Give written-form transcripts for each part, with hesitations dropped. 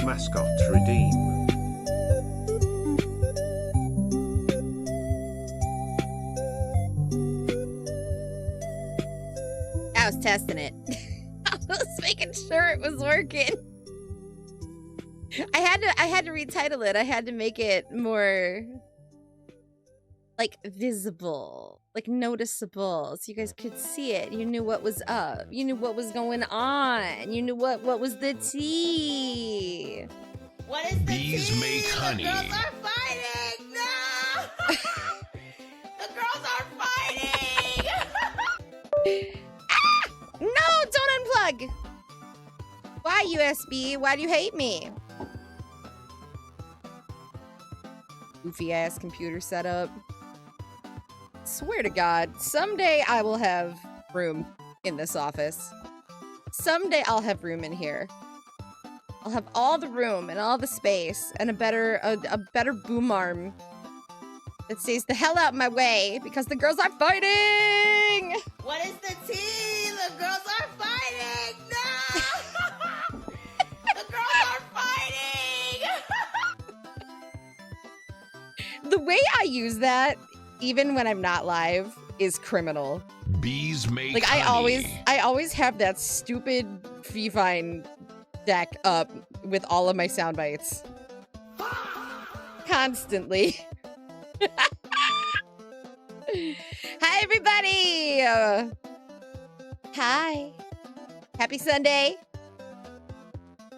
mascot redeem. I was testing it. I was making sure it was working. I had to retitle it. I had to make it more like visible, like noticeable, so you guys could see it. You knew what was up. You knew what was going on. You knew what was the tea. What is the Bees tea? make honey. The girls are fighting. No. The girls are fighting. Ah! No, don't unplug. Why, USB? Why do you hate me? Goofy ass computer setup. Swear to God, someday I will have room in this office. Someday I'll have room in here. I'll have all the room and all the space and a better boom arm that stays the hell out my way because the girls are fighting. What is the tea? The girls are fighting. No. The girls are fighting. The way I use that, even when I'm not live, is criminal. Bees make Like honey. I always have that stupid Fee-Fine deck up with all of my sound bites. Constantly. Hi everybody! Hi. Happy Sunday.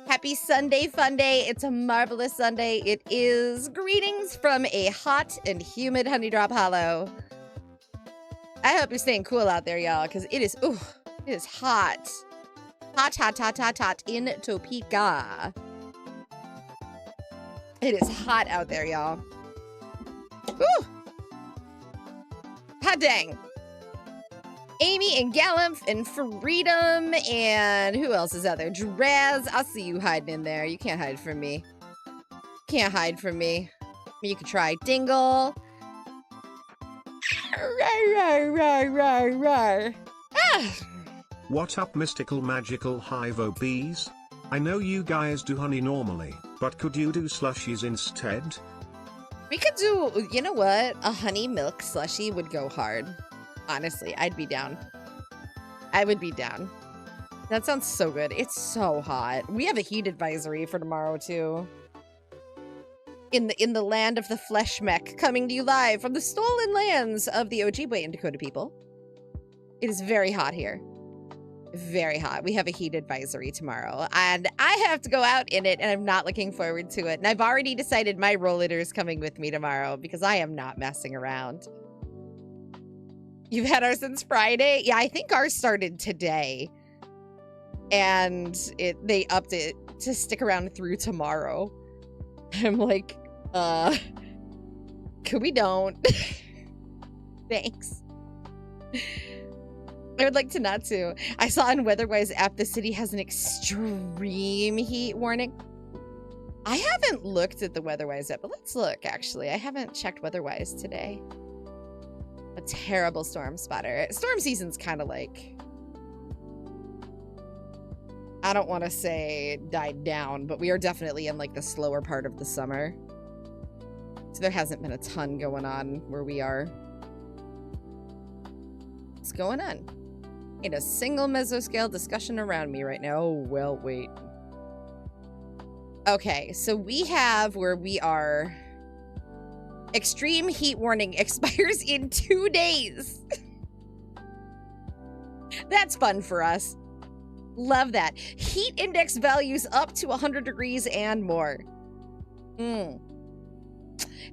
Happy Sunday fun day. It's a marvelous Sunday. It is greetings from a hot and humid Honeydrop Hollow. I hope you're staying cool out there, y'all, because it is hot. Hot, hot, hot, hot, hot in Topeka. It is hot out there, y'all. Woo! Hot dang. Amy and Gallup and Freedom and who else is out there? Draz, I see you hiding in there. You can't hide from me. Can't hide from me. You can try. Dingle. Ah! What up, mystical magical hive o bees? I know you guys do honey normally, but could you do slushies instead? We could do, you know what? A honey milk slushie would go hard. Honestly, I'd be down. I would be down. That sounds so good. It's so hot. We have a heat advisory for tomorrow too. In the land of the flesh mech, coming to you live from the stolen lands of the Ojibwe and Dakota people. It is very hot here. Very hot. We have a heat advisory tomorrow, and I have to go out in it, and I'm not looking forward to it. And I've already decided my rollator is coming with me tomorrow because I am not messing around. You've had ours since Friday? Yeah, I think ours started today. And they upped it to stick around through tomorrow. I'm like, could we don't? Thanks. I would like to not to. I saw on WeatherWise app the city has an extreme heat warning. I haven't looked at the WeatherWise app, but let's look, actually. I haven't checked WeatherWise today. A terrible storm spotter. Storm season's kind of like, I don't want to say died down, but we are definitely in like the slower part of the summer. So there hasn't been a ton going on where we are. What's going on? In a single mesoscale discussion around me right now. Oh, well, wait. Okay, so we have where we are. Extreme heat warning expires in 2 days. That's fun for us. Love that. Heat index values up to 100 degrees and more.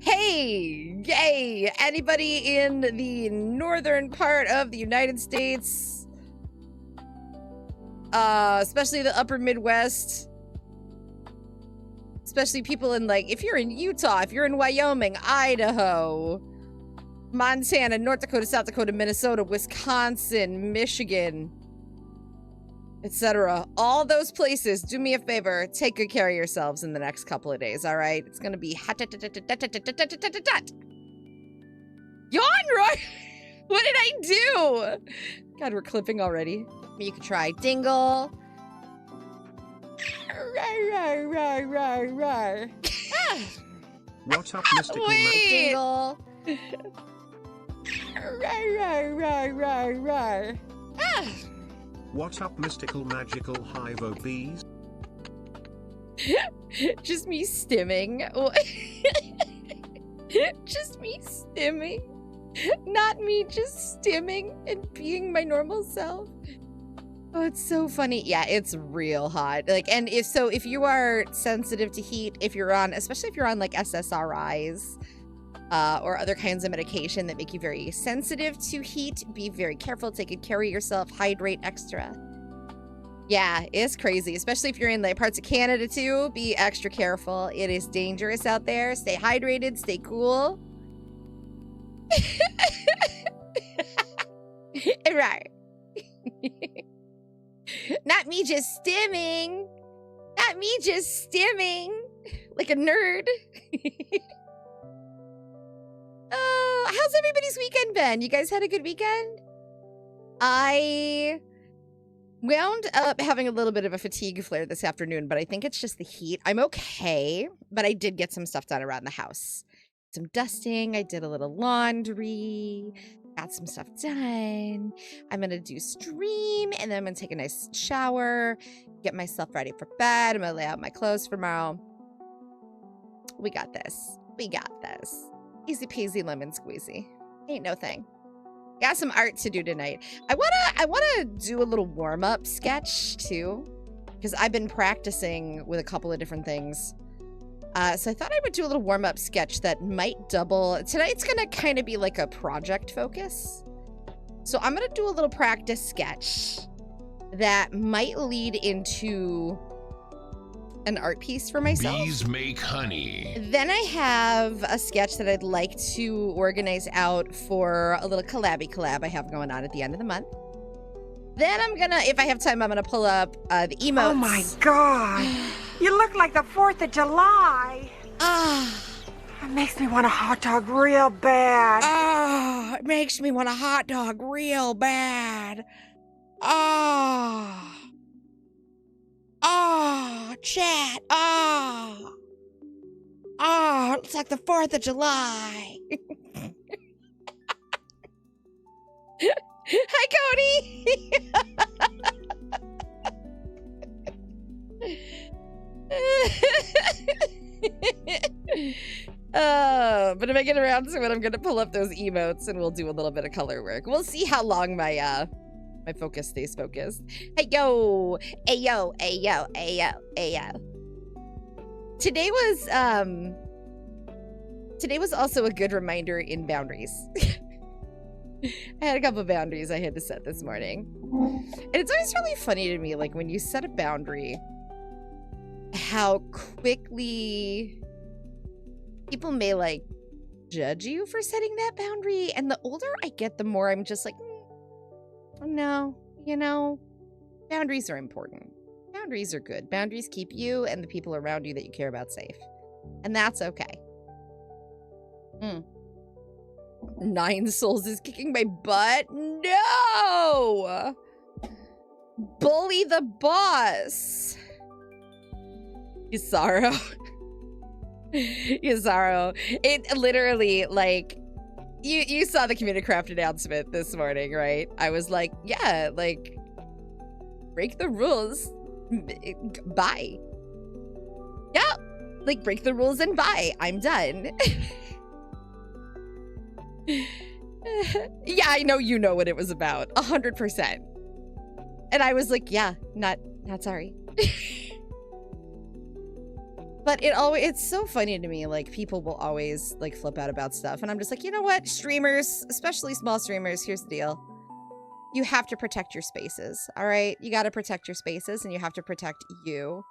Hey, yay. Anybody in the northern part of the United States, especially the upper Midwest, especially people in, like, if you're in Utah, if you're in Wyoming, Idaho, Montana, North Dakota, South Dakota, Minnesota, Wisconsin, Michigan, etc. All those places, do me a favor, take good care of yourselves in the next couple of days, all right? It's gonna be hot. Yawn, Roy! What did I do? God, we're clipping already. You could try Dingle. What up, mystical Wait. Jingle. What up, mystical magical hive OBs? Just me stimming. Just me stimming. Not me just stimming and being my normal self. Oh, it's so funny. Yeah, it's real hot. Like, and if you are sensitive to heat, especially if you're on like SSRIs, or other kinds of medication that make you very sensitive to heat, be very careful, take good care of yourself, hydrate extra. Yeah, it's crazy, especially if you're in like parts of Canada too. Be extra careful. It is dangerous out there. Stay hydrated, stay cool. Right. Not me just stimming. Not me just stimming like a nerd. How's everybody's weekend been? You guys had a good weekend? I wound up having a little bit of a fatigue flare this afternoon, but I think it's just the heat. I'm okay, but I did get some stuff done around the house. Some dusting, I did a little laundry, got some stuff done. I'm gonna do stream, and then I'm gonna take a nice shower, get myself ready for bed. I'm gonna lay out my clothes for tomorrow. We got this. We got this. Easy peasy lemon squeezy. Ain't no thing. Got some art to do tonight. I wanna do a little warm-up sketch too, because I've been practicing with a couple of different things. So I thought I would do a little warm-up sketch that might double. Tonight's gonna kind of be like a project focus. So I'm gonna do a little practice sketch that might lead into an art piece for myself. Bees make honey. Then I have a sketch that I'd like to organize out for a little collab I have going on at the end of the month. Then I'm gonna, if I have time, I'm gonna pull up the emotes. Oh my God. You look like the 4th of July. It makes me want a hot dog real bad. It makes me want a hot dog real bad. Chat. It's like the 4th of July. Hi, Cody. But if I get around to it, I'm gonna pull up those emotes and we'll do a little bit of color work. We'll see how long my my focus stays focused. Hey yo, ayo, ayo, ayo, ayo. Today was also a good reminder in boundaries. I had a couple of boundaries I had to set this morning. And it's always really funny to me, like when you set a boundary, how quickly people may like judge you for setting that boundary. And the older I get, the more I'm just like, no, boundaries are important. Boundaries are good. Boundaries keep you and the people around you that you care about safe. And that's okay. 9 Souls is kicking my butt. No! Bully the boss. Isaro. Isaro. It literally, like, you saw the Community Craft announcement this morning, right? I was like, yeah, like, break the rules. Bye. Yeah, like, break the rules and bye. I'm done. Yeah, I know you know what it was about. 100%. And I was like, yeah, not sorry. But it's so funny to me, like, people will always, like, flip out about stuff. And I'm just like, you know what? Streamers, especially small streamers, here's the deal. You have to protect your spaces, all right? You got to protect your spaces, and you have to protect you.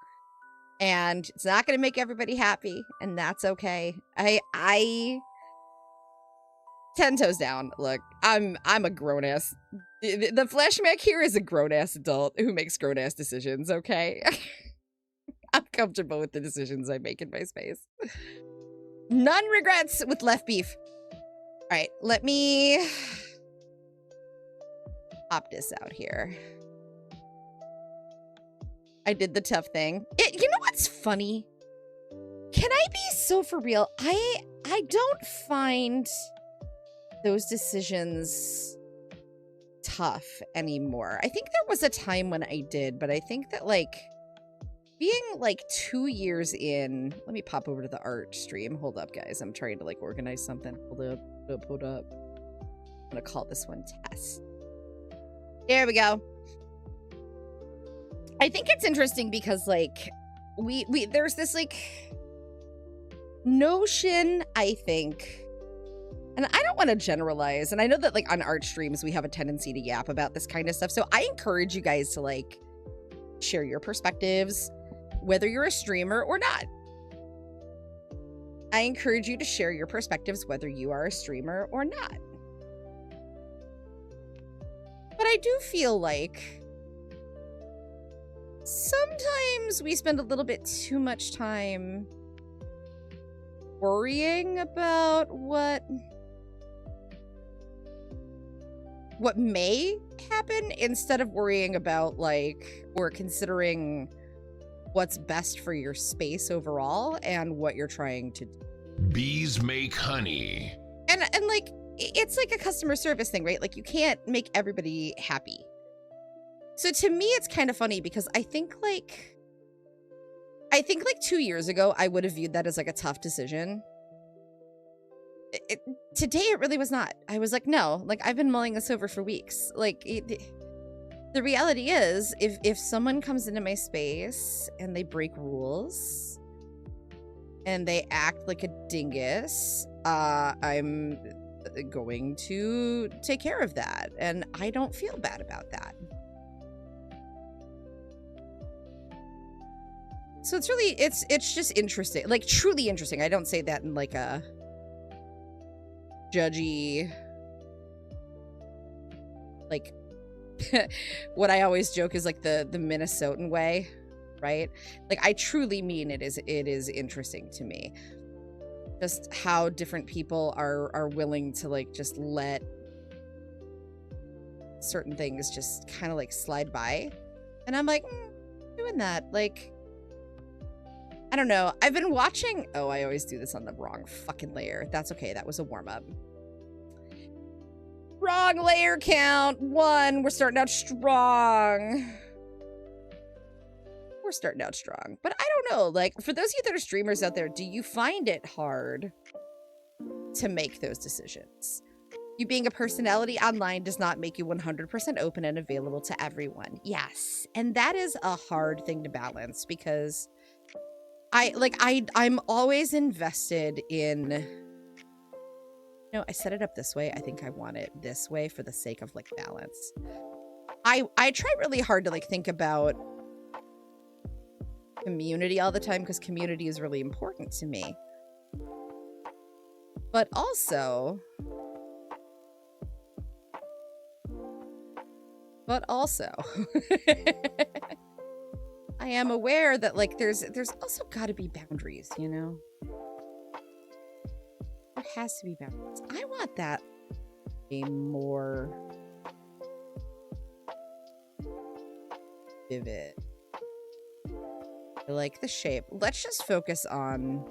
And it's not going to make everybody happy, and that's okay. I 10 toes down. Look, I'm a grown-ass. The Flashmac here is a grown-ass adult who makes grown-ass decisions, okay? I'm comfortable with the decisions I make in my space. None regrets with left beef. All right, let me pop this out here. I did the tough thing. You know what's funny? Can I be so for real? I don't find those decisions tough anymore. I think there was a time when I did, but I think that like being like 2 years in, let me pop over to the art stream. Hold up, guys. I'm trying to like organize something. Hold up. I'm gonna call this one test. There we go. I think it's interesting because like we there's this like notion, I think, and I don't want to generalize, and I know that like on art streams we have a tendency to yap about this kind of stuff, so I encourage you guys to like share your perspectives, whether you're a streamer or not. I encourage you to share your perspectives whether you are a streamer or not. But I do feel like sometimes we spend a little bit too much time worrying about what may happen instead of worrying about like or considering what's best for your space overall and what you're trying to do. Bees make honey. And like it's like a customer service thing, right? Like you can't make everybody happy. So to me it's kind of funny because I think like 2 years ago I would have viewed that as like a tough decision. Today it really was not. I was like, no, like I've been mulling this over for weeks. Like the reality is if someone comes into my space and they break rules and they act like a dingus, I'm going to take care of that, and I don't feel bad about that. So it's really it's just interesting, like truly interesting. I don't say that in like a judgy, like what I always joke is like the Minnesotan way, right? Like I truly mean it is interesting to me just how different people are willing to like just let certain things just kind of like slide by, and I'm like doing that, like I don't know. I've been watching, oh, I always do this on the wrong fucking layer. That's okay, that was a warm-up. Wrong layer count. 1. We're starting out strong. We're starting out strong. But I don't know, like, for those of you that are streamers out there, do you find it hard to make those decisions? You being a personality online does not make you 100% open and available to everyone. Yes. And that is a hard thing to balance because I'm always invested in, no, I set it up this way. I think I want it this way for the sake of like balance. I try really hard to like think about community all the time because community is really important to me. But also I am aware that like there's also got to be boundaries, you know? There has to be boundaries. I want that a more vivid. I like the shape. Let's just focus on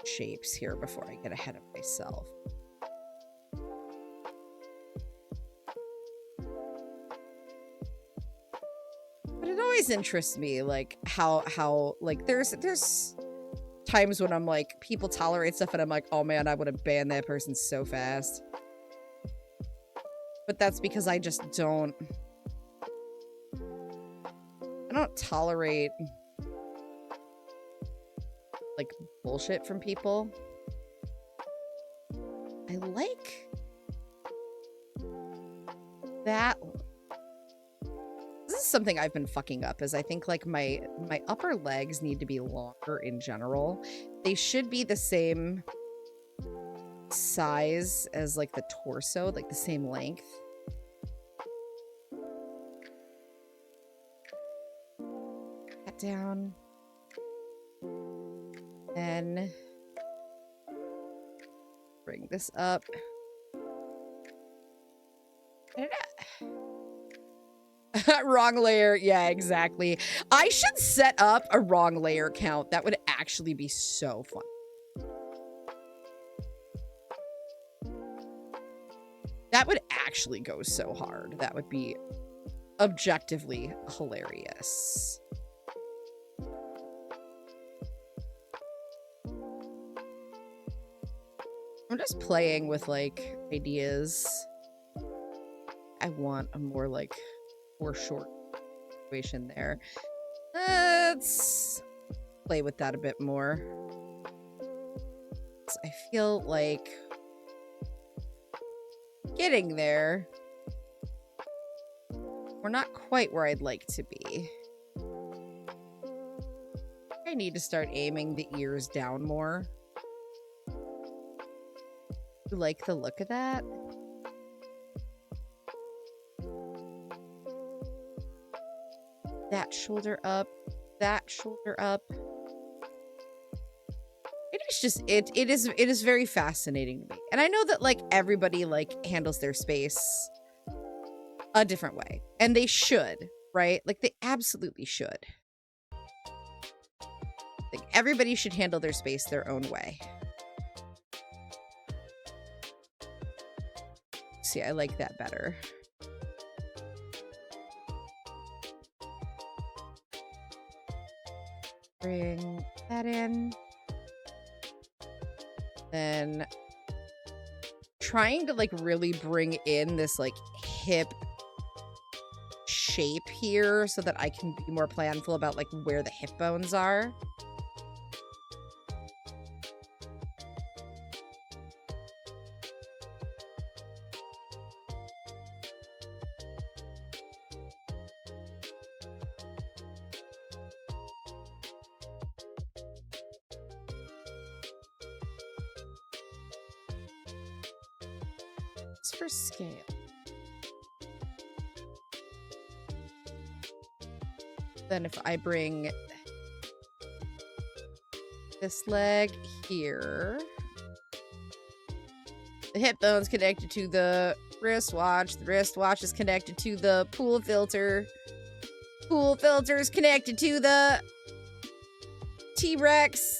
shapes here before I get ahead of myself. But it always interests me, like how like there's times when I'm like people tolerate stuff and I'm like, oh man, I would have banned that person so fast. But that's because I just don't tolerate like bullshit from people. I like that. This is something I've been fucking up, is I think like my upper legs need to be longer in general. They should be the same size as like the torso, like the same length. That down. Then bring this up. Wrong layer. Yeah, exactly. I should set up a wrong layer count. That would actually be so fun. That would actually go so hard. That would be objectively hilarious. I'm just playing with, like, ideas. I want a more, like, more short situation there. Let's play with that a bit more. I feel like getting there. We're not quite where I'd like to be. I need to start aiming the ears down more. You like the look of that? That shoulder up, that shoulder up. It is just it is very fascinating to me. And I know that like everybody like handles their space a different way. And they should, right? Like they absolutely should. Like everybody should handle their space their own way. See, I like that better. Bring that in. Then trying to like really bring in this like hip shape here so that I can be more planful about like where the hip bones are. For scale. Then if I bring this leg here, the hip bone's connected to the wristwatch. The wristwatch is connected to the pool filter. Pool filter is connected to the T-Rex.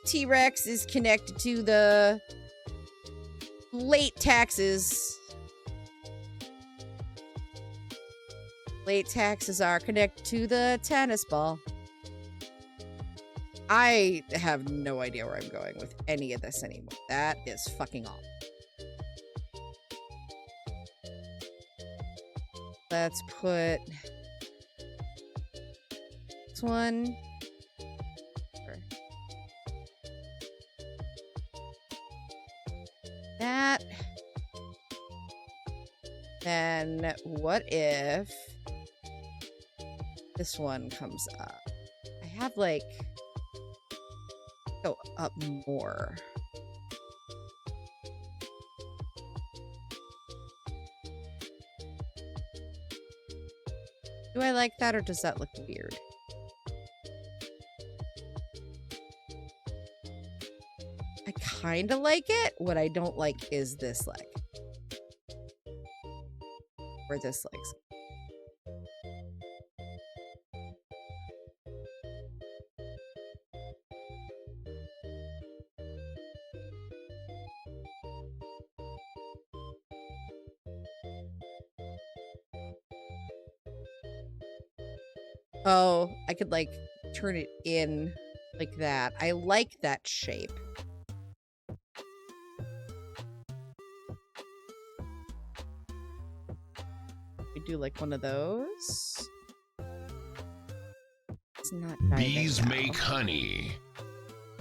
T-Rex is connected to the late taxes. Late taxes are connected to the tennis ball. I have no idea where I'm going with any of this anymore. That is fucking awful. Let's put this one. That. Then what if this one comes up? I have like go up more. Do I like that or does that look weird? I kind of like it. What I don't like is this leg. Or this leg's. Oh, I could like turn it in like that. I like that shape. We do like one of those. It's not diving Bees now. make honey.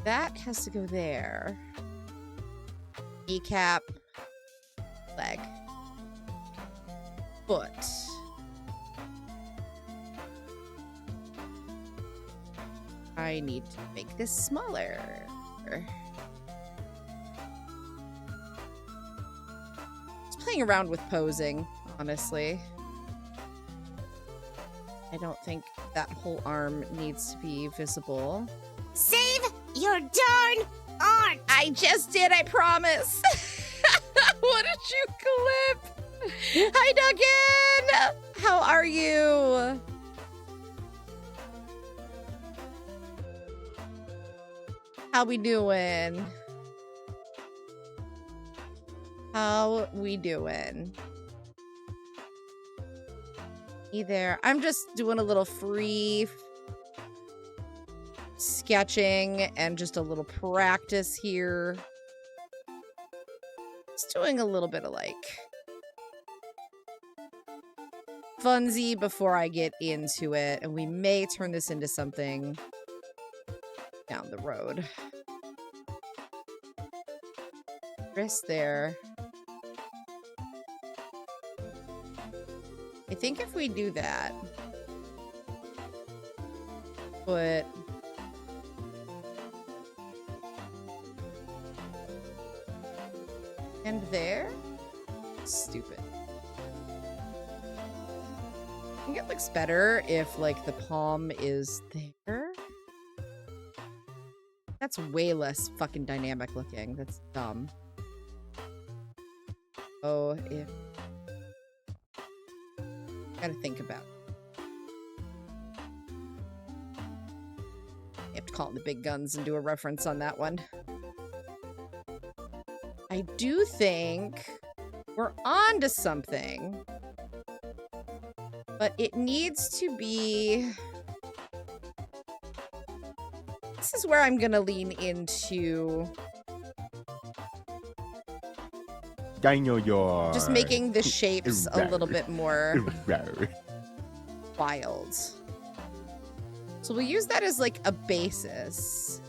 That has to go there. Kneecap. Leg. Foot. I need to make this smaller. Just playing around with posing, honestly. I don't think that whole arm needs to be visible. Save your darn art! I just did, I promise. What did you clip? Hi, Duncan! How are you? How we doing? How we doing? Hey there. I'm just doing a little free sketching and just a little practice here. Just doing a little bit of like funsy before I get into it, and we may turn this into something down the road. Wrist there. I think if we do that, put and there. Stupid. I think it looks better if like the palm is there. That's way less fucking dynamic looking. That's dumb. Oh, if gotta think about it. You have to call it the big guns and do a reference on that one. I do think we're on to something, but it needs to be... This is where I'm gonna lean into just making the shapes a little bit more wild. So we'll use that as like a basis.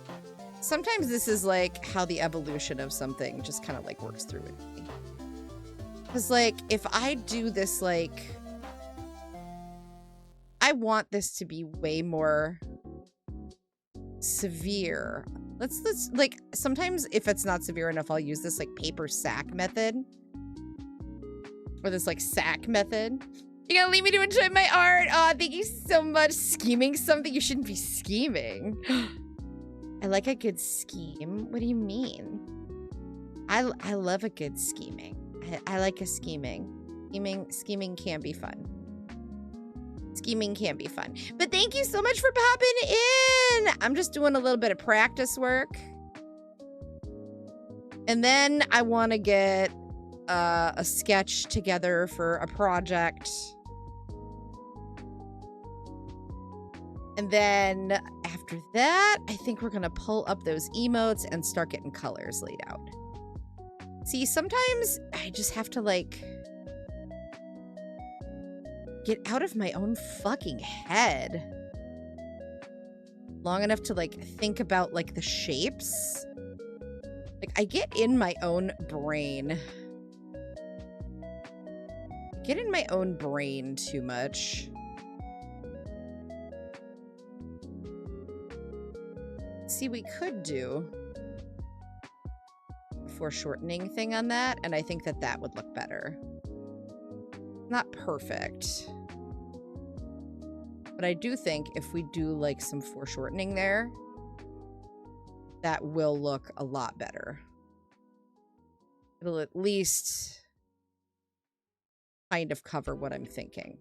Sometimes this is like how the evolution of something just kind of like works through it. Because like if I do this, like I want this to be way more severe. Let's like sometimes if it's not severe enough, I'll use this like paper sack method. Or this like sack method. You're gonna leave me to enjoy my art. Oh, thank you so much. Scheming something? You shouldn't be scheming. I like a good scheme. What do you mean? I love a good scheming. I like a scheming. Scheming can be fun. Scheming can be fun. But thank you so much for popping in. I'm just doing a little bit of practice work. And then I want to get a sketch together for a project. And then after that, I think we're going to pull up those emotes and start getting colors laid out. See, sometimes I just have to like get out of my own fucking head long enough to like think about like the shapes. Like I get in my own brain. Get in my own brain too much. See, we could do a foreshortening thing on that, and I think that that would look better. Not perfect. But I do think if we do like some foreshortening there, that will look a lot better. It'll at least kind of cover what I'm thinking.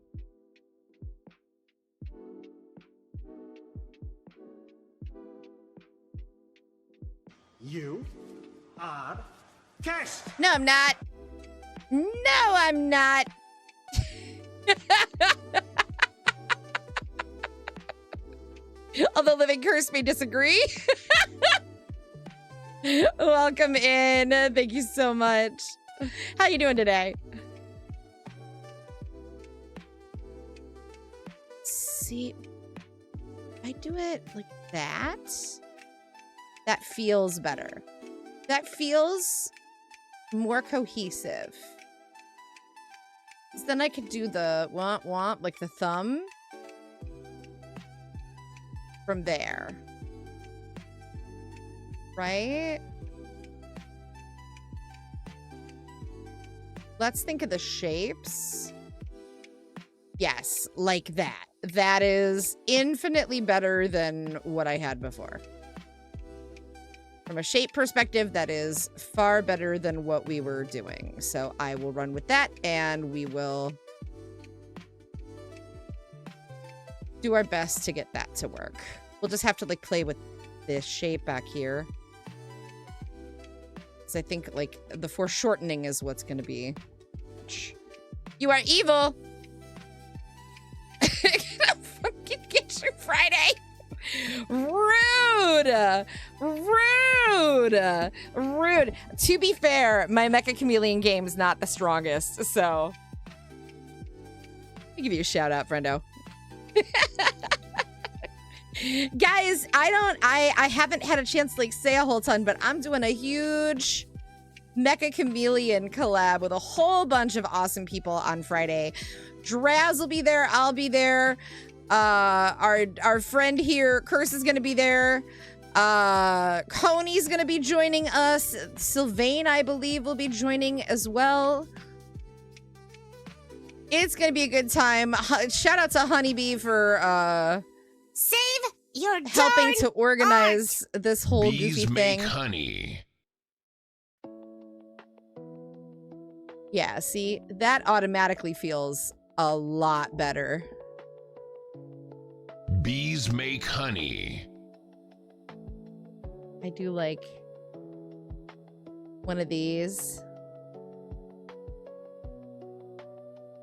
You are cursed. No, I'm not. No, I'm not. Although Living Curse may disagree. Welcome in. Thank you so much. How you doing today? See, if I do it like that, that feels better. That feels more cohesive. Then I could do the womp, like the thumb from there. Right? Let's think of the shapes. Yes, like that. That is infinitely better than what I had before. From a shape perspective, that is far better than what we were doing. So I will run with that, and we will do our best to get that to work. We'll just have to like play with this shape back here. Because I think like the foreshortening is what's going to be. You are evil. Fucking get your Friday. Rude. Rude. Rude. To be fair, my Mecha Chameleon game is not the strongest, so I'll give you a shout out, friendo. Guys, I haven't had a chance to like say a whole ton, but I'm doing a huge Mecha Chameleon collab with a whole bunch of awesome people on Friday. Draz will be there, I'll be there. Our friend here, Curse, is gonna be there. Coney's gonna be joining us. Sylvain, I believe, will be joining as well. It's gonna be a good time. Shout out to Honeybee for Save your helping darn to organize this whole Bees goofy make thing. honey. Yeah, see, that automatically feels a lot better. Bees make honey. I do like one of these.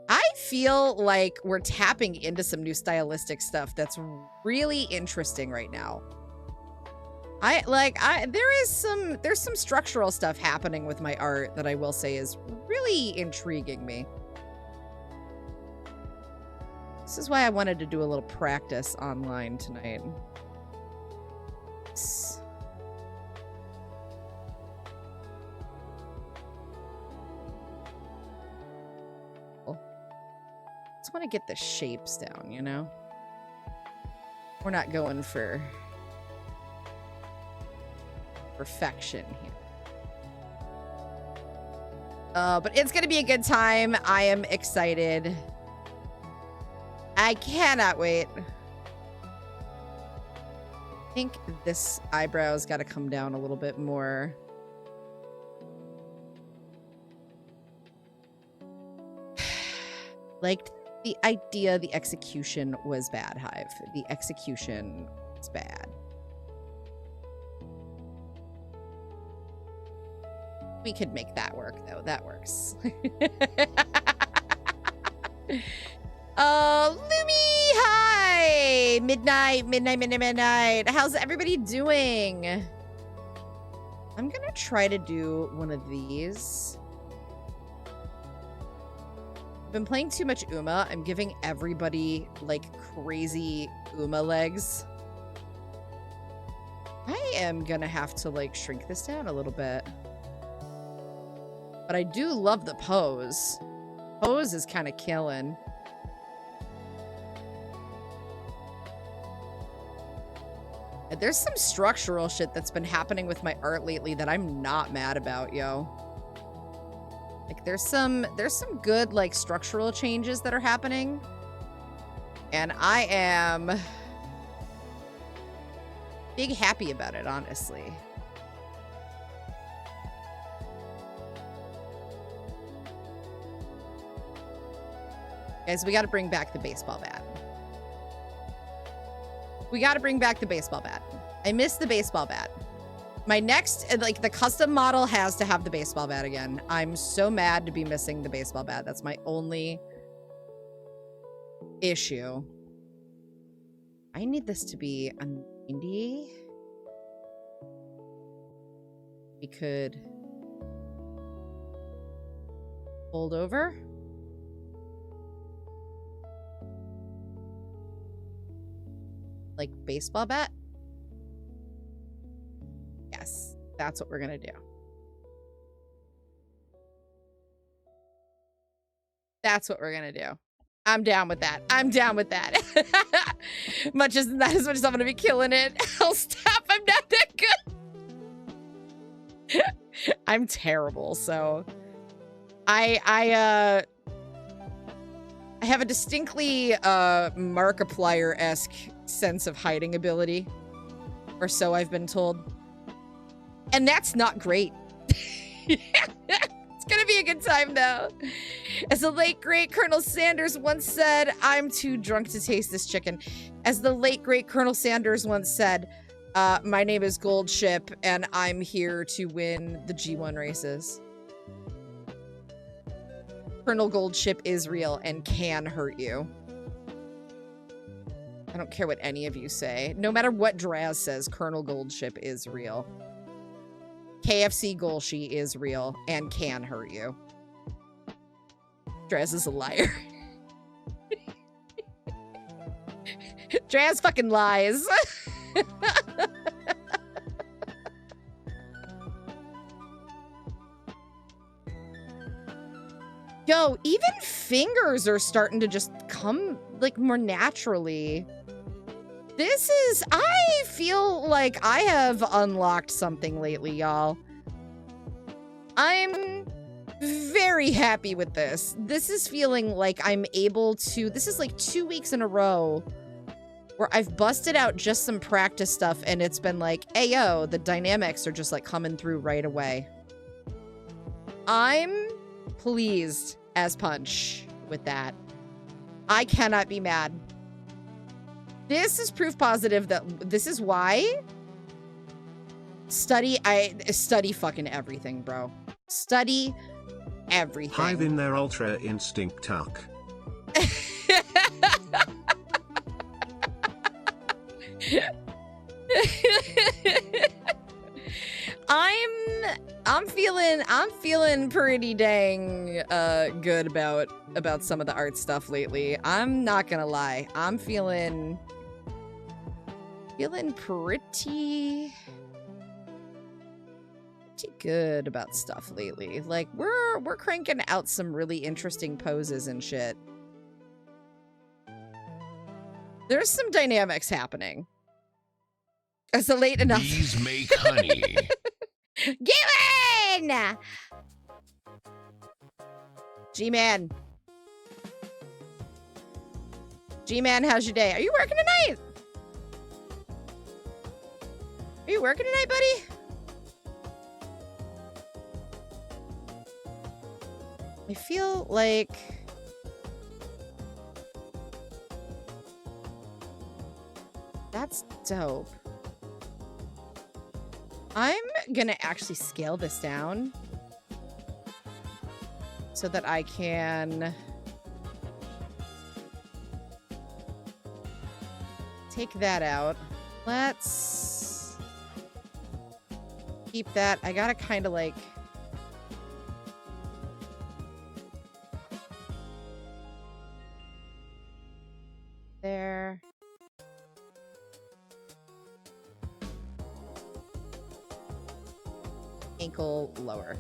I feel like we're tapping into some new stylistic stuff that's really interesting right now. There's some structural stuff happening with my art that I will say is really intriguing me. This is why I wanted to do a little practice online tonight. Just want to get the shapes down, you know? We're not going for perfection here. But it's gonna be a good time. I am excited. I cannot wait. I think this eyebrow's got to come down a little bit more. Liked the idea, the execution was bad, Hive. The execution was bad. We could make that work, though. That works. Lumi, hi! Midnight. How's everybody doing? I'm gonna try to do one of these. I've been playing too much Uma. I'm giving everybody, like, crazy Uma legs. I am gonna have to, like, shrink this down a little bit. But I do love the pose. Pose is kind of killing. There's some structural shit that's been happening with my art lately that I'm not mad about, yo. Like, there's some good, like, structural changes that are happening. And I am big happy about it, honestly. Guys, we got to bring back the baseball bat. We got to bring back the baseball bat. I miss the baseball bat. My next, like, the custom model has to have the baseball bat again. I'm so mad to be missing the baseball bat. That's my only issue. I need this to be a 90. We could fold over. Like baseball bat? Yes, that's what we're gonna do. That's what we're gonna do. I'm down with that. I'm down with that. Much as I'm gonna be killing it. I'll stop. I'm not that good. I'm terrible, so I have a distinctly Markiplier-esque sense of hiding ability, or so I've been told, and that's not great. It's gonna be a good time, though. As the late, great Colonel Sanders once said, I'm too drunk to taste this chicken. As the late, great Colonel Sanders once said, my name is Goldship, and I'm here to win the G1 races. Colonel Goldship is real and can hurt you. I don't care what any of you say. No matter what Draz says, Colonel Goldship is real. KFC Golshi is real and can hurt you. Draz is a liar. Draz fucking lies. Yo, even fingers are starting to just come, like, more naturally. I feel like I have unlocked something lately, y'all. I'm very happy with this. This is feeling like I'm able to, this is like 2 weeks in a row where I've busted out just some practice stuff and it's been like, hey, yo, the dynamics are just like coming through right away. I'm pleased as punch with that. I cannot be mad. This is proof positive that this is why study fucking everything, bro. Study everything. Hive in their ultra instinct tuck. I'm feeling pretty dang good about some of the art stuff lately. I'm not gonna lie. I'm feeling pretty good about stuff lately. Like we're cranking out some really interesting poses and shit. There's some dynamics happening. Is it late enough? Bees make honey. Galen! G-Man. G-Man, how's your day? Are you working tonight? Are you working tonight, buddy? I feel like... That's dope. I'm gonna actually scale this down so that I can take that out. Let's keep that. I gotta kind of like there. Ankle lower.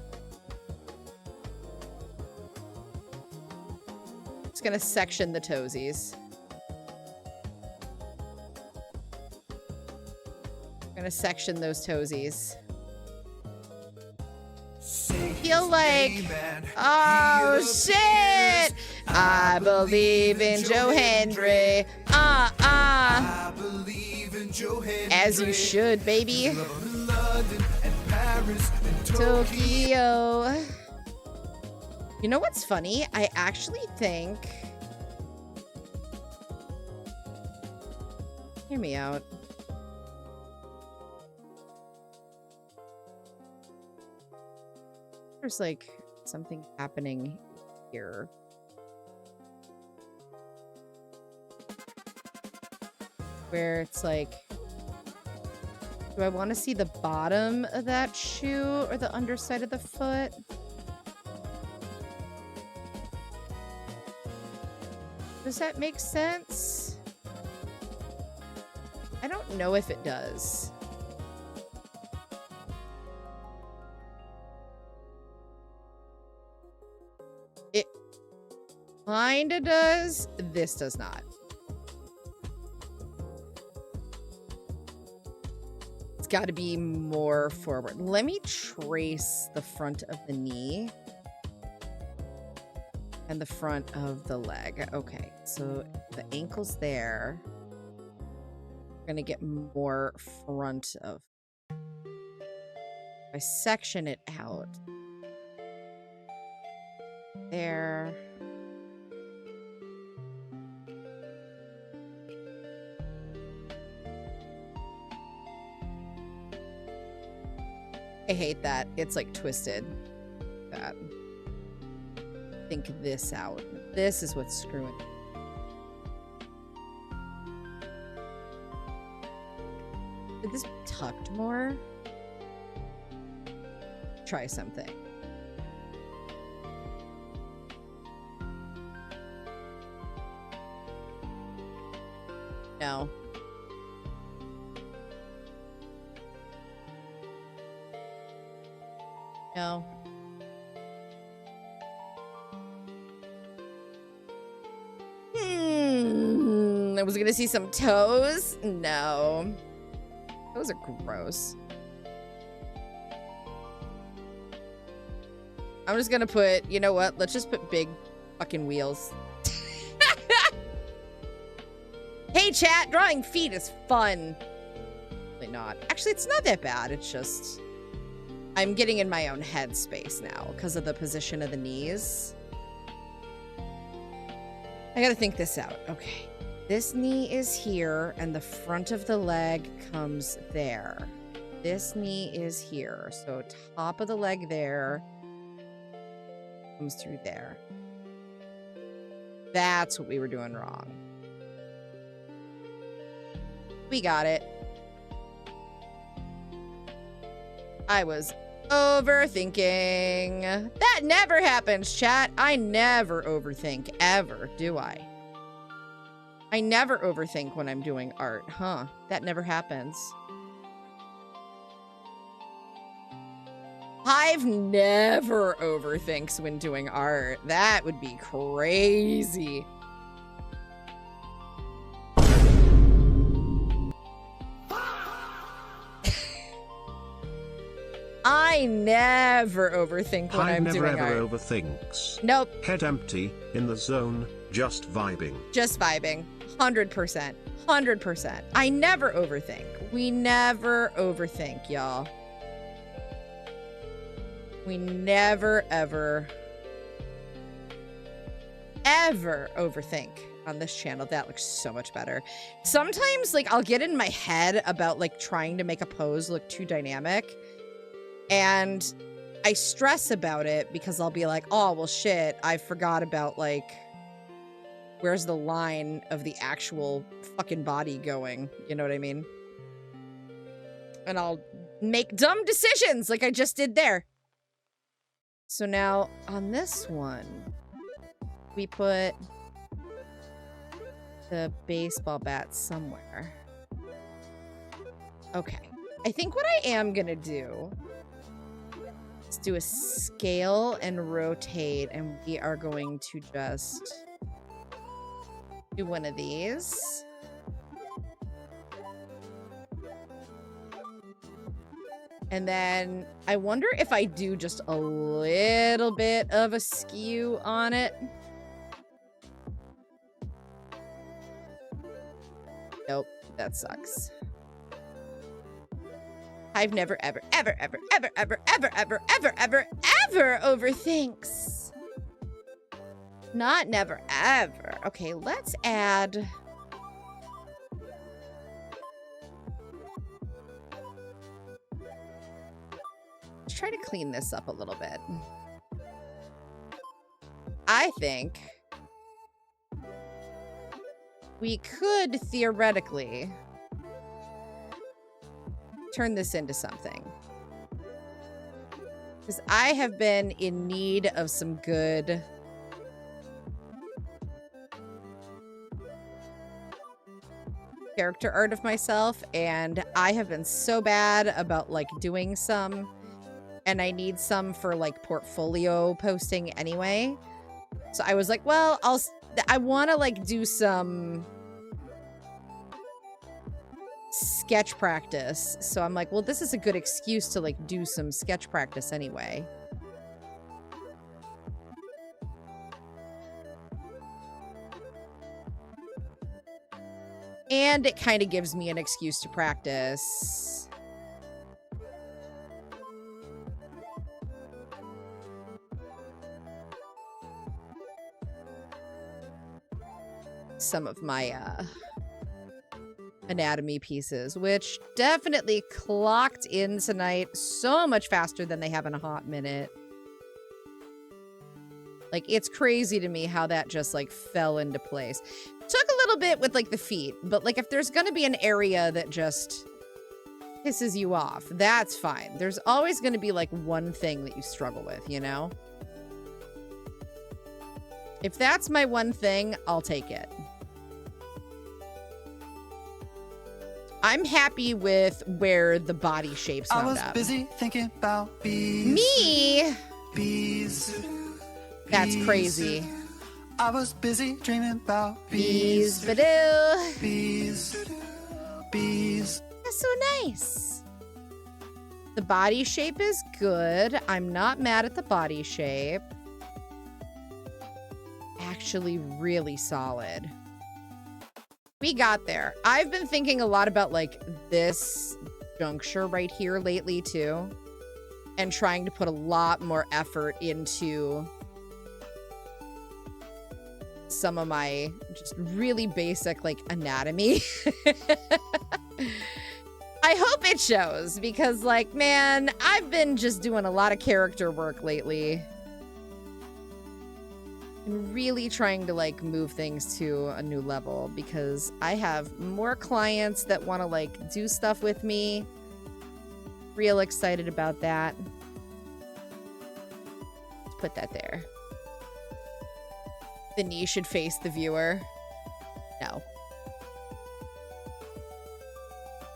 Just gonna section the toesies. Gonna section those toesies. Feel like, oh shit! I believe in Joe Hendry. As you should, baby. Tokyo. You know what's funny? I actually think... Hear me out. There's like something happening here. Where it's like... Do I want to see the bottom of that shoe or the underside of the foot? Does that make sense? I don't know if it does. It kinda does. This does not. Got to be more forward. Let me trace the front of the knee and the front of the leg. Okay, so the ankle's there. We're gonna get more front of. If I section it out, there. I hate that. It's like twisted. That. Think this out. This is what's screwing. Did this tucked more? Try something. No. No. I was gonna see some toes. No. Those are gross. I'm just gonna put, you know what? Let's just put big fucking wheels. Hey chat, drawing feet is fun. Really not. Actually, it's not that bad. It's just, I'm getting in my own head space now because of the position of the knees. I gotta think this out. Okay. This knee is here, and the front of the leg comes there. This knee is here, so top of the leg there comes through there. That's what we were doing wrong. We got it. I was overthinking. That never happens, chat. I never overthink, ever, do I? I never overthink when I'm doing art, huh? That never happens. Hive never overthinks when doing art. That would be crazy. I never overthink when I'm doing art. Hive never ever overthinks. Nope. Head empty, in the zone, just vibing. Just vibing. 100%. 100%. I never overthink. We never overthink, y'all. We never, ever, ever overthink on this channel. That looks so much better. Sometimes, like, I'll get in my head about, like, trying to make a pose look too dynamic. And I stress about it because I'll be like, oh, well, shit, I forgot about, like, where's the line of the actual fucking body going? You know what I mean? And I'll make dumb decisions like I just did there. So now on this one, we put the baseball bat somewhere. Okay. I think what I am gonna do is do a scale and rotate, and we are going to just do one of these. And then I wonder if I do just a little bit of a skew on it. Nope, that sucks. I've never, ever, ever, ever, ever, ever, ever, ever, ever, ever, ever overthinks. Not never, ever. Okay, let's add... Let's try to clean this up a little bit. I think we could theoretically turn this into something. Because I have been in need of some good character art of myself, and I have been so bad about like doing some, and I need some for like portfolio posting anyway. So I was like, well, I want to like do some sketch practice. So I'm like, well, this is a good excuse to like do some sketch practice anyway. And it kind of gives me an excuse to practice. some of my anatomy pieces, which definitely clocked in tonight so much faster than they have in a hot minute. Like, it's crazy to me how that just, like, fell into place. Took a little bit with, like, the feet, but, like, if there's gonna be an area that just pisses you off, that's fine. There's always gonna be, like, one thing that you struggle with, you know? If that's my one thing, I'll take it. I'm happy with where the body shapes wound up. I was busy thinking about bees. Me? Bees. That's crazy. I was busy dreaming about Bees, badoo. Bees. Bees. That's so nice. The body shape is good. I'm not mad at the body shape. Actually, really solid. We got there. I've been thinking a lot about, like, this juncture right here lately, too. And trying to put a lot more effort into some of my just really basic, like, anatomy. I hope it shows because, like, man, I've been just doing a lot of character work lately. And really trying to, like, move things to a new level because I have more clients that want to, like, do stuff with me. Real excited about that. Let's put that there. The knee should face the viewer. No.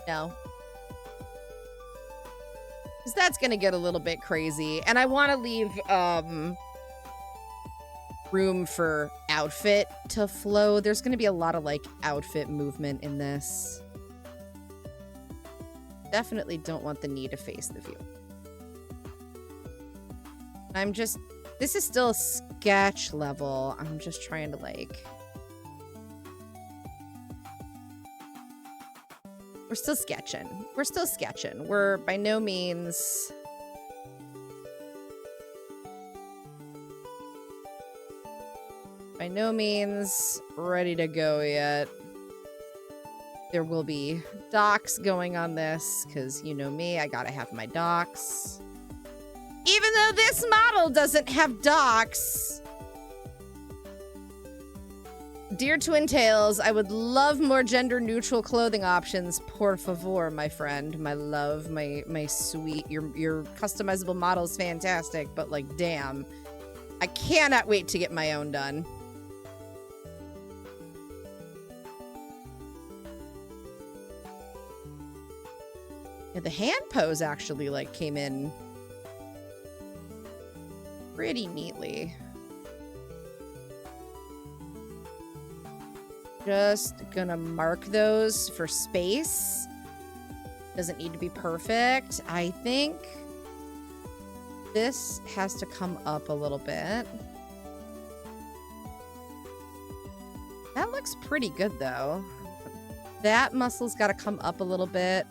No. Because that's going to get a little bit crazy. And I want to leave, room for outfit to flow. There's going to be a lot of, like, outfit movement in this. Definitely don't want the knee to face the view. I'm just... This is still sketch level. I'm just trying to, like... We're still sketching. We're still sketching. We're by no means... By no means ready to go yet. There will be docs going on this, because you know me, I gotta have my docs. Even though this model doesn't have docs. Dear Twin Tails, I would love more gender-neutral clothing options. Por favor, my friend, my love, my sweet. Your customizable model is fantastic, but, like, damn. I cannot wait to get my own done. Yeah, the hand pose actually, like, came in pretty neatly. Just gonna mark those for space. Doesn't need to be perfect. I think this has to come up a little bit. That looks pretty good, though. That muscle's got to come up a little bit.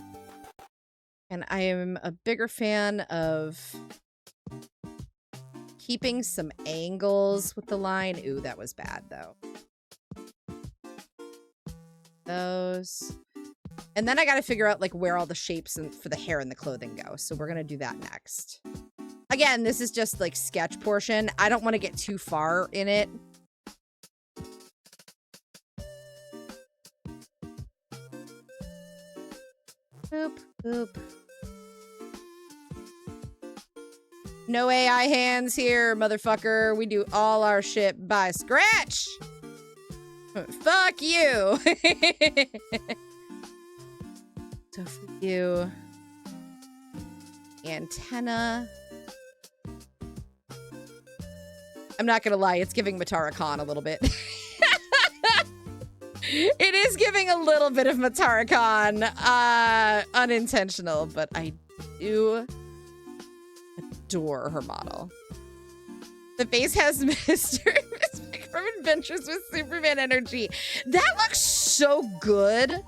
And I am a bigger fan of keeping some angles with the line. Ooh, that was bad, though. Those. And then I got to figure out, like, where all the shapes for the hair and the clothing go. So we're going to do that next. Again, this is just, like, sketch portion. I don't want to get too far in it. Boop, boop. No AI hands here, motherfucker. We do all our shit by scratch. Fuck you. So for you, antenna. I'm not gonna lie, it's giving Matara Khan a little bit. It is giving a little bit of Matara Khan, unintentional, but I do adore her model. The face has Mr. from Adventures with Superman energy. That looks so good.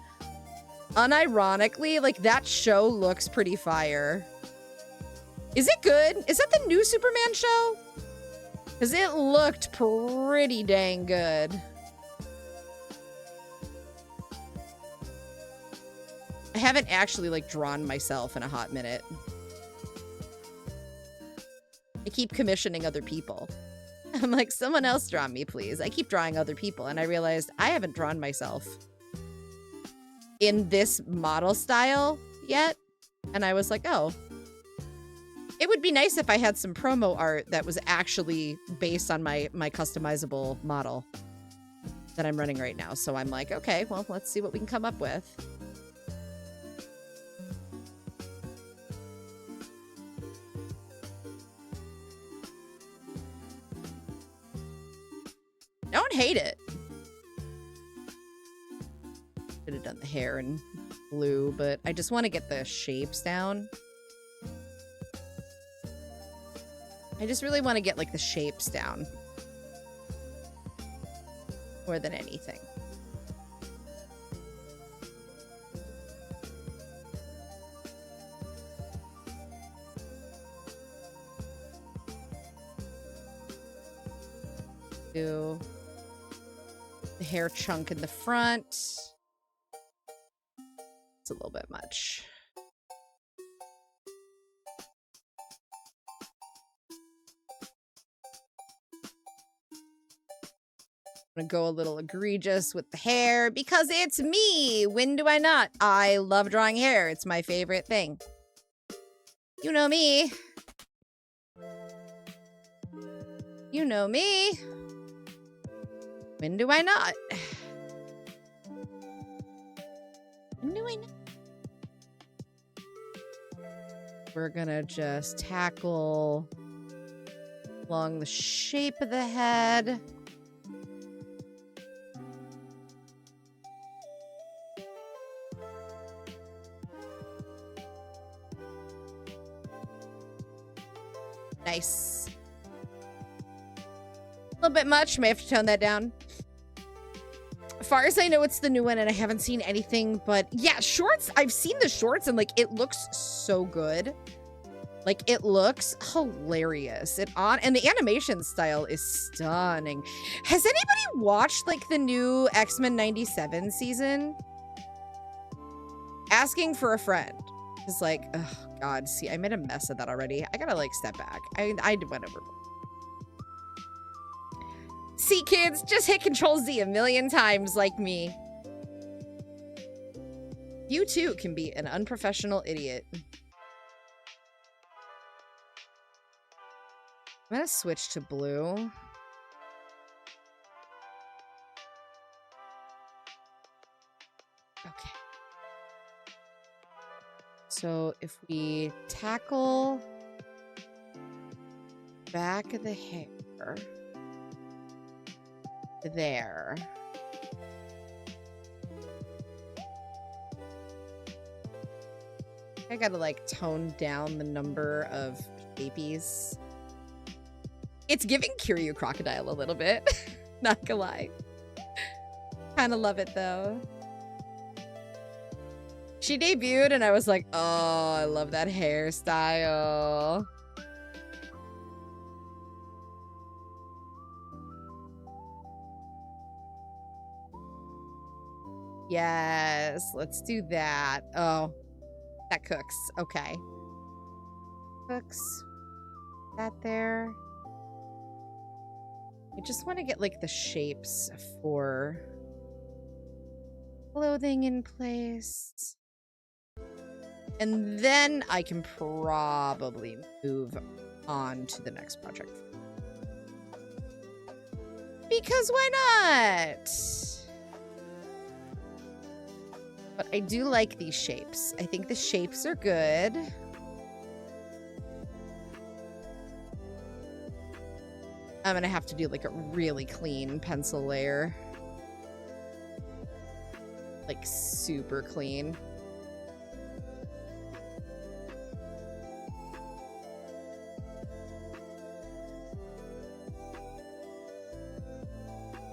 Unironically, like, that show looks pretty fire. Is it good? Is that the new Superman show? Because it looked pretty dang good. haven't actually like drawn myself in a hot minute. I keep commissioning other people. I'm like, someone else draw me, please. I keep drawing other people, and I realized I haven't drawn myself in this model style yet. And I was like, oh, it would be nice if I had some promo art that was actually based on my customizable model that I'm running right now. So I'm like, okay, well, let's see what we can come up with. Don't hate it. Should have done the hair in blue, but I just want to get the shapes down. I just really want to get like the shapes down more than anything. Do the hair chunk in the front. It's a little bit much. I'm gonna go a little egregious with the hair because it's me. When do I not? I love drawing hair. It's my favorite thing. You know me. You know me. When do I not? When do I not? We're gonna just tackle along the shape of the head. Nice. A little bit much. May have to tone that down. As far as I know, it's the new one, and I haven't seen anything but... Yeah, shorts. I've seen the shorts, and, like, it looks so good. Like, it looks hilarious. And the animation style is stunning. Has anybody watched, like, the new X-Men 97 season? Asking for a friend. It's like, oh, God. See, I made a mess of that already. I gotta, like, step back. I went over. See, kids, just hit Control-Z a million times like me. You, too, can be an unprofessional idiot. I'm gonna switch to blue. Okay. So if we tackle back of the hair there. I gotta like tone down the number of shapies. It's giving Kiryu Crocodile a little bit. Not gonna lie. Kind of love it though. She debuted and I was like, oh, I love that hairstyle. Yes, let's do that. Oh, that cooks. Okay. Cooks. That there. I just want to get like the shapes for clothing in place. And then I can probably move on to the next project. Because why not? But I do like these shapes. I think the shapes are good. I'm gonna have to do like a really clean pencil layer. Like super clean.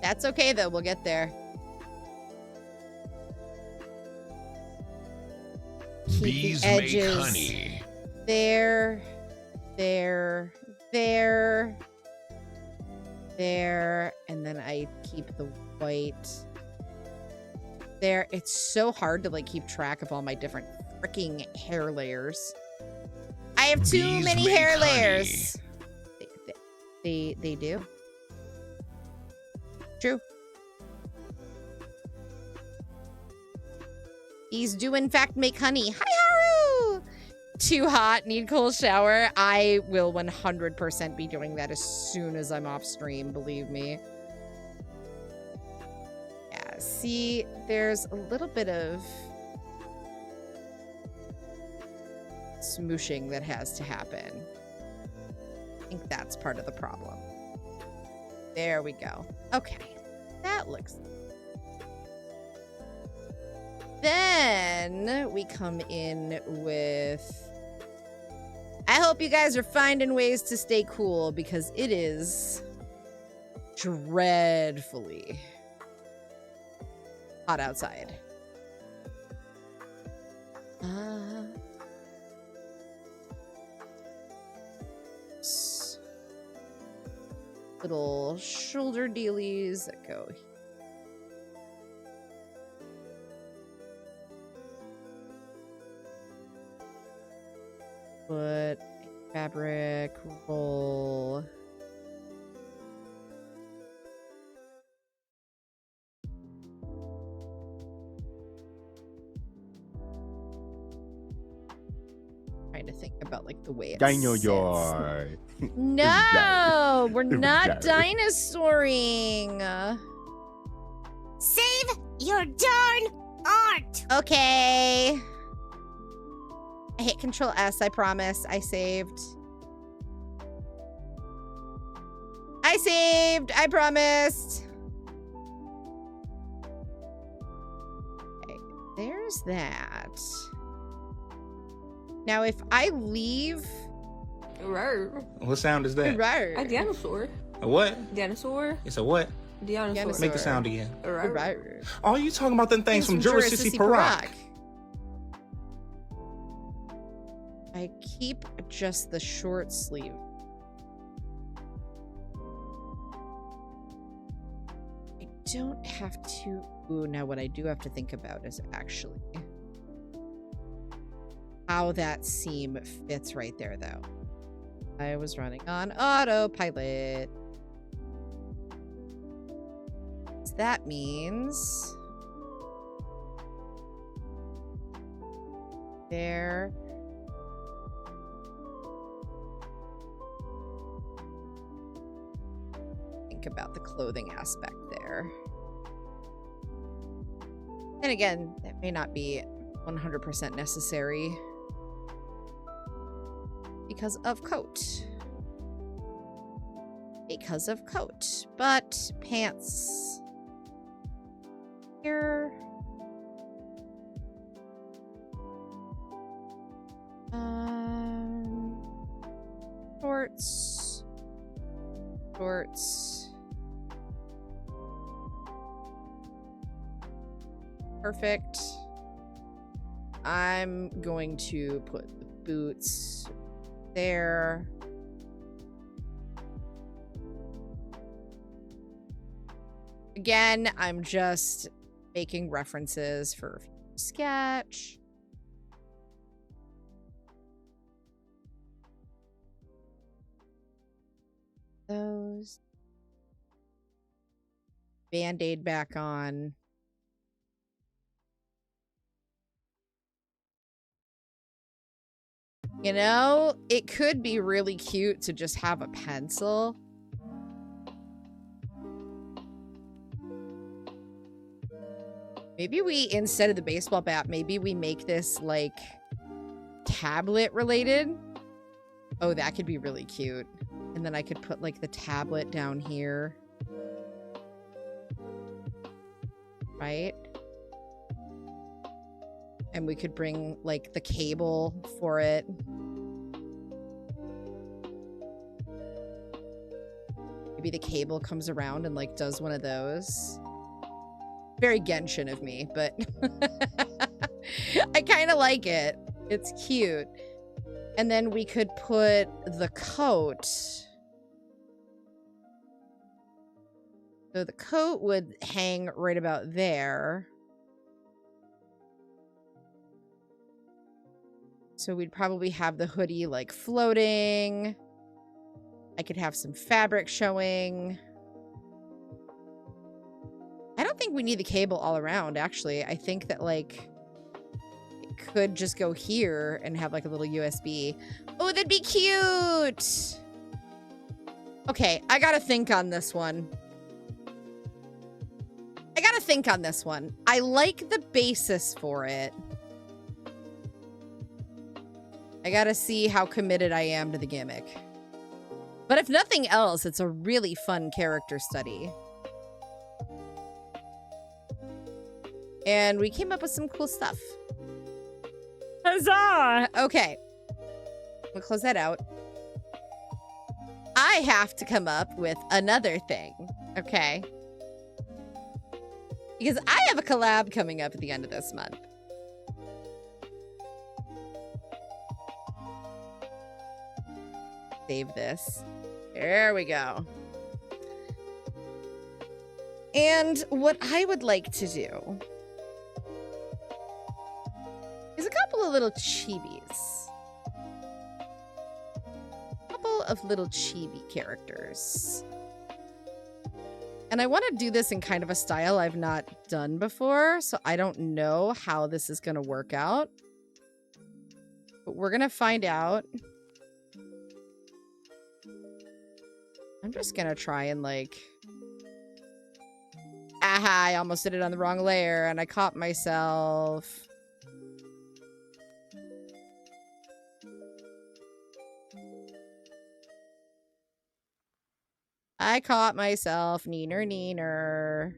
That's okay though, we'll get there. Keep Bees the edges make honey. there, there, there, there, and then I keep the white There, it's so hard to like keep track of all my different freaking hair layers. I have too Bees many make hair honey. layers. They do. True. Bees do in fact make honey. Hi, Haru! Too hot, need cold shower. I will 100% be doing that as soon as I'm off stream, believe me. Yeah, see, there's a little bit of smooshing that has to happen. I think that's part of the problem. There we go. Okay, that looks... Then we come in with... I hope you guys are finding ways to stay cool because it is dreadfully hot outside. Little shoulder dealies that go here. Put a fabric roll. Trying to think about like the way it Dinosaur. sits. No, we're not dinosauring. Save your darn art! Okay. I hit Control S, I promise. I saved. I promised. Okay, there's that. Now, if I leave... Rawr. What sound is that? Rawr. A dinosaur. A what? Dinosaur. It's a what? Dinosaur. Make the sound again. Rawr. Rawr. Oh, you talking about them things from Jurassic Park? I keep just the short sleeve. I don't have to... Ooh, now what I do have to think about is actually how that seam fits right there, though. I was running on autopilot. So that means... There... about the clothing aspect there. Then again, that may not be 100% necessary because of coat. But pants here. Shorts. Perfect. I'm going to put the boots there. Again, I'm just making references for sketch. Those. Band-Aid back on. You know, it could be really cute to just have a pencil. Maybe we, instead of the baseball bat, maybe we make this, like, tablet related. Oh, that could be really cute. And then I could put, like, the tablet down here. Right? And we could bring, like, the cable for it. Maybe the cable comes around and, like, does one of those. Very Genshin of me, but I kind of like it. It's cute. And then we could put the coat. So the coat would hang right about there. So we'd probably have the hoodie like floating. I could have some fabric showing. I don't think we need the cable all around, actually. I think that like it could just go here and have like a little USB. Oh, that'd be cute. Okay, I gotta think on this one. I like the basis for it. I gotta see how committed I am to the gimmick. But if nothing else, it's a really fun character study. And we came up with some cool stuff. Huzzah! Okay. We'll close that out. I have to come up with another thing. Okay. Because I have a collab coming up at the end of this month. Save this. There we go. And what I would like to do is a couple of little chibis. Couple of little chibi characters. And I want to do this in kind of a style I've not done before, so I don't know how this is going to work out. But we're going to find out. I'm just going to try and like... Aha, I almost did it on the wrong layer and I caught myself. I caught myself. Neener, neener.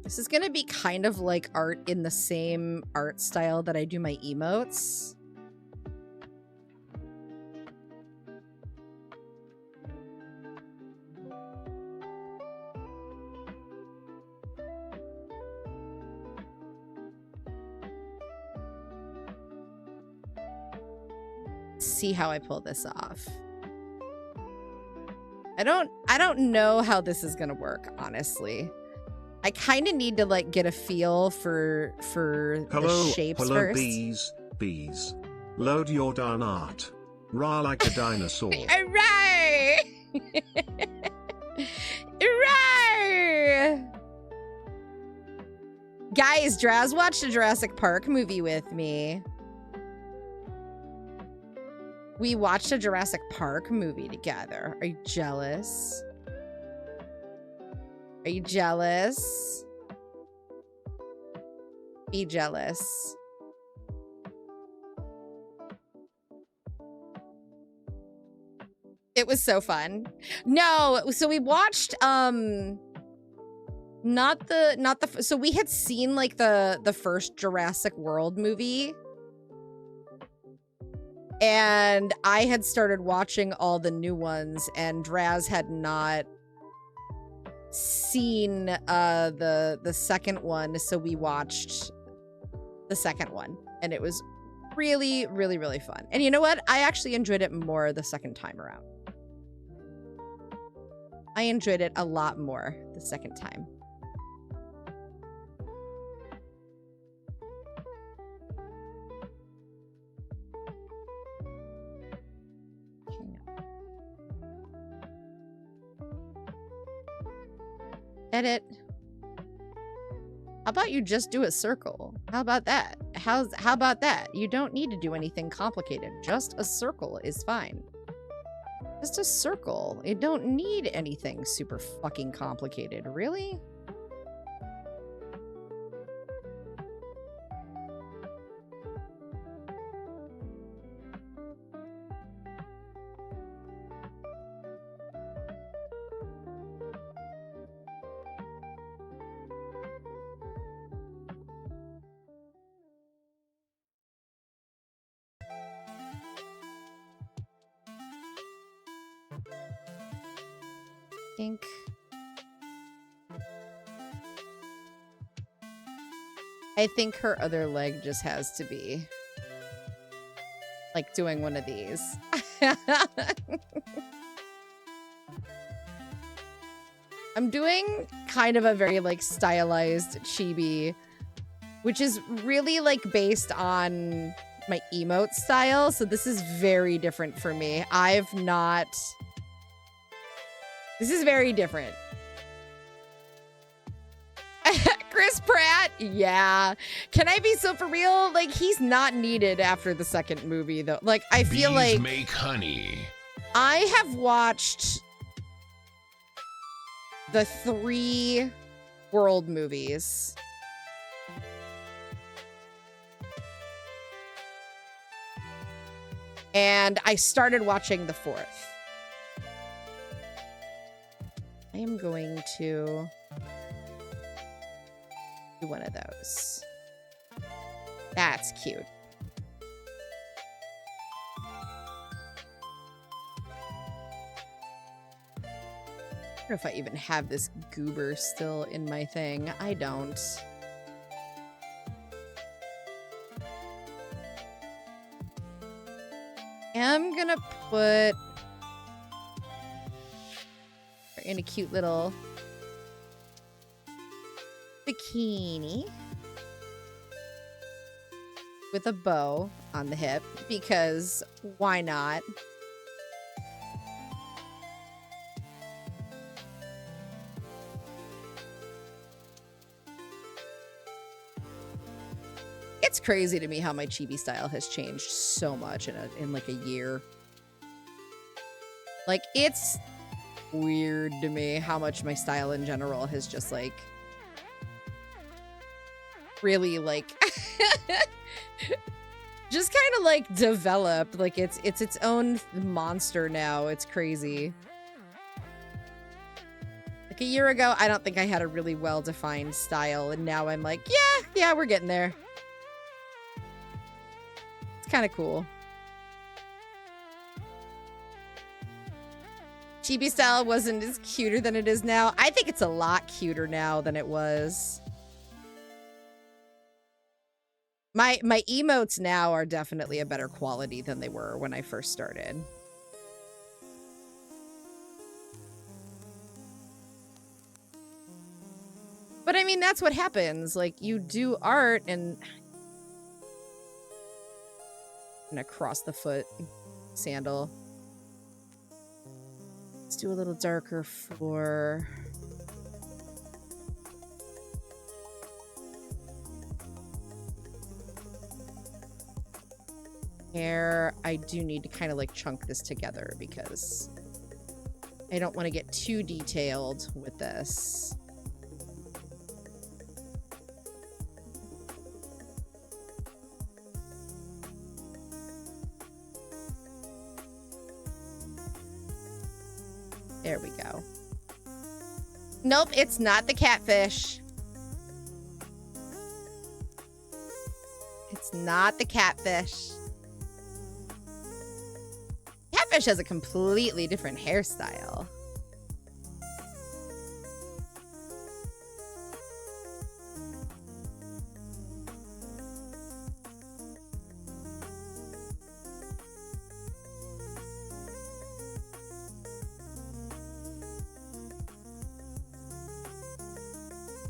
This is gonna be kind of like art in the same art style that I do my emotes. See how I pull this off. I don't know how this is gonna work, honestly. I kind of need to like get a feel for the shapes hello, first. bees. Load your darn art. Rah like a dinosaur. Hooray! Hooray! Guys, Draz watched a Jurassic Park movie with me. We watched a Jurassic Park movie together. Are you jealous? Are you jealous? Be jealous. It was so fun. No, so we watched so we had seen like the first Jurassic World movie. And I had started watching all the new ones and Draz had not seen the second one, so we watched the second one and it was really, really, really fun. And you know what? I actually enjoyed it more the second time around. I enjoyed it a lot more the second time. Edit. How about you just do a circle? How about that? How about that? You don't need to do anything complicated. Just a circle is fine. Just a circle. You don't need anything super fucking complicated, really? I think her other leg just has to be like doing one of these. I'm doing kind of a very like stylized chibi, which is really like based on my emote style. So this is very different for me. This is very different. Chris Pratt, yeah. Can I be so for real? Like, he's not needed after the second movie, though. Like, I feel Bees like make honey. I have watched the 3 World movies. And I started watching the 4th. I am going to do one of those. That's cute. I don't know if I even have this goober still in my thing. I don't. I'm gonna put her in a cute little bikini with a bow on the hip, because why not? It's crazy to me how my chibi style has changed so much in like a year. Like, it's weird to me how much my style in general has just like really like just kind of like developed. Like it's its own monster now. It's crazy. Like a year ago, I don't think I had a really well-defined style, and now I'm like, yeah, we're getting there. It's kind of cool. Chibi style wasn't as cuter than it is now. I think it's a lot cuter now than it was. My emotes now are definitely a better quality than they were when I first started. But I mean, that's what happens. Like, you do art and... an across the foot sandal. Let's do a little darker for... hair. I do need to kind of like chunk this together because I don't want to get too detailed with this. There we go. Nope, it's not the catfish. It's not the catfish. Catfish has a completely different hairstyle.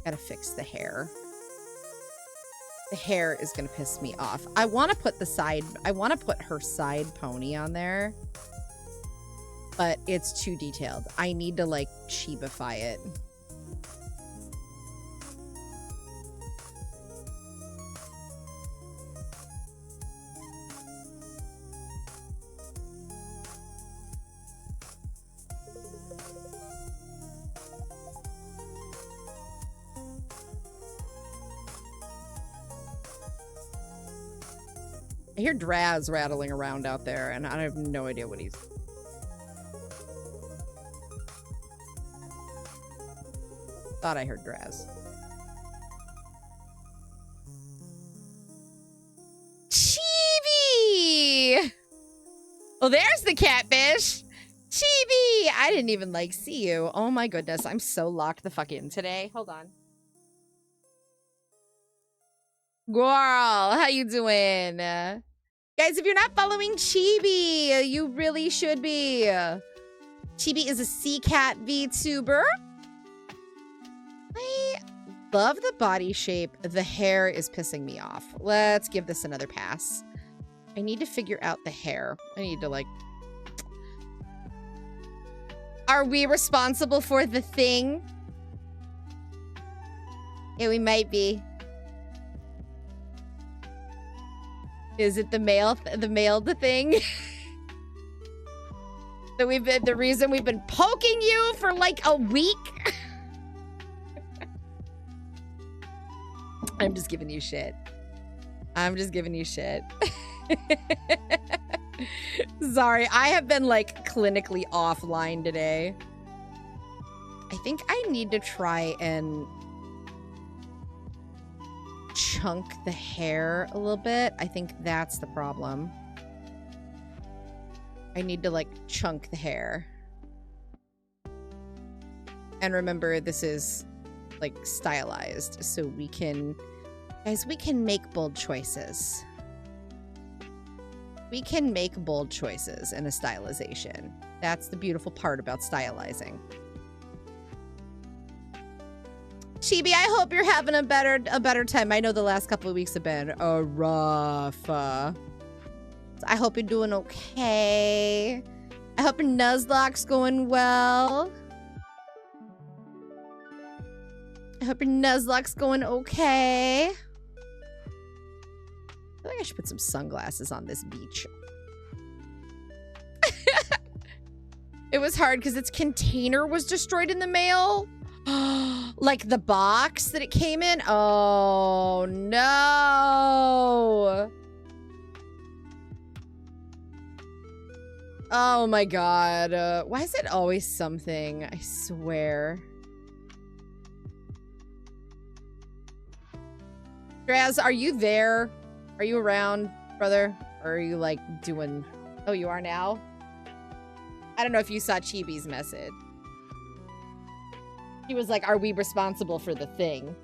Gotta fix the hair. The hair is gonna piss me off. I want to put her side pony on there, but it's too detailed. I need to like chibify it. I hear Draz rattling around out there, and I have no idea what he's... Thought I heard Draz. Chibi! Oh, there's the catfish! Chibi! I didn't even, like, see you. Oh my goodness, I'm so locked the fuck in today. Hold on. Girl, how you doing? Guys, if you're not following Chibi, you really should be. Chibi is a CCAT VTuber. I love the body shape. The hair is pissing me off. Let's give this another pass. I need to figure out the hair. I need to, like... Are we responsible for the thing? Yeah, we might be. Is it the male the thing? That we've been, the reason we've been poking you for like a week? I'm just giving you shit. I'm just giving you shit. Sorry, I have been like clinically offline today. I think I need to try and chunk the hair a little bit. I think that's the problem. I need to like chunk the hair. And remember, this is like stylized, so we can, guys, we can make bold choices. We can make bold choices in a stylization. That's the beautiful part about stylizing. Chibi, I hope you're having a better time. I know the last couple of weeks have been rough. So I hope you're doing okay. I hope your Nuzlocke's going well. I hope your Nuzlocke's going okay. I feel like I should put some sunglasses on this beach. It was hard because its container was destroyed in the mail. Like the box that it came in? Oh, no. Oh, my God. Why is it always something? I swear. Draz, are you there? Are you around, brother? Or are you, like, doing... Oh, you are now? I don't know if you saw Chibi's message. He was like, are we responsible for the thing?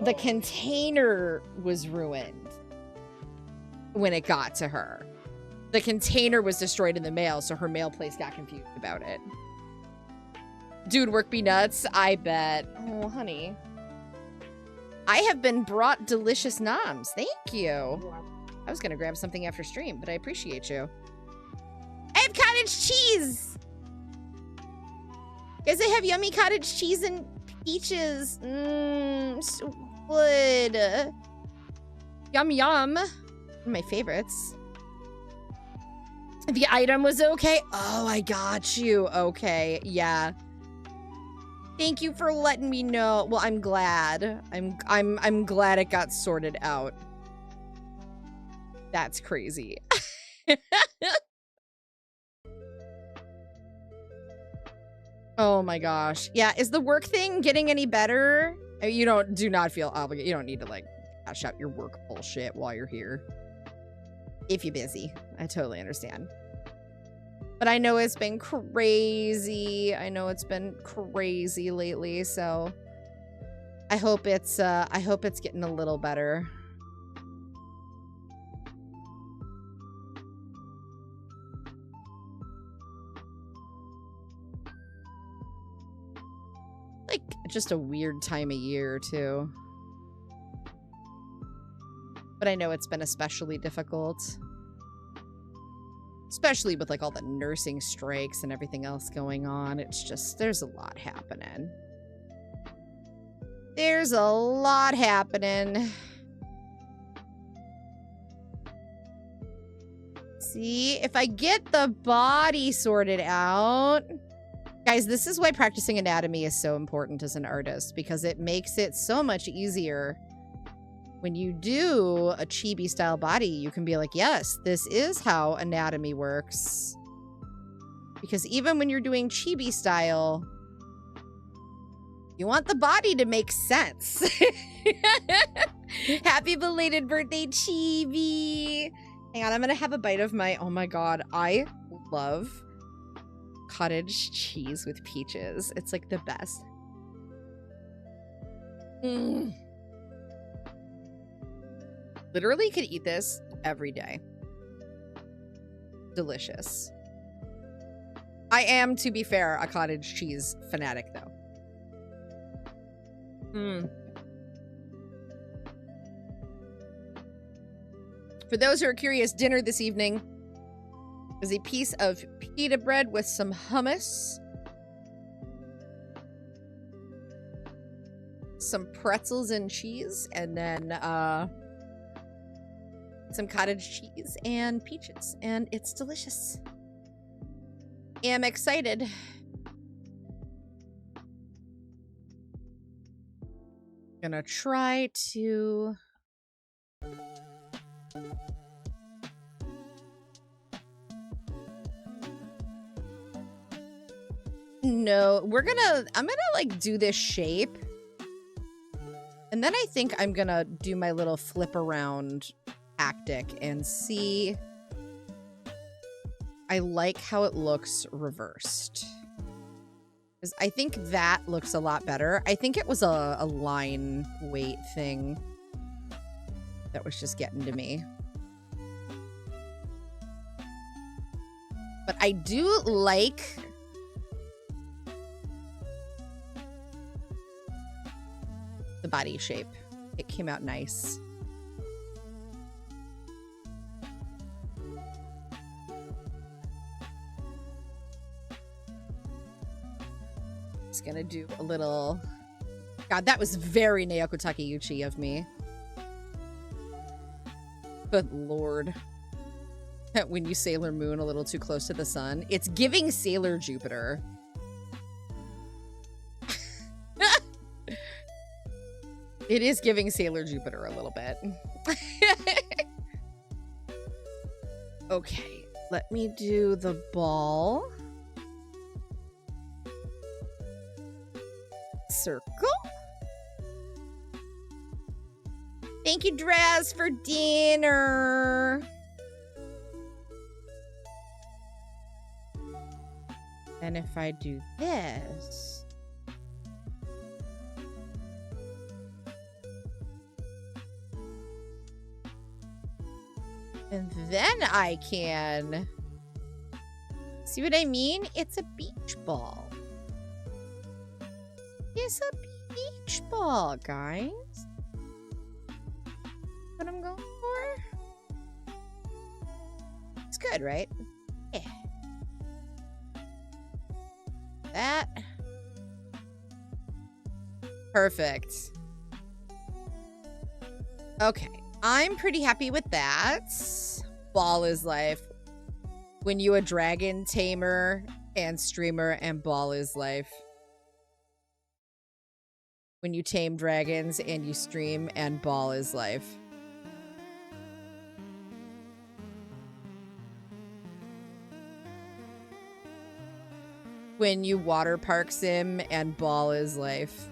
The container was ruined when it got to her. The container was destroyed in the mail, so her mail place got confused about it. Dude, work be nuts. I bet. Oh, honey. I have been brought delicious noms. Thank you. I was going to grab something after stream, but I appreciate you. I have cottage cheese. Guys, I have yummy cottage cheese and peaches. Mmm, so good. Yum, yum. One of my favorites. The item was okay. Oh, I got you. Okay, yeah. Thank you for letting me know. Well, I'm glad. I'm glad it got sorted out. That's crazy. Oh my gosh. Yeah, is the work thing getting any better? You do not feel obligated. You don't need to like cash out your work bullshit while you're here. If you're busy. I totally understand. But I know it's been crazy. I know it's been crazy lately, so I hope it's getting a little better. Like, just a weird time of year, too. But I know it's been especially difficult. Especially with, like, all the nursing strikes and everything else going on. It's just, there's a lot happening. There's a lot happening. See, if I get the body sorted out... Guys, this is why practicing anatomy is so important as an artist, because it makes it so much easier. When you do a chibi style body, you can be like, yes, this is how anatomy works. Because even when you're doing chibi style, you want the body to make sense. Happy belated birthday, Chibi. Hang on, I'm gonna have a bite of my, oh my God, I love cottage cheese with peaches. It's like the best. Literally could eat this every day. Delicious. I am, to be fair, a cottage cheese fanatic, though. For those who are curious, dinner this evening is a piece of pita bread with some hummus, some pretzels and cheese, and then some cottage cheese and peaches, and it's delicious. Am excited. Gonna try to no, I'm gonna like do this shape. And then I think I'm gonna do my little flip around tactic and see. I like how it looks reversed. Because I think that looks a lot better. I think it was a line weight thing that was just getting to me. But I do like the body shape. It came out nice. Just gonna do a little... God, that was very Naoko Takeuchi of me. Good lord. When you Sailor Moon a little too close to the sun. It's giving Sailor Jupiter. It is giving Sailor Jupiter a little bit. Okay, let me do the ball. Circle. Thank you, Draz, for dinner. And if I do this... and then I can... see what I mean? It's a beach ball. It's a beach ball, guys. What I'm going for? It's good, right? Yeah. That. Perfect. Okay. I'm pretty happy with that. Ball is life. When you a dragon tamer and streamer, and ball is life. When you tame dragons and you stream and ball is life. When you water park sim and ball is life.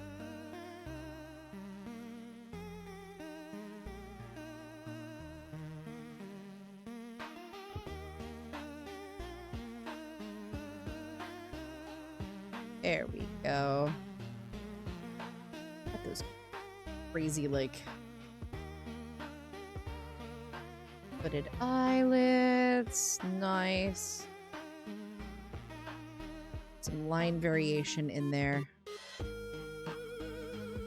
There we go. Got those crazy, like, hooded eyelids. Nice. Some line variation in there.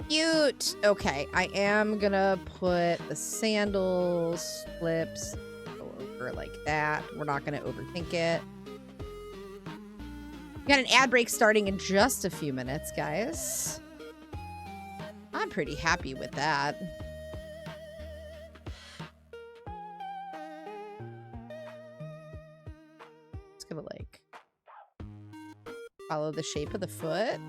Cute. Okay, I am gonna put the sandals, flips, go over like that. We're not gonna overthink it. We got an ad break starting in just a few minutes, guys. I'm pretty happy with that. Just gonna like follow the shape of the foot.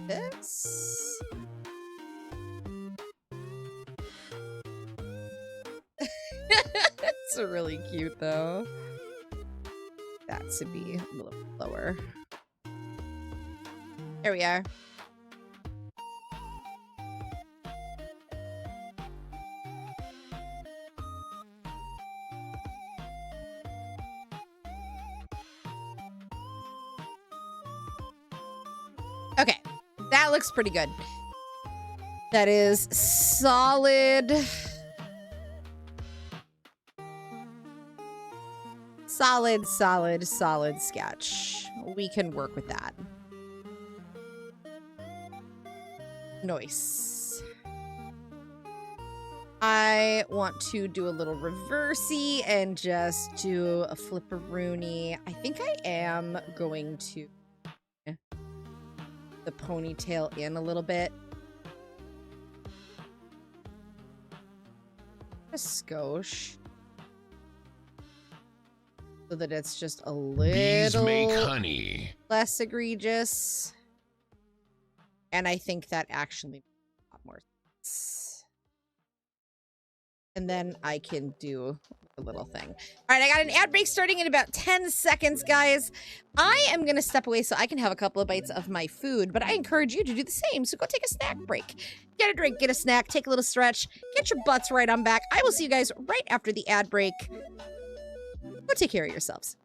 This. It's really cute though. That should be a little lower. There we are. Okay, that looks pretty good. That is solid. Solid sketch. We can work with that. Nice. I want to do a little reversey and just do a flipperoonie. I think I am going to the ponytail in a little bit. A skosh. So that it's just a Bees make little honey. less egregious. And I think that actually makes a lot more sense. And then I can do a little thing. All right, I got an ad break starting in about 10 seconds, guys. I am going to step away so I can have a couple of bites of my food, but I encourage you to do the same. So go take a snack break. Get a drink, get a snack, take a little stretch, get your butts right on back. I will see you guys right after the ad break. Go take care of yourselves.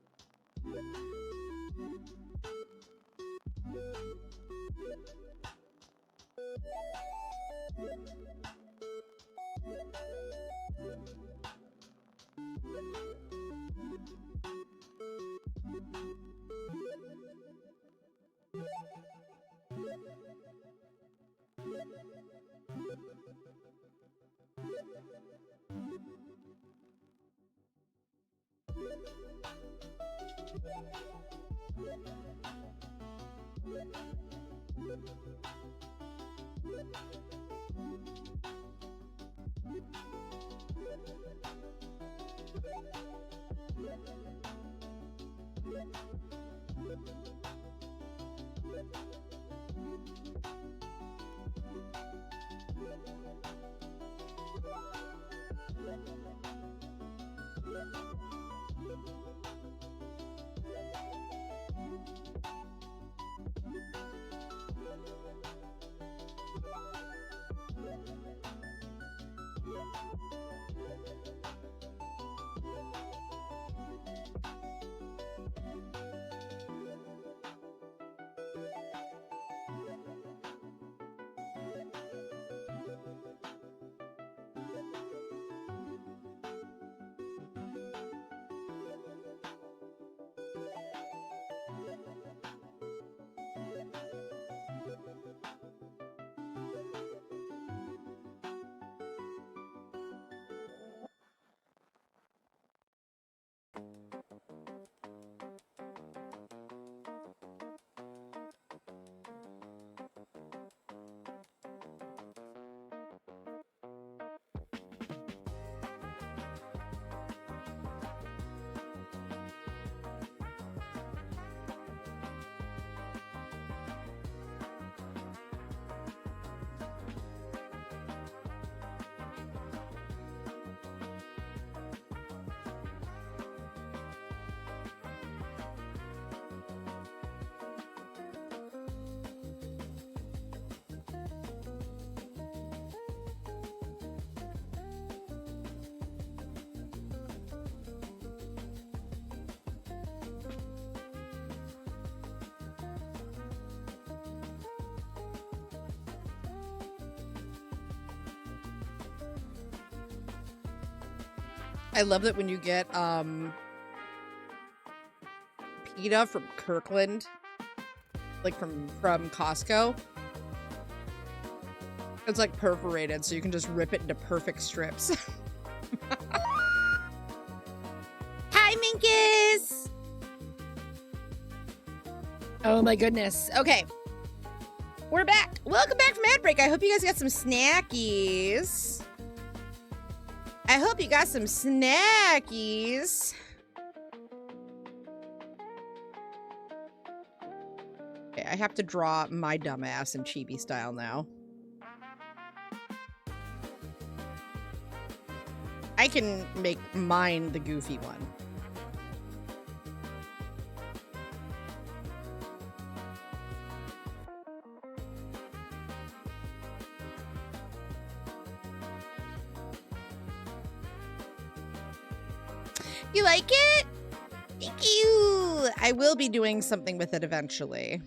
I love that when you get pita from Kirkland, like from Costco, it's like perforated, so you can just rip it into perfect strips. Hi, Minkus! Oh my goodness. Okay. We're back. Welcome back from ad break. I hope you guys got some snackies. Okay, I have to draw my dumbass in chibi style now. I can make mine the goofy one. You like it? Thank you. I will be doing something with it eventually.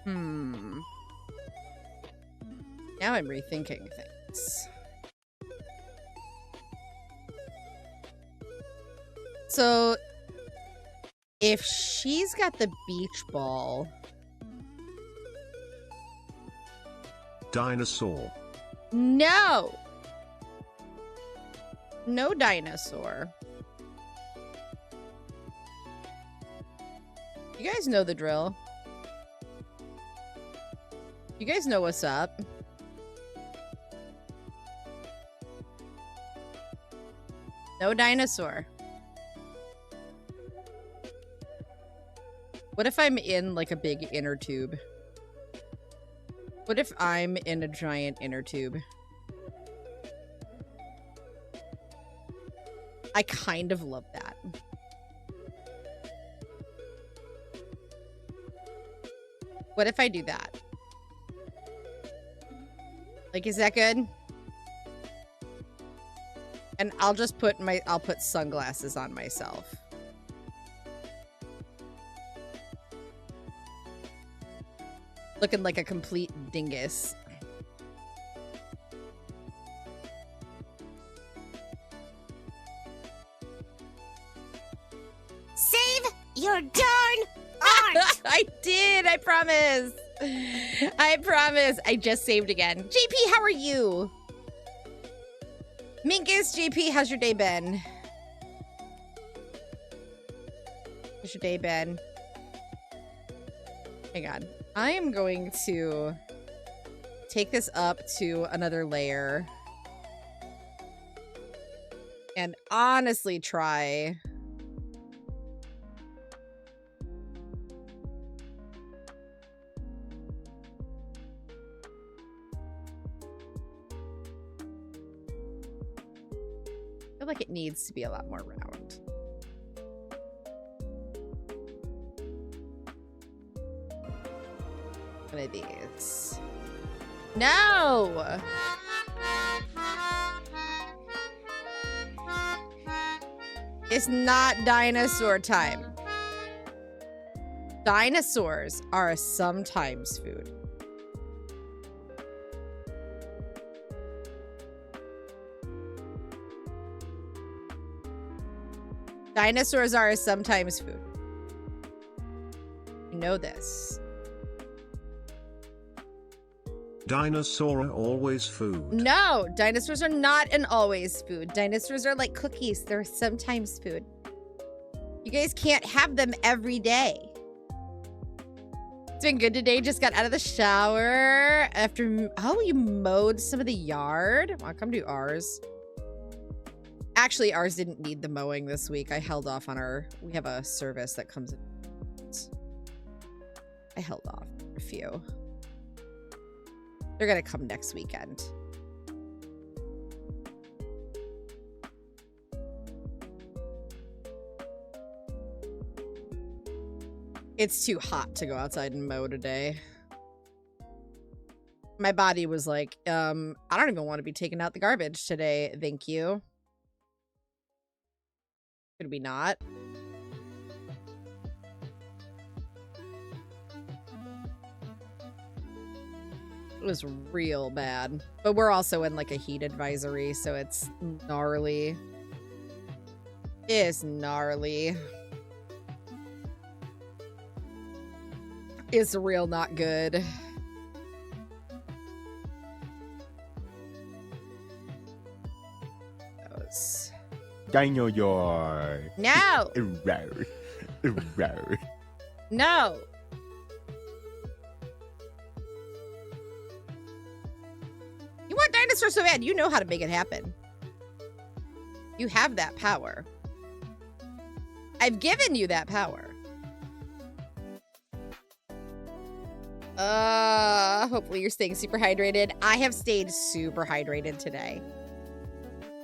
Now I'm rethinking things. So, if she's got the beach ball... Dinosaur. No! No dinosaur. You guys know the drill. You guys know what's up. No dinosaur. What if I'm in like a big inner tube? What if I'm in a giant inner tube? I kind of love that. What if I do that? Like, is that good? And I'll just put I'll put sunglasses on myself. Looking like a complete dingus. Save your darn art! I did, I promise. I promise. I just saved again. JP, how are you? Minkus, JP, how's your day been? How's your day been? Hang on. I am going to take this up to another layer and honestly try I feel like it needs to be a lot more round. One of these. No! It's not dinosaur time. Dinosaurs are a sometimes food. Dinosaurs are a sometimes food. You know this. Dinosaur are always food. No, dinosaurs are not an always food. Dinosaurs are like cookies. They're sometimes food. You guys can't have them every day. It's been good today. Just got out of the shower after... Oh, you mowed some of the yard? Well, come do ours. Actually, ours didn't need the mowing this week. I held off on our... We have a service that comes in. I held off a few. They're gonna come next weekend. It's too hot to go outside and mow today. My body was like, I don't even want to be taking out the garbage today. Thank you. Could we not? It was real bad. But we're also in like a heat advisory, so it's gnarly. It's gnarly. It's real not good. Those. Dinosaur. No! No! You want dinosaurs so bad, you know how to make it happen. You have that power. I've given you that power. Hopefully you're staying super hydrated. I have stayed super hydrated today.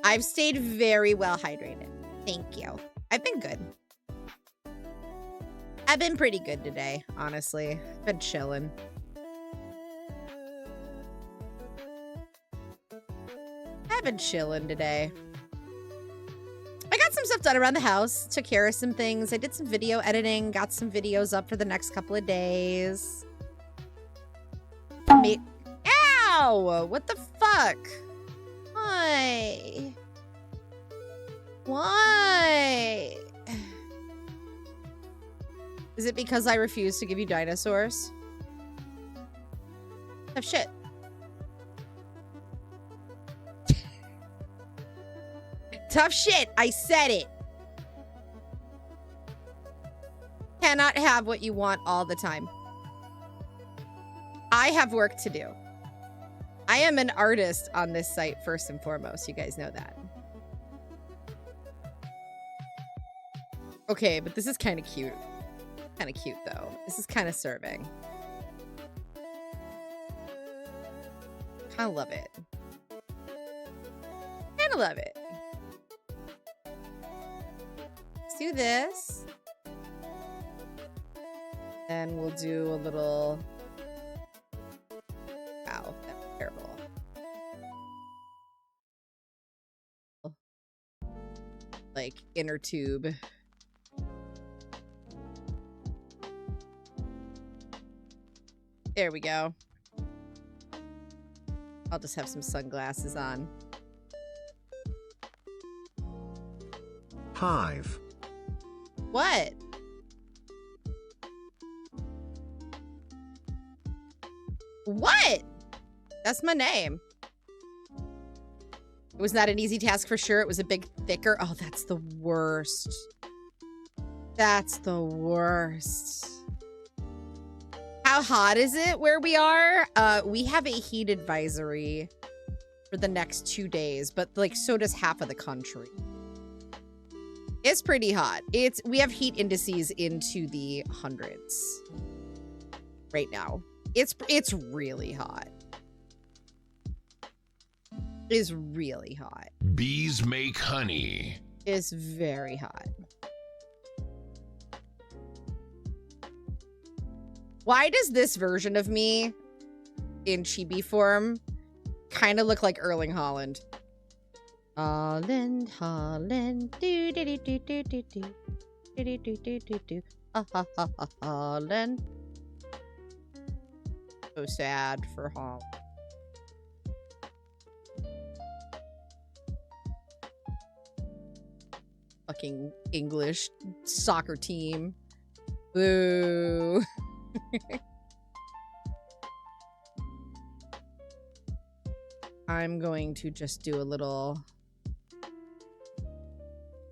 I've stayed very well hydrated. Thank you. I've been good. I've been pretty good today, honestly. Been chilling. I've been chilling today. I got some stuff done around the house. Took care of some things. I did some video editing. Got some videos up for the next couple of days. Ow! What the fuck? Why? Why? Is it because I refuse to give you dinosaurs? Tough shit. Tough shit. I said it. Cannot have what you want all the time. I have work to do. I am an artist on this site first and foremost. You guys know that. Okay, but this is kind of cute. Kind of cute, though. This is kind of serving. Kind of love it. Kind of love it. Let's do this. And we'll do a little... Wow, that's terrible. Like, inner tube. There we go. I'll just have some sunglasses on. Hive. What? What? That's my name. It was not an easy task for sure. It was a big thicker. Oh, that's the worst. That's the worst. How hot is it where we are? We have a heat advisory for the next 2 days, but like so does half of the country. It's pretty hot. We have heat indices into the hundreds right now. It's really hot. It's really hot. Bees make honey. It's very hot. Why does this version of me in chibi form kind of look like Erling Haaland? Holland, Holland, do do do do do do do do do do do do. Holland. So sad for Holland. Fucking English soccer team. Boo. I'm going to just do a little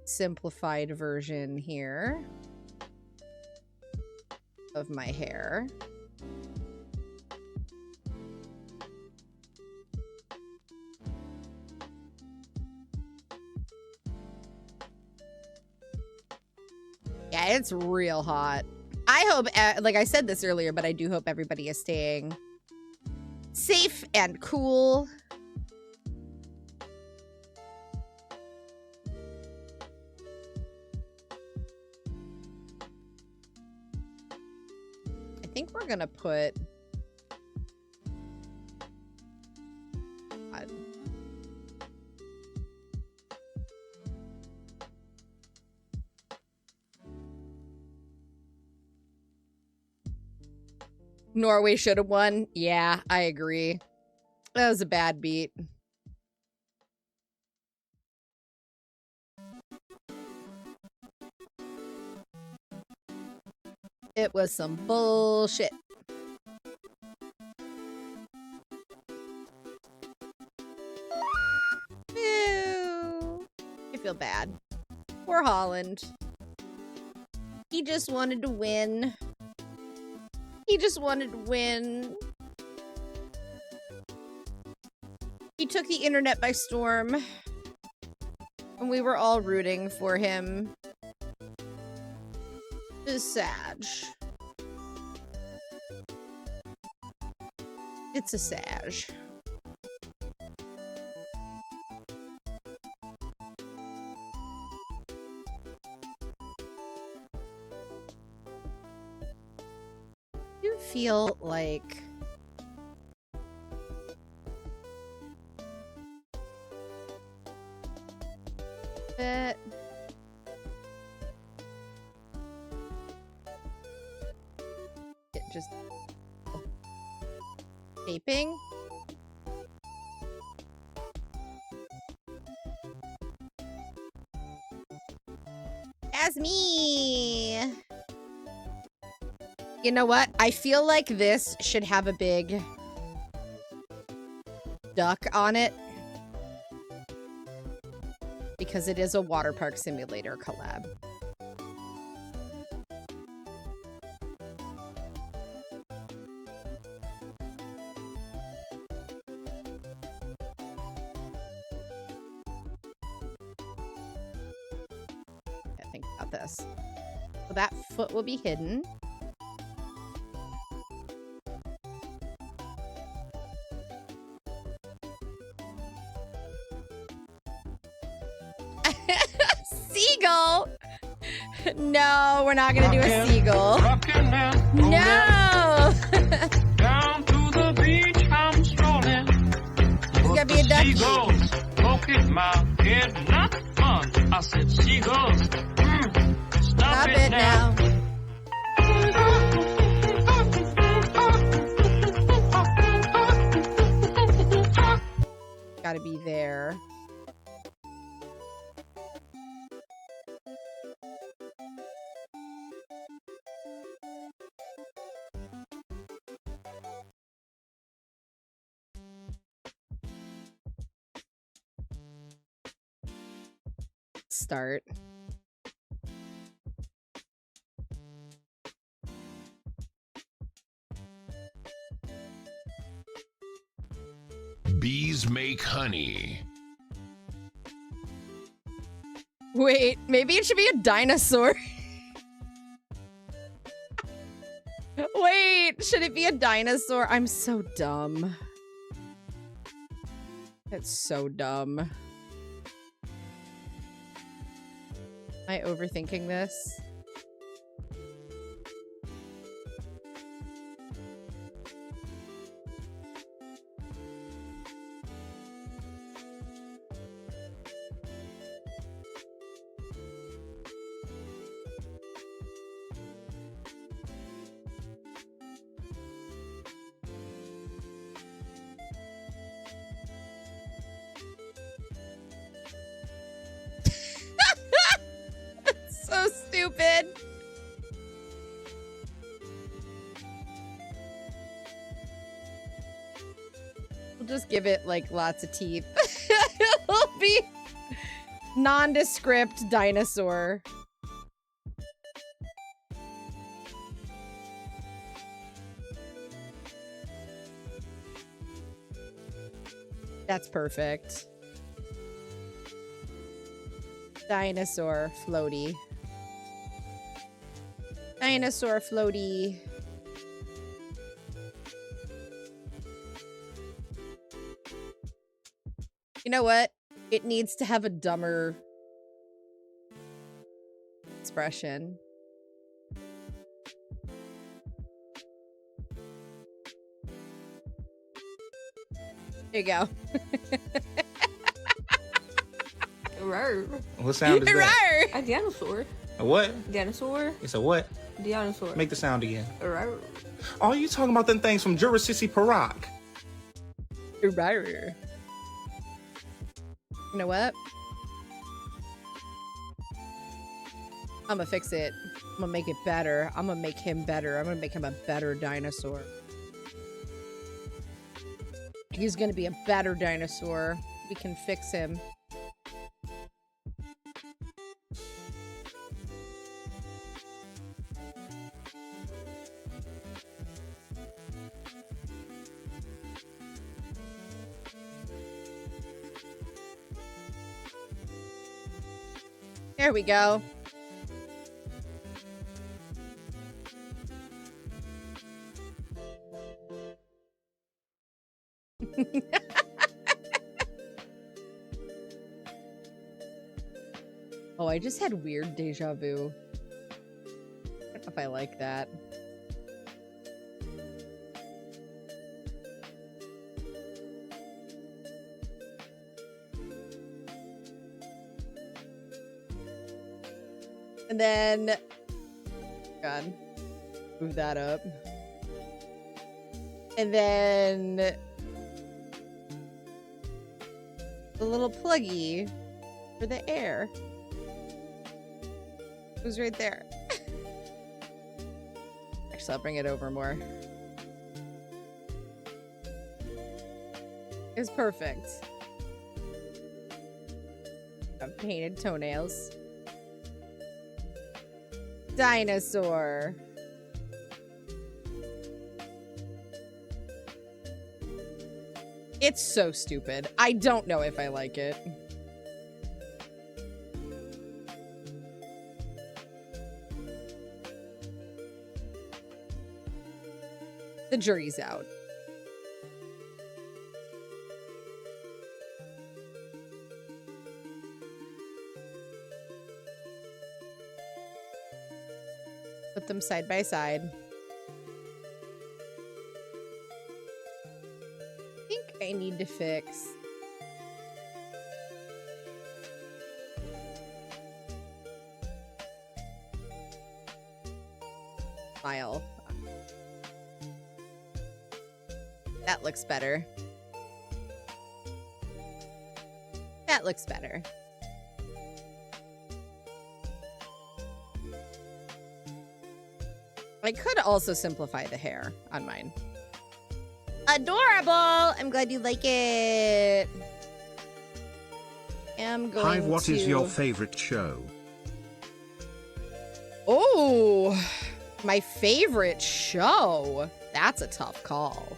simplified version here of my hair. Yeah, it's real hot. I hope, like I said this earlier, but I do hope everybody is staying safe and cool. I think we're gonna put... Norway should have won. Yeah, I agree. That was a bad beat. It was some bullshit. Ew. I feel bad. Poor Holland. He just wanted to win. He just wanted to win. He took the internet by storm. And we were all rooting for him. It's sad. It's a sag. I feel like that it just Taping? That's me. You know what? I feel like this should have a big duck on it. Because it is a water park simulator collab. Think about this. So that foot will be hidden. Seagull! No, we're not gonna do a seagull. No! Down to the beach, I'm strolling. It's gonna be a ducky. Seagulls poking my head, not fun. I said, seagulls, stop it now. Gotta be there. Start. Bees make honey. Wait, maybe it should be a dinosaur. Wait, should it be a dinosaur? I'm so dumb. That's so dumb. Am I overthinking this? So stupid. We'll just give it like lots of teeth. It'll be nondescript dinosaur. That's perfect. Dinosaur floaty. Dinosaur floaty. You know what? It needs to have a dumber expression. There you go. Rawr. What sound is that? A dinosaur. A what? Dinosaur. It's a what? Dinosaur. Make the sound again. Rawr. Oh, you talking about them things from Jurassic Park? Rawr. You know what? I'm gonna fix it. I'm gonna make it better. I'm gonna make him better. I'm gonna make him a better dinosaur. He's gonna be a better dinosaur. We can fix him. There we go. Oh, I just had weird deja vu. I don't know if I like that. And then, God, move that up. And then the little pluggy for the air. Who's right there? Actually, I'll bring it over more. It's perfect. I've painted toenails. Dinosaur. It's so stupid. I don't know if I like it. The jury's out. Put them side by side. I think I need to fix smile. That looks better. That looks better. I could also simplify the hair on mine. Adorable! I'm glad you like it. I'm going Hive, what to... is your favorite show? Oh, my favorite show. That's a tough call.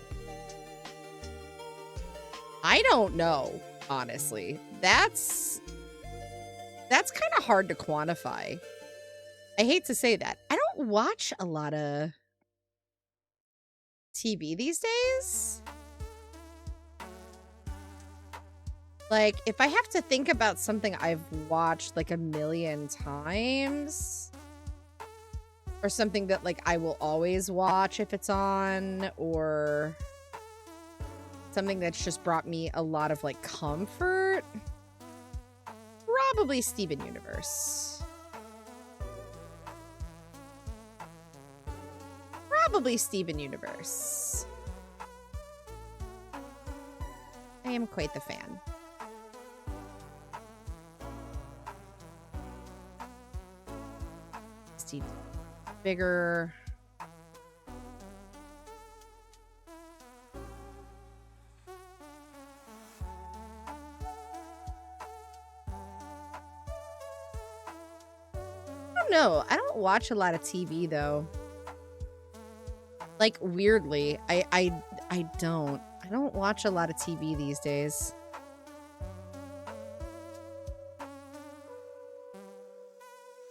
I don't know, honestly. That's kind of hard to quantify. I hate to say that. I don't watch a lot of TV these days. Like, if I have to think about something I've watched like a million times, or something that like I will always watch if it's on, or something that's just brought me a lot of like comfort, probably Steven Universe. Probably Steven Universe. I am quite the fan. Steve bigger. I don't know. I don't watch a lot of TV though. Like, weirdly, I don't watch a lot of TV these days.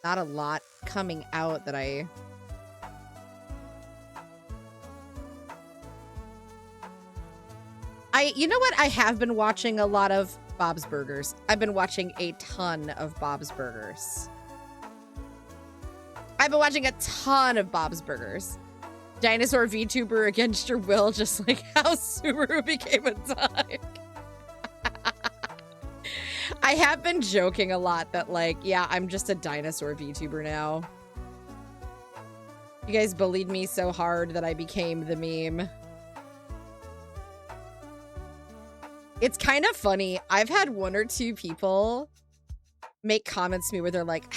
Not a lot coming out that you know what? I have been watching a lot of Bob's Burgers. I've been watching a ton of Bob's Burgers. I've been watching a ton of Bob's Burgers. Dinosaur VTuber against your will, just like how Subaru became a dog. I have been joking a lot that, like, yeah, I'm just a dinosaur VTuber now. You guys bullied me so hard that I became the meme. It's kind of funny. I've had one or two people make comments to me where they're like,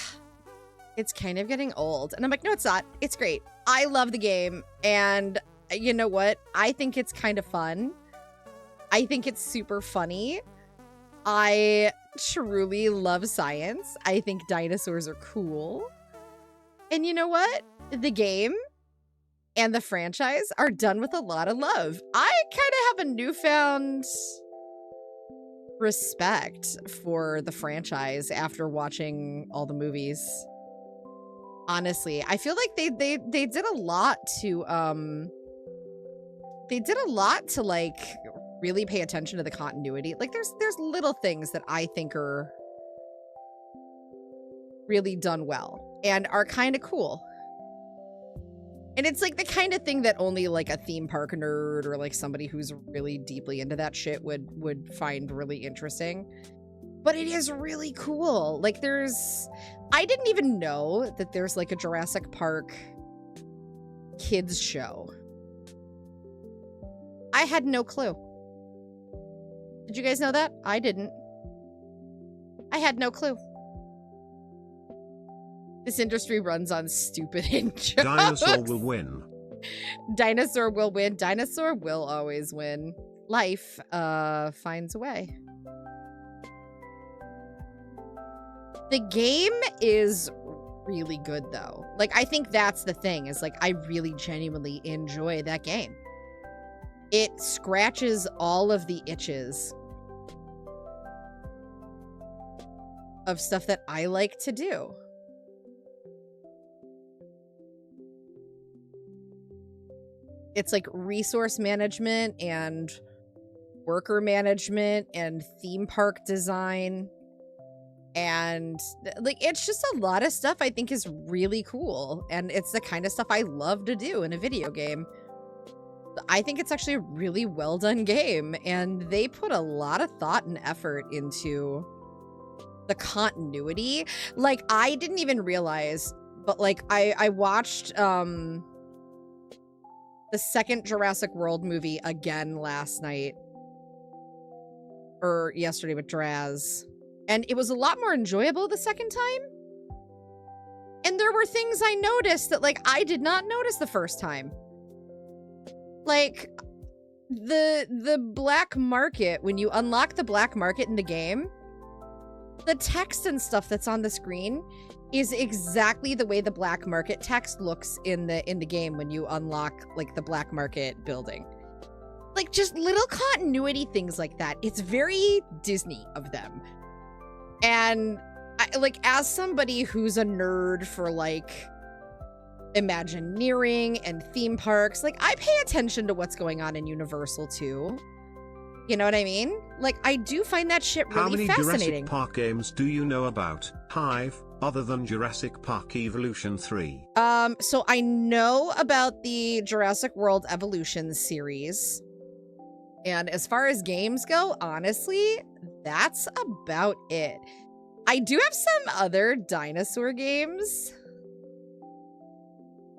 it's kind of getting old. And I'm like, no, it's not. It's great. I love the game. And you know what? I think it's kind of fun. I think it's super funny. I truly love science. I think dinosaurs are cool. And you know what? The game and the franchise are done with a lot of love. I kind of have a newfound respect for the franchise after watching all the movies. Honestly, I feel like they did a lot to like really pay attention to the continuity. Like there's little things that I think are really done well and are kind of cool. And it's like the kind of thing that only like a theme park nerd or like somebody who's really deeply into that shit would find really interesting. But it is really cool. Like I didn't even know that there's like a Jurassic Park kids show. I had no clue. Did you guys know that? I didn't. I had no clue. This industry runs on stupid intros. Dinosaur will win. Dinosaur will win. Dinosaur will always win. Life finds a way. The game is really good though. Like, I think that's the thing, is like, I really genuinely enjoy that game. It scratches all of the itches of stuff that I like to do. It's like resource management and worker management and theme park design. And like, it's just a lot of stuff I think is really cool. And it's the kind of stuff I love to do in a video game. I think it's actually a really well done game. And they put a lot of thought and effort into the continuity. Like, I didn't even realize, but like, I watched the second Jurassic World movie again last night. Or yesterday with Draz. And it was a lot more enjoyable the second time. And there were things I noticed that, like, I did not notice the first time. Like, the black market, when you unlock the black market in the game, the text and stuff that's on the screen is exactly the way the black market text looks in the game when you unlock, like, the black market building. Like, just little continuity things like that. It's very Disney of them. And I, like, as somebody who's a nerd for like Imagineering and theme parks, like, I pay attention to what's going on in Universal too. You know what I mean? Like, I do find that shit really How many fascinating. Jurassic Park games do you know about, Hive, other than Jurassic Park Evolution 3? So I know about the Jurassic World Evolution series. And as far as games go, honestly, that's about it. I do have some other dinosaur games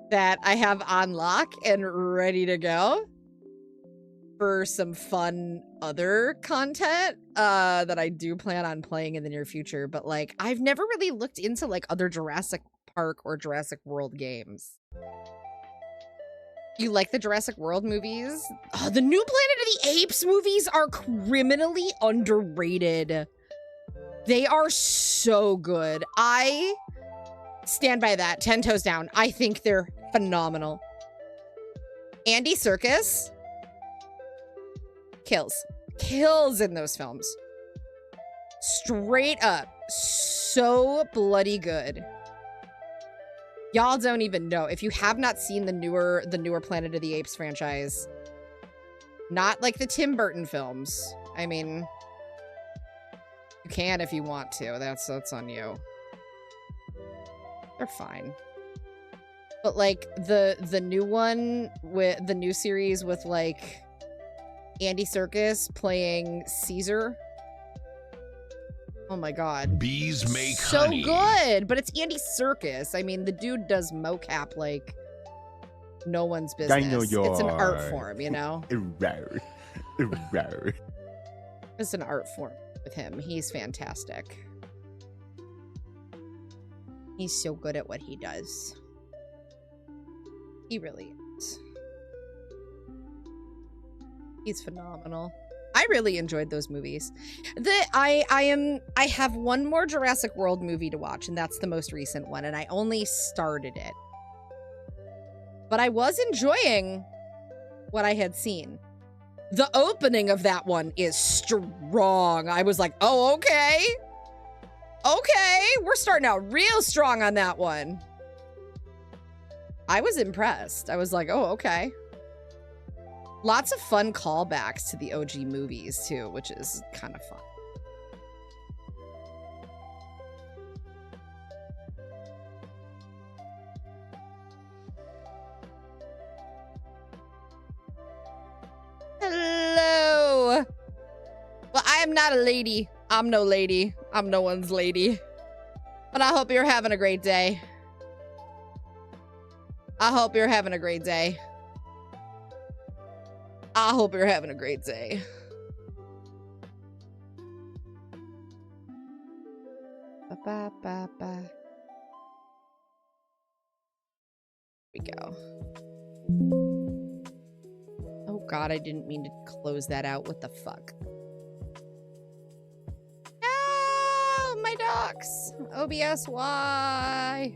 that I have on lock and ready to go for some fun other content that I do plan on playing in the near future. But like, I've never really looked into like other Jurassic Park or Jurassic World games. You like the Jurassic World movies? Oh, the new Planet of the Apes movies are criminally underrated. They are so good. I stand by that, 10 toes down. I think they're phenomenal. Andy Serkis kills in those films. Straight up, so bloody good. Y'all don't even know. If you have not seen the newer Planet of the Apes franchise, not like the Tim Burton films. I mean, you can if you want to. That's on you. They're fine. But like the new one with the new series with like Andy Serkis playing Caesar. Oh my god. Bees make so honey. good, but it's Andy Serkis. I mean, the dude does mocap like no one's business. It's an art form, you know? It's an art form with him. He's fantastic. He's so good at what he does. He really is. He's phenomenal. I really enjoyed those movies. I have one more Jurassic World movie to watch, and that's the most recent one, and I only started it. But I was enjoying what I had seen. The opening of that one is strong. I was like, oh, okay. Okay, we're starting out real strong on that one. I was impressed. I was like, oh, okay. Lots of fun callbacks to the OG movies, too, which is kind of fun. Hello. Well, I am not a lady. I'm no lady. I'm no one's lady. But I hope you're having a great day. I hope you're having a great day. I hope you're having a great day. Ba-ba-ba-ba. Here we go. Oh god, I didn't mean to close that out. What the fuck? No, my docs. OBS, why?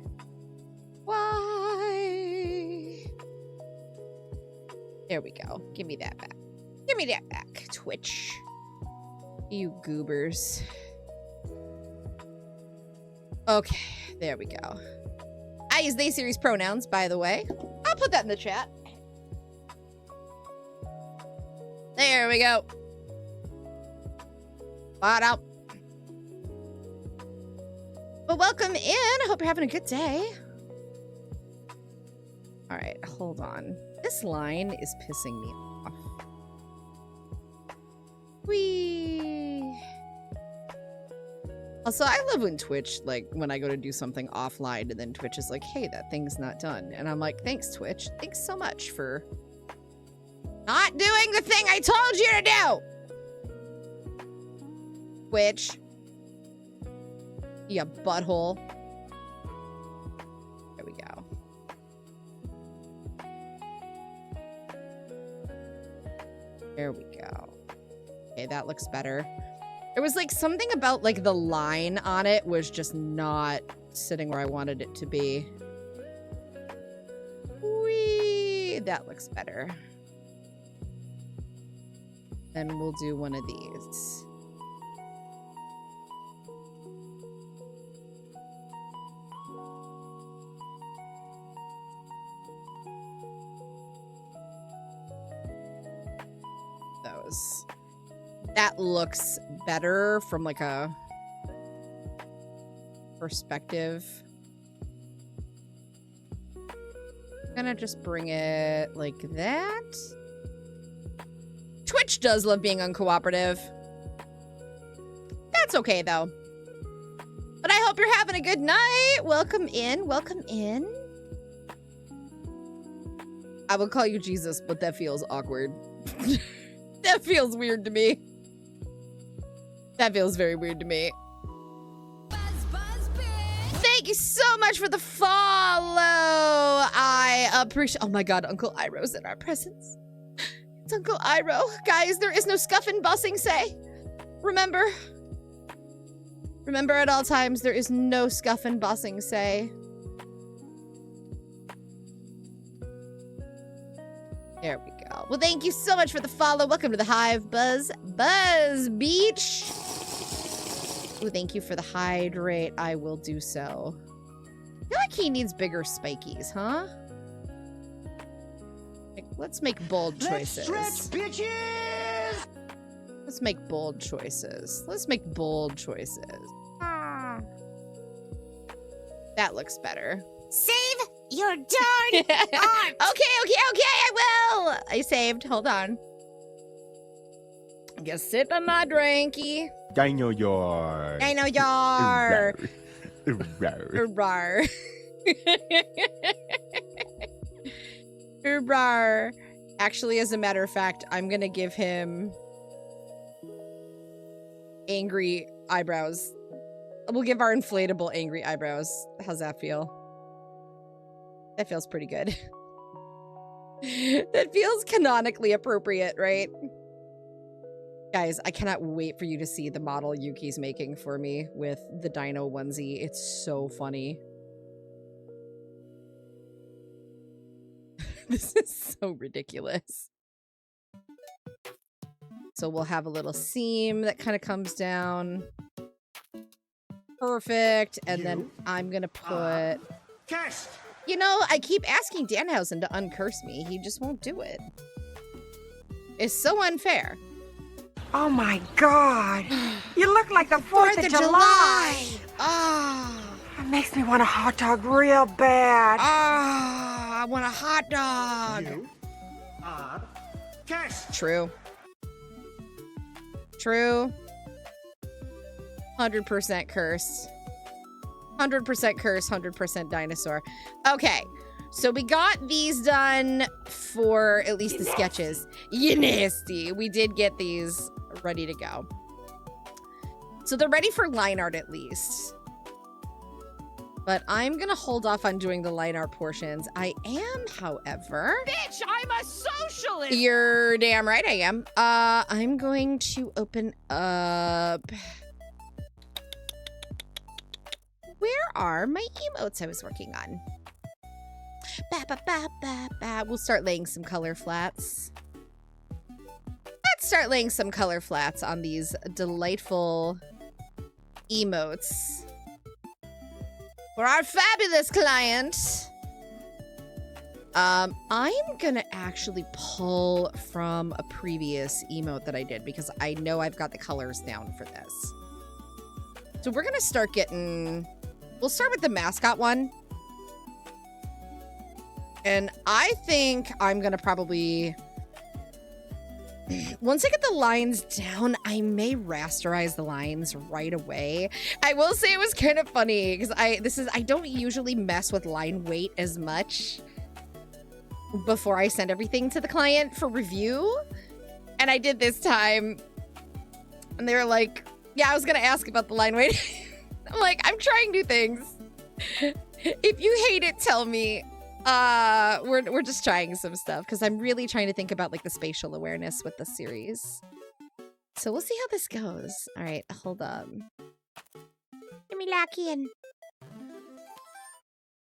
Why? There we go. Give me that back. Give me that back. Twitch. You goobers. Okay, there we go. I use they series pronouns, by the way. I'll put that in the chat. There we go. Spot out. Well, welcome in. I hope you're having a good day. All right, hold on. This line is pissing me off. Whee! Also, I love when Twitch, like, when I go to do something offline and then Twitch is like, hey, that thing's not done. And I'm like, thanks, Twitch. Thanks so much for not doing the thing I told you to do! Twitch. You butthole. There we go. There we go. Okay, that looks better. There was like something about like the line on it was just not sitting where I wanted it to be. Whee! That looks better. Then we'll do one of these. Those. That looks better from like a perspective. I'm gonna just bring it like that. Twitch does love being uncooperative. That's okay though. But I hope you're having a good night. Welcome in, welcome in. I would call you Jesus, but that feels awkward. That feels weird to me. That feels very weird to me. Thank you so much for the follow. I appreciate. Oh my god, Uncle Iroh's in our presence. It's Uncle Iroh. Guys, there is no scuff and bussing, say. Remember. Remember at all times, there is no scuff and bussing, say. There we go. Well, thank you so much for the follow. Welcome to the Hive. Buzz Beach. Ooh, thank you for the hydrate. I will do so. I feel like he needs bigger spikies, huh? Like, let's make bold choices. Let's stretch, bitches! Let's make bold choices. Let's make bold choices. Ah. That looks better. Save your darn art! Okay, I will! I saved. Hold on. Just sip on my drinky. Dino yar. Dino yar. Rar. Rar. Rar. Actually, as a matter of fact, I'm gonna give him angry eyebrows. We'll give our inflatable angry eyebrows. How's that feel? That feels pretty good. That feels canonically appropriate, right? Guys, I cannot wait for you to see the model Yuki's making for me with the dino onesie. It's so funny. This is so ridiculous. So we'll have a little seam that kind of comes down. Perfect. And then I'm going to put... Cursed! You know, I keep asking Danhausen to uncurse me. He just won't do it. It's so unfair. Oh my god. You look like the 4th of July. Ah. It makes me want a hot dog real bad. Ah, I want a hot dog. You are cursed! True. True. 100% cursed. 100% curse, 100% dinosaur. Okay, So we got these done for at least the sketches. You nasty. We did get these ready to go. So they're ready for line art at least. But I'm gonna hold off on doing the line art portions. I am, however... Bitch, I'm a socialist! You're damn right I am. I'm going to open up... Where are my emotes I was working on? We'll start laying some color flats. Let's start laying some color flats on these delightful emotes for our fabulous client. I'm gonna actually pull from a previous emote that I did because I know I've got the colors down for this. So we're gonna start getting, we'll start with the mascot one. And I think I'm gonna probably, once I get the lines down, I may rasterize the lines right away. I will say it was kind of funny because I don't usually mess with line weight as much before I send everything to the client for review. And I did this time. And they were like, yeah, I was gonna ask about the line weight. I'm like, I'm trying new things. If you hate it, tell me. We're just trying some stuff because I'm really trying to think about like the spatial awareness with the series. So we'll see how this goes. All right, hold up. Let me lock in.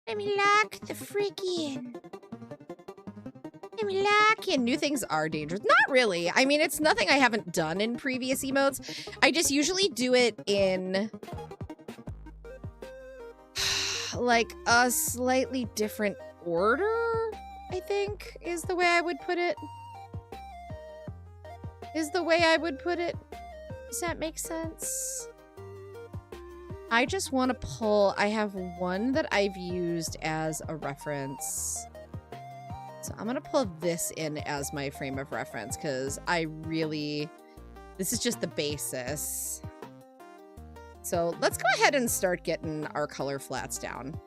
Let me lock the freak in. Let me lock in. New things are dangerous. Not really. I mean, it's nothing I haven't done in previous emotes. I just usually do it in like a slightly different order, I think, is the way I would put it. Does that make sense? I just want to pull, I have one that I've used as a reference. So I'm going to pull this in as my frame of reference because this is just the basis. So let's go ahead and start getting our color flats down.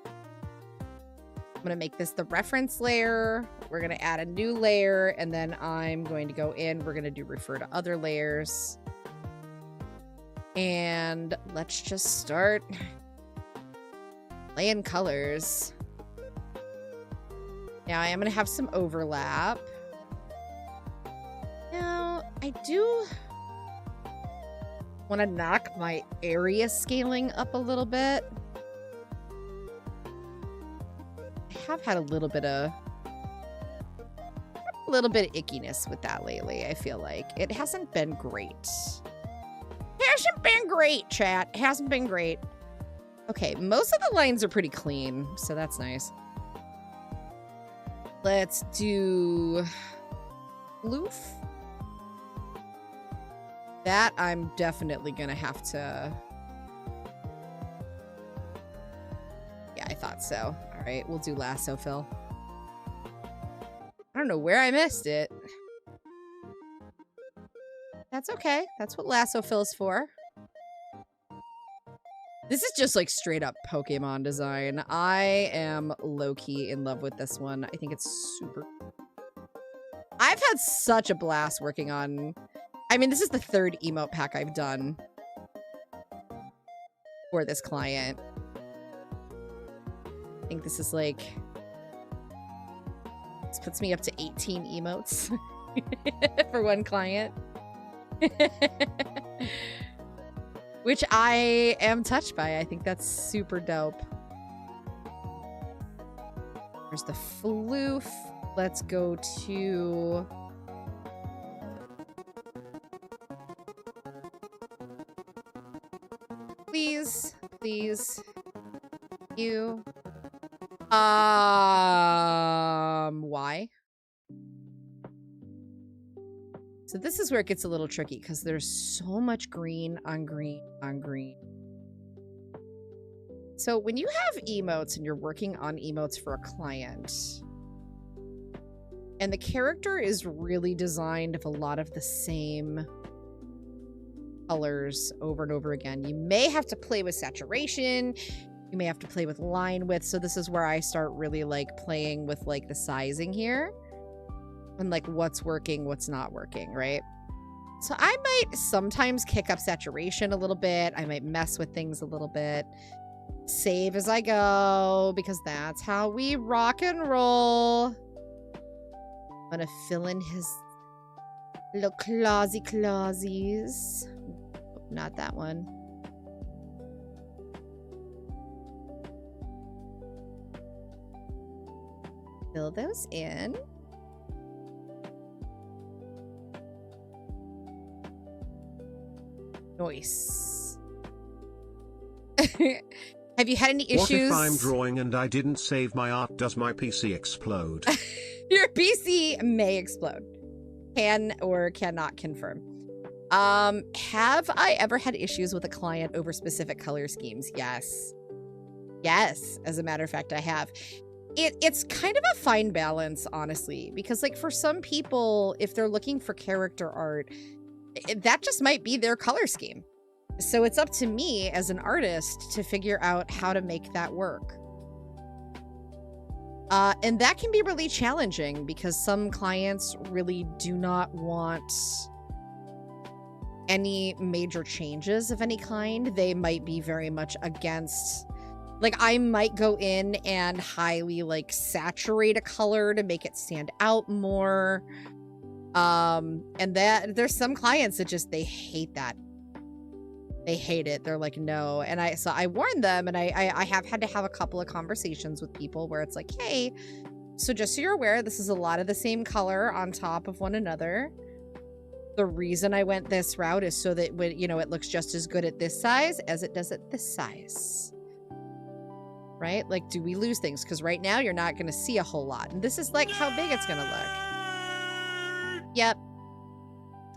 I'm going to make this the reference layer. We're going to add a new layer, and then I'm going to go in. We're going to do refer to other layers. And let's just start laying colors. Now I am going to have some overlap. Now, I do want to knock my area scaling up a little bit. I have had a little bit of ickiness with that lately, I feel like. It hasn't been great. Hasn't been great, chat. Hasn't been great. Okay, most of the lines are pretty clean, so that's nice. Let's do floof. That I'm definitely gonna have to... Yeah, I thought so. All right, we'll do lasso fill. I don't know where I missed it. That's okay. That's what lasso fill's for. This is just like straight up Pokemon design. I am low-key in love with this one. I think it's super... I've had such a blast working on... I mean, this is the third emote pack I've done for this client. I think this is like... This puts me up to 18 emotes for one client. Which I am touched by. I think that's super dope. There's the floof. Let's go to... Please, please. You. Why? So this is where it gets a little tricky because there's so much green on green on green. So when you have emotes and you're working on emotes for a client, and the character is really designed with a lot of the same colors over and over again, you may have to play with saturation. You may have to play with line width. So this is where I start really like playing with like the sizing here and like what's working, what's not working, right? So I might sometimes kick up saturation a little bit. I might mess with things a little bit. Save as I go because that's how we rock and roll. I'm gonna fill in his little clawsies. Not that one. Fill those in. Nice. Have you had any issues? What if I'm drawing and I didn't save my art? Does my PC explode? Your PC may explode. Can or cannot confirm. Have I ever had issues with a client over specific color schemes? Yes. Yes, as a matter of fact, I have. It's kind of a fine balance, honestly, because like for some people, if they're looking for character art, that just might be their color scheme. So it's up to me as an artist to figure out how to make that work. And that can be really challenging because some clients really do not want any major changes of any kind. They might be very much against, like I might go in and highly like saturate a color to make it stand out more. And that there's some clients that just, they hate that. They hate it. They're like, no. And so I warned them, and I have had to have a couple of conversations with people where it's like, hey, so just so you're aware, this is a lot of the same color on top of one another. The reason I went this route is so that when, you know, it looks just as good at this size as it does at this size. Right? Like, do we lose things? Because right now you're not going to see a whole lot. And this is like how big it's going to look. Yep.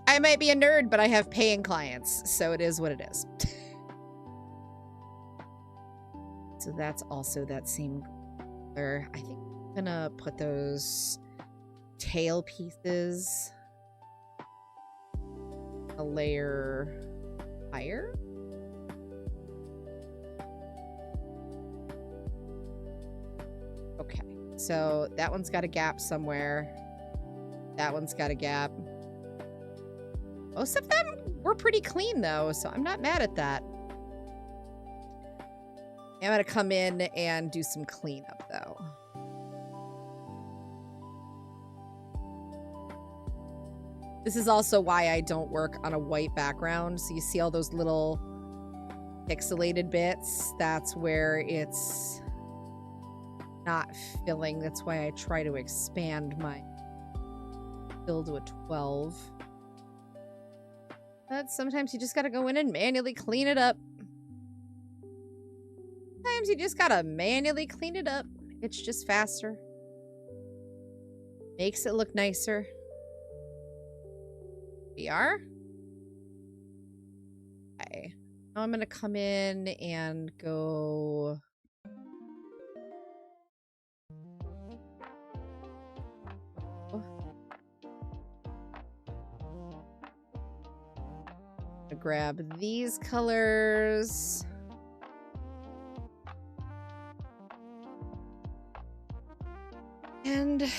I might be a nerd, but I have paying clients, so it is what it is. So that's also that same color. I think I'm gonna put those tail pieces a layer higher. Okay, so that one's got a gap somewhere. That one's got a gap. Most of them were pretty clean, though, so I'm not mad at that. I'm going to come in and do some cleanup, though. This is also why I don't work on a white background. So you see all those little pixelated bits? That's where it's not filling. That's why I try to expand my fill to a 12. But sometimes you just gotta go in and manually clean it up. Sometimes you just gotta manually clean it up. It's just faster. Makes it look nicer. We are. Okay. Now I'm gonna come in and go... grab these colors. And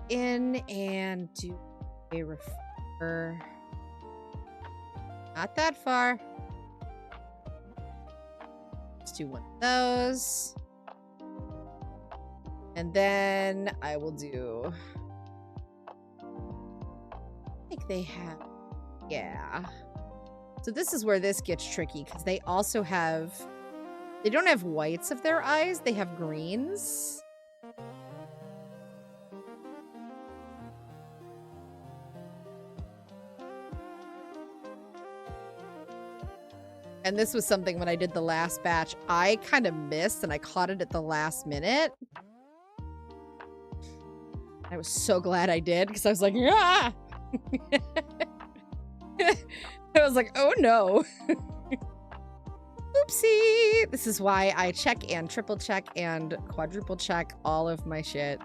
in and do a refer. Not that far. Let's do one of those. And then I will do... I think they have... Yeah. So this is where this gets tricky, because they also have... They don't have whites of their eyes, they have greens. And this was something when I did the last batch, I kind of missed and I caught it at the last minute. I was so glad I did, because I was like, yeah! I was like, oh no. Oopsie. This is why I check and triple check and quadruple check all of my shit.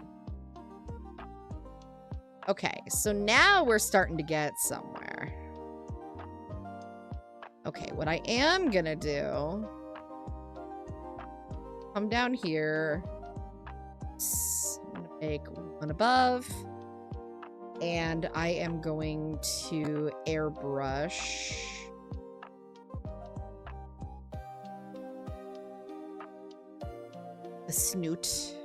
Okay, so now we're starting to get somewhere. Okay, what I am gonna do come down here. I'm gonna make one above. And I am going to airbrush the snoot,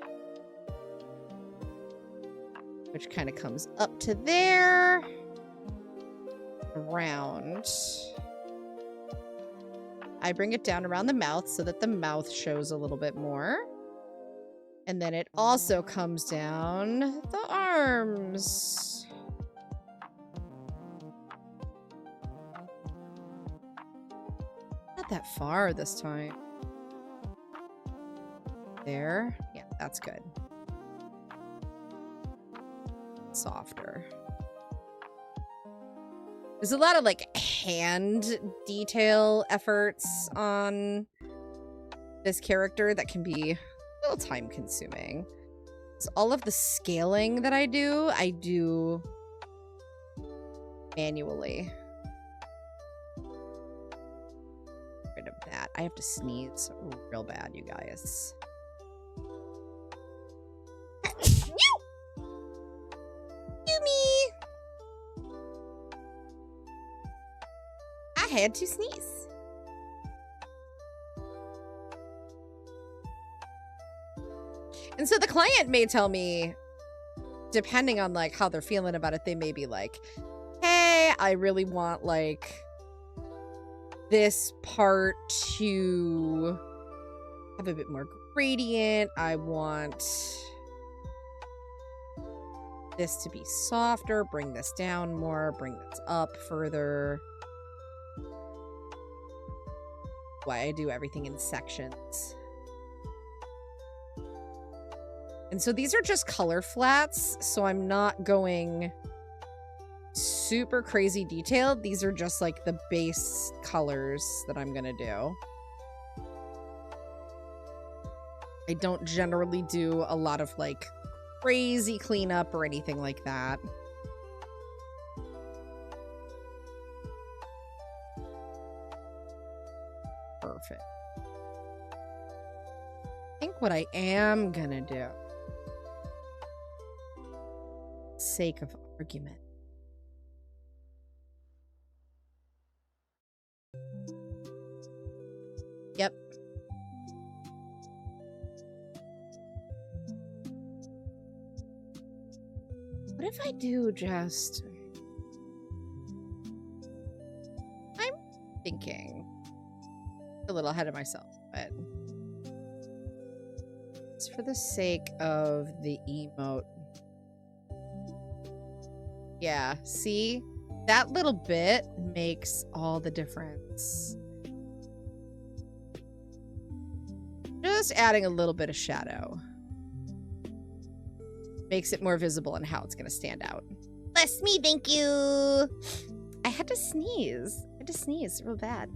which kind of comes up to there, around. I bring it down around the mouth so that the mouth shows a little bit more. And then it also comes down the arms. Not that far this time. There. Yeah, that's good. Softer. There's a lot of like hand detail efforts on this character that can be a little time consuming. So all of the scaling that I do manually. Get rid of that. I have to sneeze real bad, you guys. I had to sneeze. And so the client may tell me, depending on like how they're feeling about it, they may be like, hey, I really want like this part to have a bit more gradient. I want this to be softer, bring this down more, bring this up further. Why I do everything in sections. And so these are just color flats, so I'm not going super crazy detailed. These are just like the base colors that I'm gonna do. I don't generally do a lot of like crazy cleanup or anything like that. Perfect. I think what I am gonna do, sake of argument, yep. What if I do just, I'm thinking a little ahead of myself, but it's for the sake of the emote. Yeah, see? That little bit makes all the difference. Just adding a little bit of shadow makes it more visible in how it's going to stand out. Bless me, thank you. I had to sneeze. I had to sneeze real bad.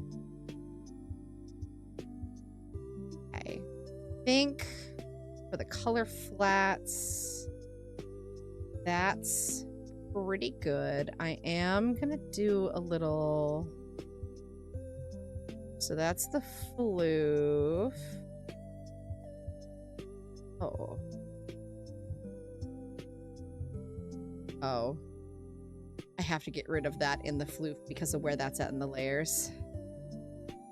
Okay. I think for the color flats, that's pretty good. I am going to do a little... So that's the floof. Oh. Oh. I have to get rid of that in the floof because of where that's at in the layers.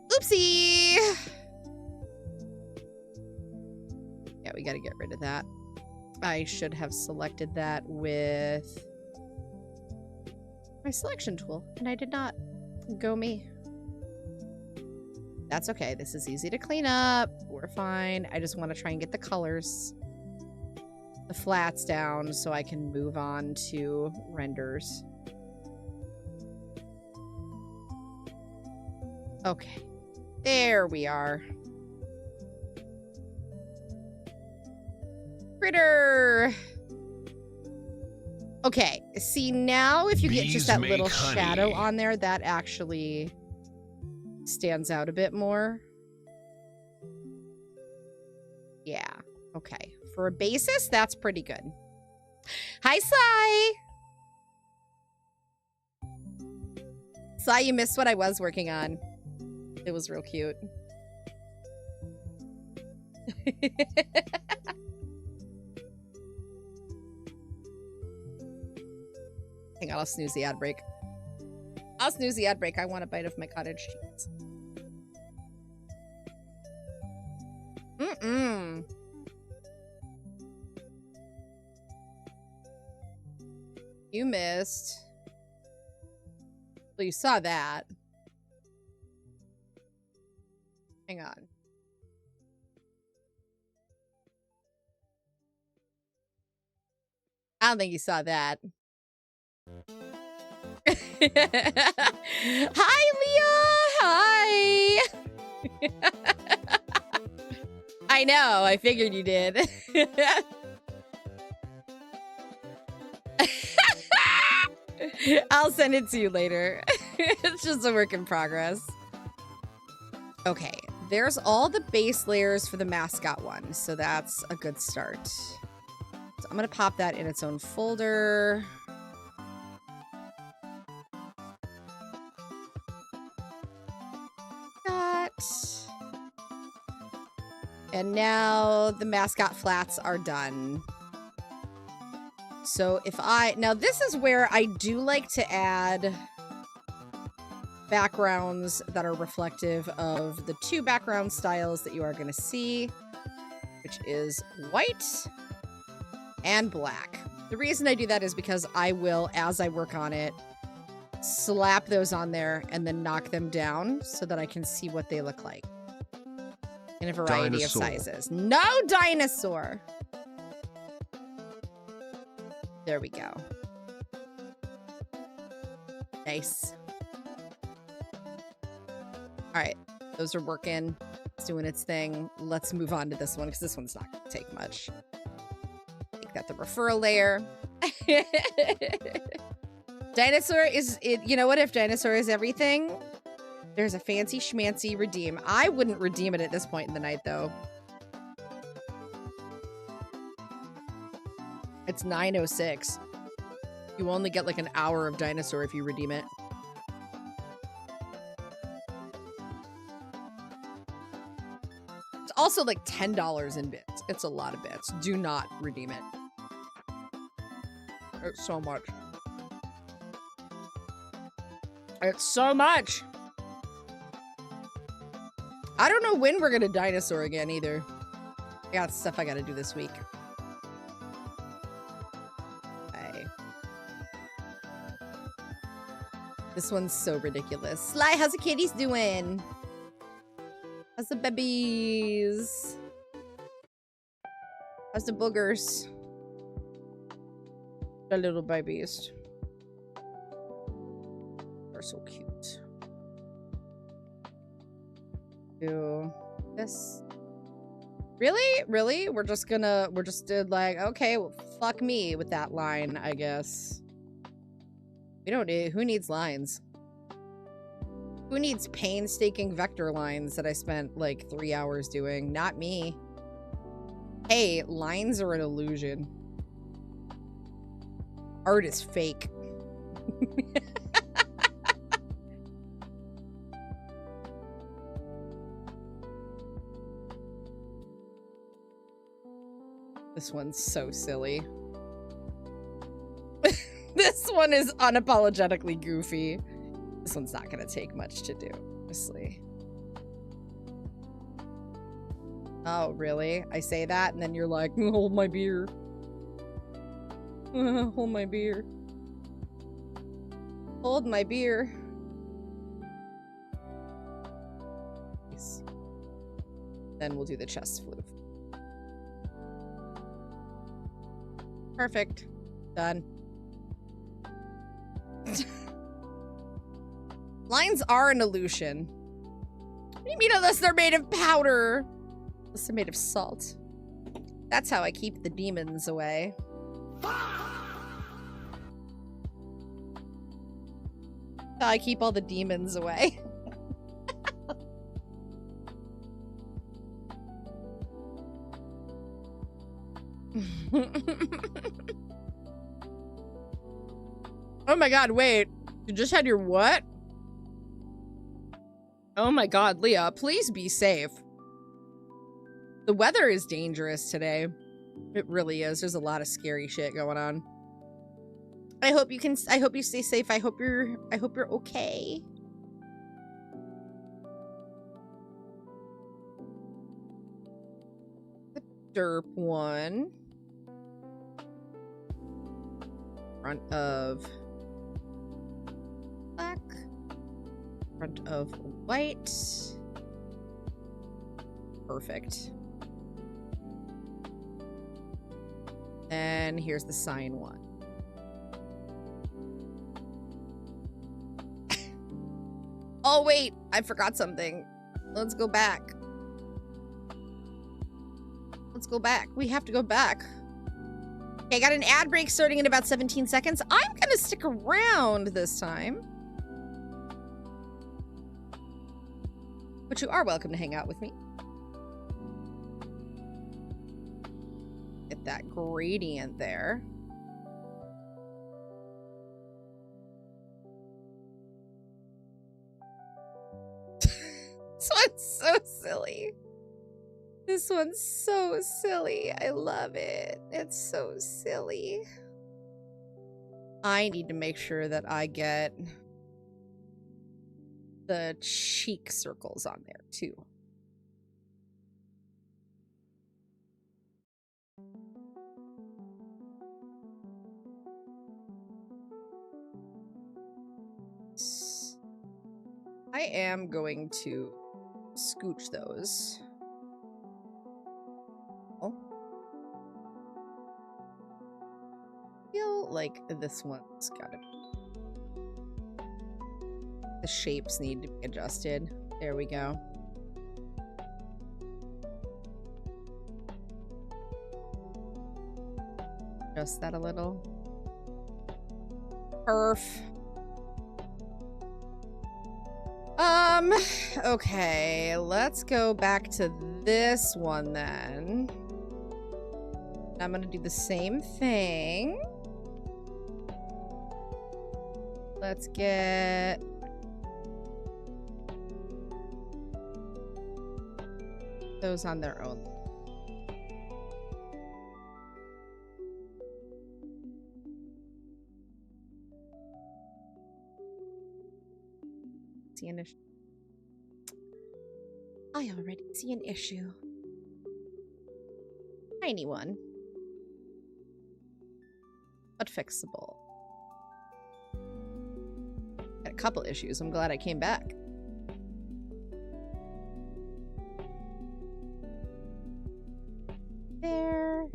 Oopsie! Yeah, we gotta get rid of that. I should have selected that with my selection tool, and I did not. Go me. That's okay. This is easy to clean up. We're fine. I just want to try and get the colors, the flats down so I can move on to renders. Okay. There we are. Critter. Okay. See, now if you get just that little shadow on there, that actually stands out a bit more. Yeah. Okay. For a basis, that's pretty good. Hi, Sly! Sly, you missed what I was working on. It was real cute. Hang on, I'll snooze the ad break. I'll snooze the ad break. I want a bite of my cottage cheese. Mm-mm. You missed. Well, you saw that. Hang on. I don't think you saw that. Hi, Leah! Hi! I know, I figured you did. I'll send it to you later. It's just a work in progress. Okay, there's all the base layers for the mascot one, so that's a good start. So I'm gonna pop that in its own folder. And now the mascot flats are done. So if now this is where I do like to add backgrounds that are reflective of the two background styles that you are going to see, which is white and black. The reason I do that is because I will, as I work on it, slap those on there and then knock them down so that I can see what they look like in a variety of sizes. No dinosaur! There we go. Nice. All right, those are working. It's doing its thing. Let's move on to this one because this one's not going to take much. Make that the referral layer. Dinosaur is it. You know what? If dinosaur is everything, there's a fancy schmancy redeem. I wouldn't redeem it at this point in the night, though. It's 9:06. You only get like an hour of dinosaur if you redeem it. It's also like $10 in bits. It's a lot of bits. Do not redeem it. It's so much. It's so much. I don't know when we're gonna dinosaur again either. I got stuff I gotta do this week. Okay. This one's so ridiculous. Sly, how's the kitties doing? How's the babies? How's the boogers? The little babies. They're so cute. Do this. Really? Really? We're just like, okay, well, fuck me with that line, I guess. We don't need, who needs lines? Who needs painstaking vector lines that I spent like 3 hours doing? Not me. Hey, lines are an illusion. Art is fake. This one's so silly. This one is unapologetically goofy. This one's not gonna take much to do, honestly. Oh, really? I say that and then you're like, hold my beer. Hold my beer. Hold my beer. Nice. Then we'll do the chest floof. Perfect. Done. Lines are an illusion. What do you mean unless they're made of powder? Unless they're made of salt. That's how I keep the demons away. That's how I keep all the demons away. Oh my god, wait. You just had your what? Oh my god, Leah, please be safe. The weather is dangerous today. It really is. There's a lot of scary shit going on. I hope you stay safe. I hope you're okay. The derp one. Front of black. Front of white. Perfect. And here's the sign one. Oh, wait. I forgot something. Let's go back. Let's go back. We have to go back. Okay, I got an ad break starting in about 17 seconds. I'm going to stick around this time. But you are welcome to hang out with me. Get that gradient there. This one's so silly. This one's so silly. I love it. It's so silly. I need to make sure that I get the cheek circles on there too. I am going to scooch those. Oh. I feel like this one's gotta be. The shapes need to be adjusted. There we go. Adjust that a little. Perf. Okay, let's go back to this one then. I'm gonna do the same thing. Let's get those on their own. See an issue. I already see an issue. Tiny one. But fixable. Got a couple issues. I'm glad I came back. There.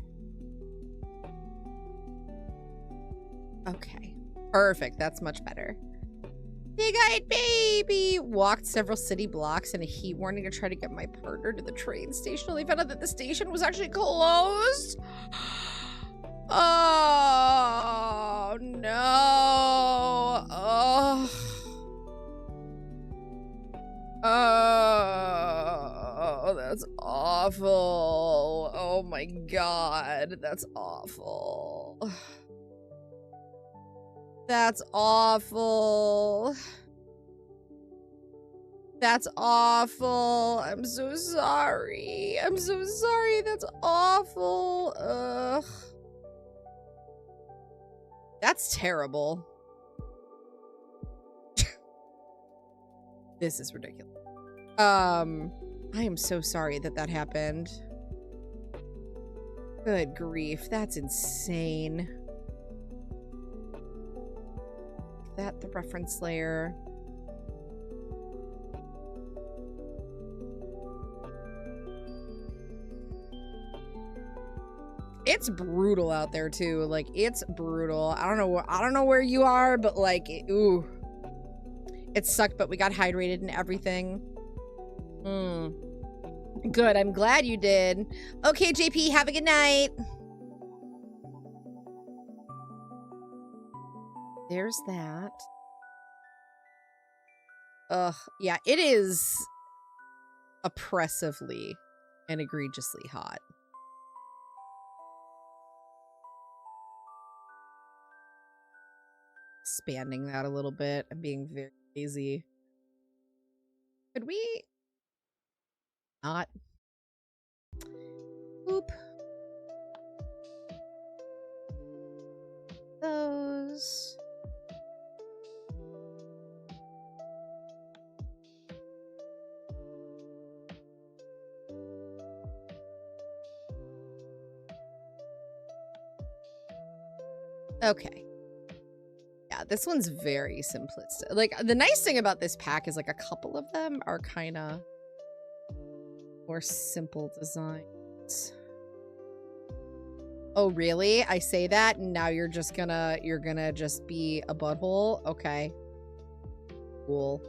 Okay. Perfect. That's much better. Big-eyed baby walked several city blocks in a heat warning to try to get my partner to the train station. Only found out that the station was actually closed. Oh no! Oh, that's awful. Oh my god, that's awful. That's awful. That's awful. I'm so sorry. I'm so sorry. That's awful. Ugh. That's terrible. This is ridiculous. I am so sorry that that happened. Good grief. That's insane. That the reference layer. It's brutal out there too. Like, it's brutal. I don't know where you are, but like, ooh. It sucked, but we got hydrated and everything. Good. I'm glad you did. Okay, JP, have a good night. There's that. Ugh. Yeah, it is oppressively and egregiously hot. Expanding that a little bit. I'm being very lazy. Could we not Oop. Those. Okay. Yeah, this one's very simplistic. Like, the nice thing about this pack is, like, a couple of them are kind of more simple designs. Oh, really? I say that, and now you're gonna just be a butthole? Okay. Cool.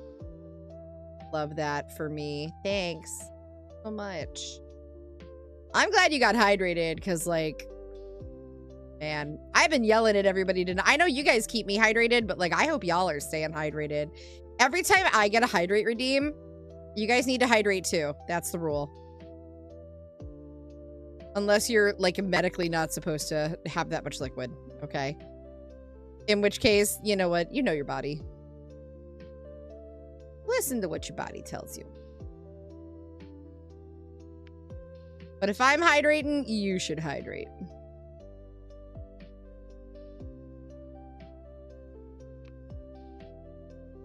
Love that for me. Thanks so much. I'm glad you got hydrated, because, like, man, I've been yelling at everybody tonight. I know you guys keep me hydrated, but, like, I hope y'all are staying hydrated. Every time I get a hydrate redeem, you guys need to hydrate too. That's the rule. Unless you're, like, medically not supposed to have that much liquid, okay? In which case, you know what? You know your body. Listen to what your body tells you. But if I'm hydrating, you should hydrate.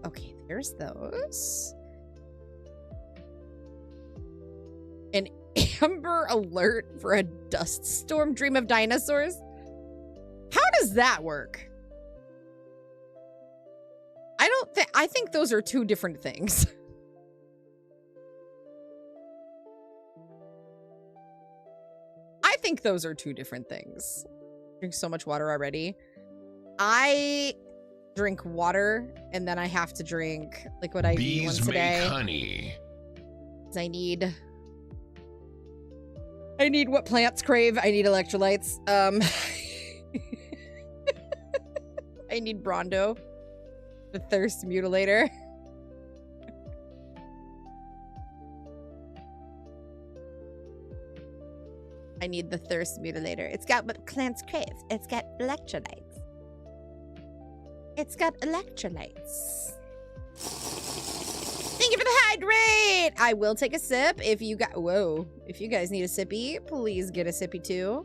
Okay, there's those. An Amber Alert for a dust storm dream of dinosaurs? How does that work? I think those are two different things. I think those are two different things. Drink so much water already. I drink water and then I have to drink liquid IV once a day. Bees make honey. I need what plants crave. I need electrolytes. I need Brondo, the thirst mutilator. I need the thirst mutilator. It's got what plants crave. It's got electrolytes. It's got electrolytes. Thank you for the hydrate. I will take a sip if you got. Whoa! If you guys need a sippy, please get a sippy too.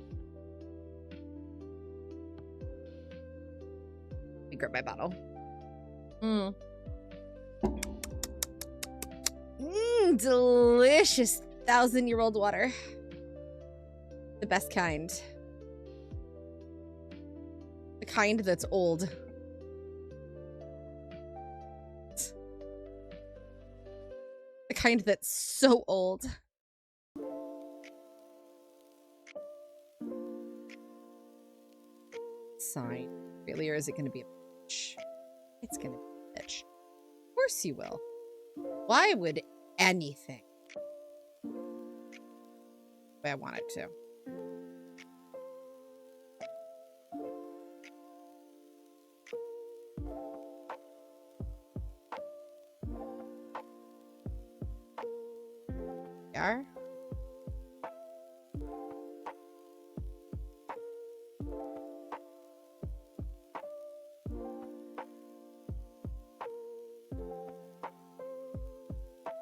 Let me grab my bottle. Delicious 1,000-year-old water. The best kind. The kind that's old. The kind that's so old. Sign. Really, or is it going to be a bitch? It's going to be a bitch. Of course you will. Why would anything? The way I want it to. Are.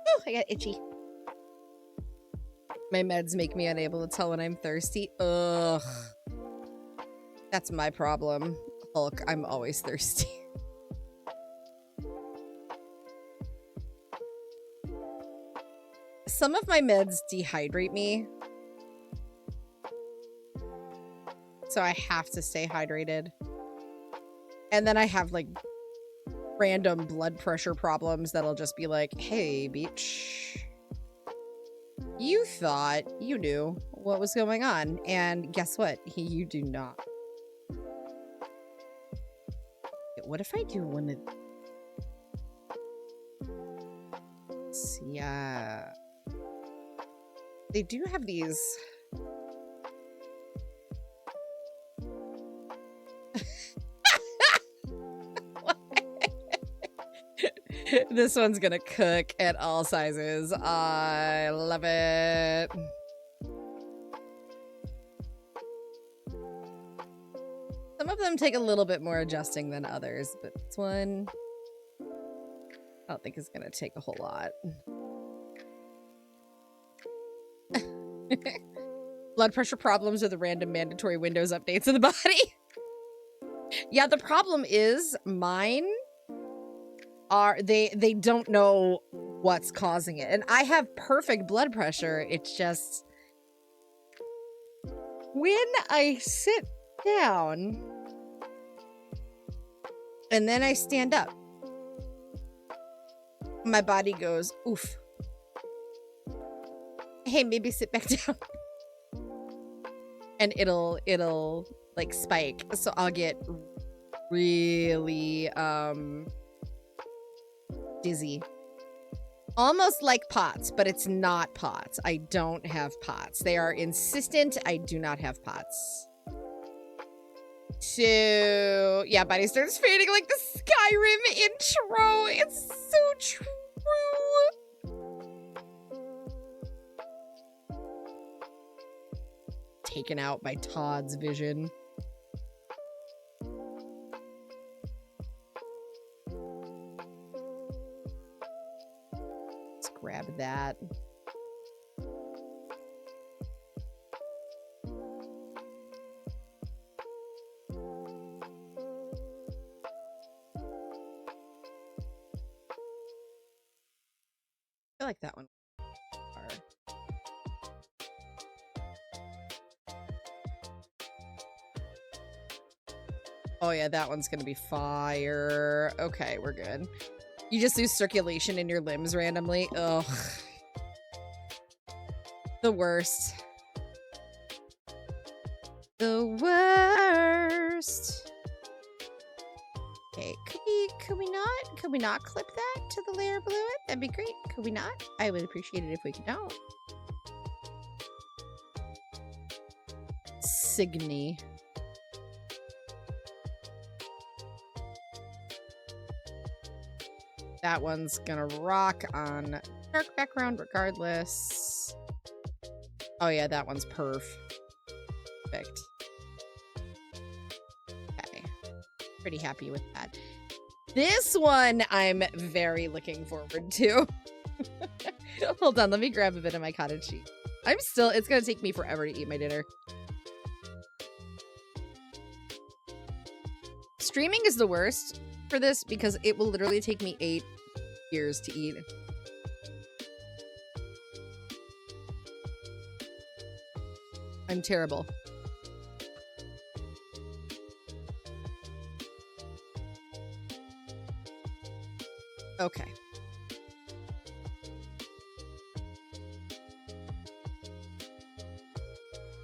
Oh, I got itchy. My meds make me unable to tell when I'm thirsty. Ugh. That's my problem. Hulk, I'm always thirsty. Some of my meds dehydrate me. So I have to stay hydrated. And then I have, like, random blood pressure problems that'll just be like, hey, beach. You thought you knew what was going on. And guess what? You do not. What if I do one of... Yeah. They do have these. This one's gonna cook at all sizes. I love it. Some of them take a little bit more adjusting than others, but this one I don't think is gonna take a whole lot. Blood pressure problems are the random mandatory Windows updates of the body. Yeah, the problem is mine are they don't know what's causing it. And I have perfect blood pressure. It's just when I sit down and then I stand up, my body goes, oof. Hey, maybe sit back down. And it'll like spike. So I'll get really dizzy. Almost like POTS, but it's not POTS. I don't have POTS. They are insistent I do not have POTS. So yeah, body starts fading like the Skyrim intro. It's so true. Taken out by Todd's vision. Let's grab that. I feel like that one. Oh yeah, that one's gonna be fire. Okay, we're good. You just lose circulation in your limbs randomly. Ugh. The worst. The worst. Okay, could we not clip that to the layer below it? That'd be great. Could we not? I would appreciate it if we could don't. Signy. That one's gonna rock on dark background regardless. Oh yeah, that one's perfect. Okay. Pretty happy with that. This one I'm very looking forward to. Hold on, let me grab a bit of my cottage cheese. It's gonna take me forever to eat my dinner. Streaming is the worst for this because it will literally take me 8 years to eat. I'm terrible. Okay.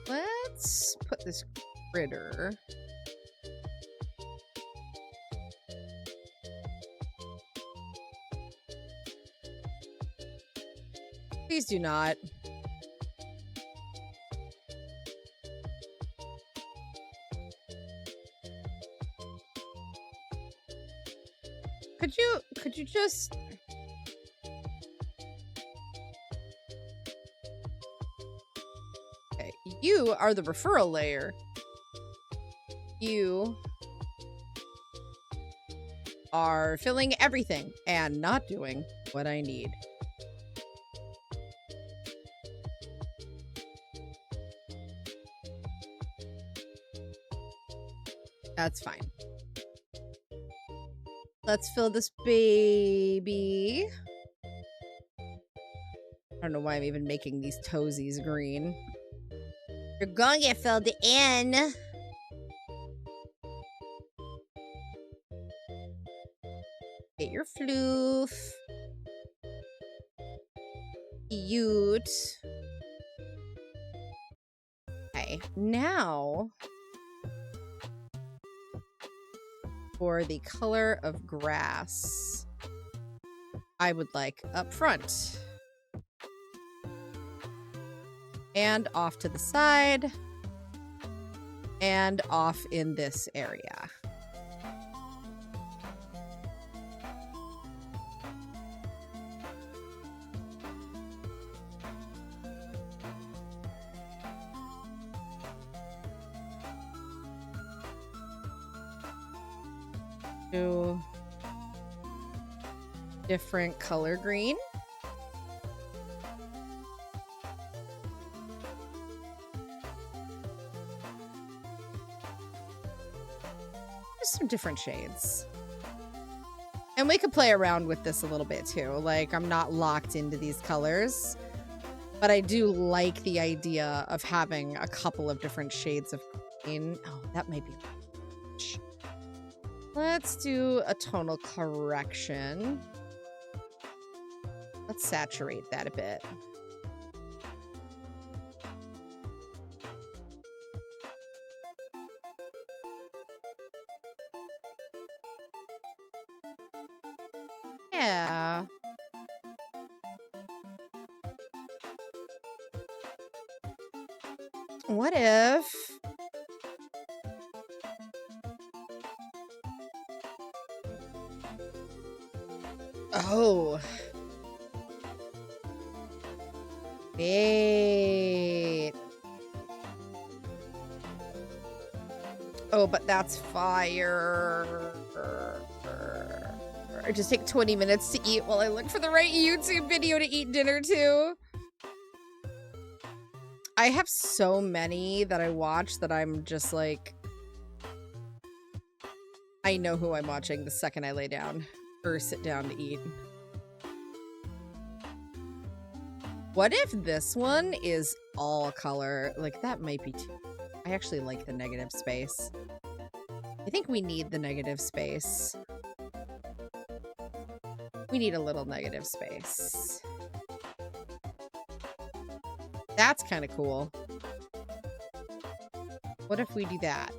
Let's put this critter. Please do not. Could you just... Okay, you are the referral layer. You are filling everything and not doing what I need. That's fine. Let's fill this baby. I don't know why I'm even making these toesies green. You're gonna get filled in. Get your floof. Cute. Okay, now for the color of grass, I would like up front and off to the side and off in this area. To different color green. some different shades. And we could play around with this a little bit too. Like, I'm not locked into these colors, but I do like the idea of having a couple of different shades of green. Oh, that might be much. Let's do a tonal correction. Let's saturate that a bit. Yeah. What if... Oh. Wait. Oh, but that's fire. I just take 20 minutes to eat while I look for the right YouTube video to eat dinner too. I have so many that I watch that I'm just like, I know who I'm watching the second I lay down or sit down to eat. What if this one is all color? Like, that might be too... I actually like the negative space. I think we need the negative space. We need a little negative space. That's kind of cool. What if we do that?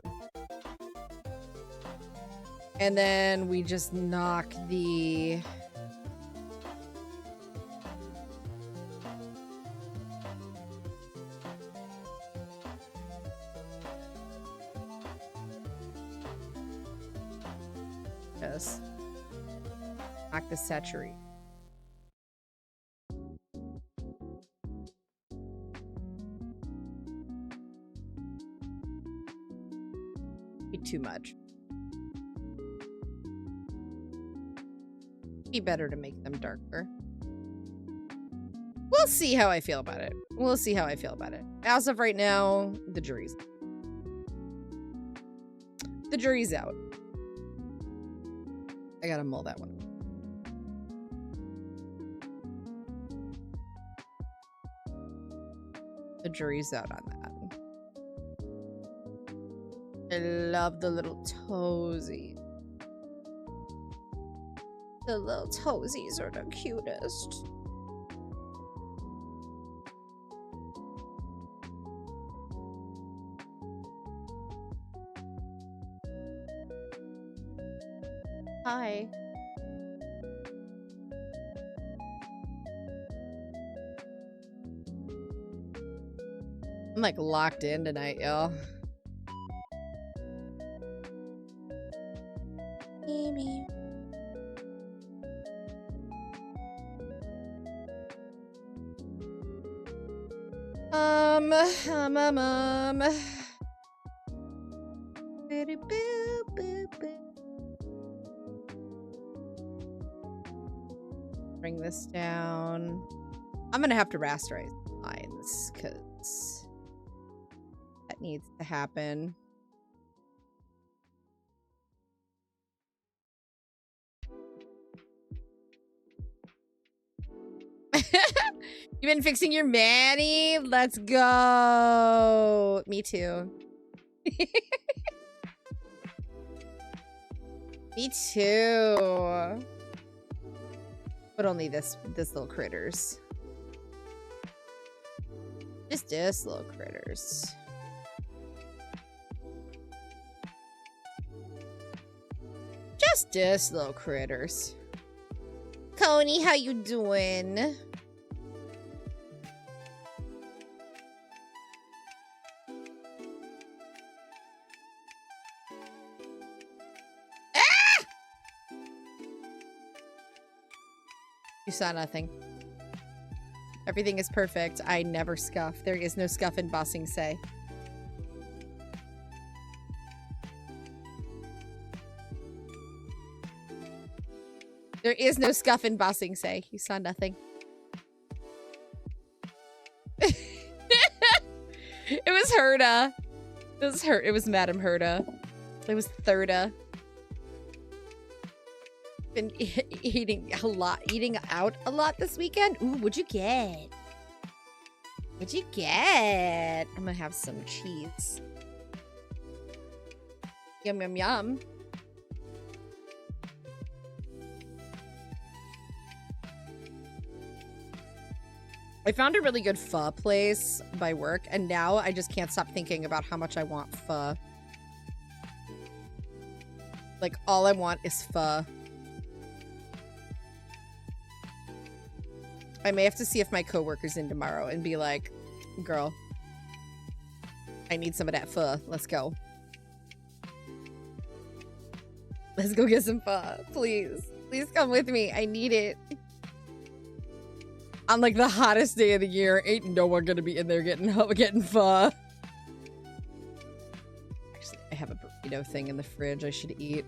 And then we just knock the... Yes. Knock the saturate. Be too much. Be better to make them darker. We'll see how I feel about it. We'll see how I feel about it. As of right now, the jury's out. I gotta mull that one. The jury's out on that. I love the little toesies. The little toesies are the cutest. Hi. I'm like locked in tonight, y'all. Amy. Bring this down. I'm gonna have to rasterize lines because that needs to happen. You've been fixing your Manny? Let's go. Me too. Me too. But only this little critters. Just this little critters. Just this little critters. Coney, how you doing? You saw nothing. Everything is perfect. I never scuff. There is no scuff in Bossing Say. There is no scuff in Bossing Say. You saw nothing. It was Herda. It was Madam Herda. It was Thirda. Been eating out a lot this weekend. Ooh, what'd you get? What'd you get? I'm gonna have some cheese. Yum, yum, yum. I found a really good pho place by work, and now I just can't stop thinking about how much I want pho. Like, all I want is pho. I may have to see if my coworker's in tomorrow and be like, girl, I need some of that pho. Let's go. Let's go get some pho. Please. Please come with me. I need it. On like the hottest day of the year, ain't no one gonna be in there getting pho. Actually, I have a burrito thing in the fridge I should eat.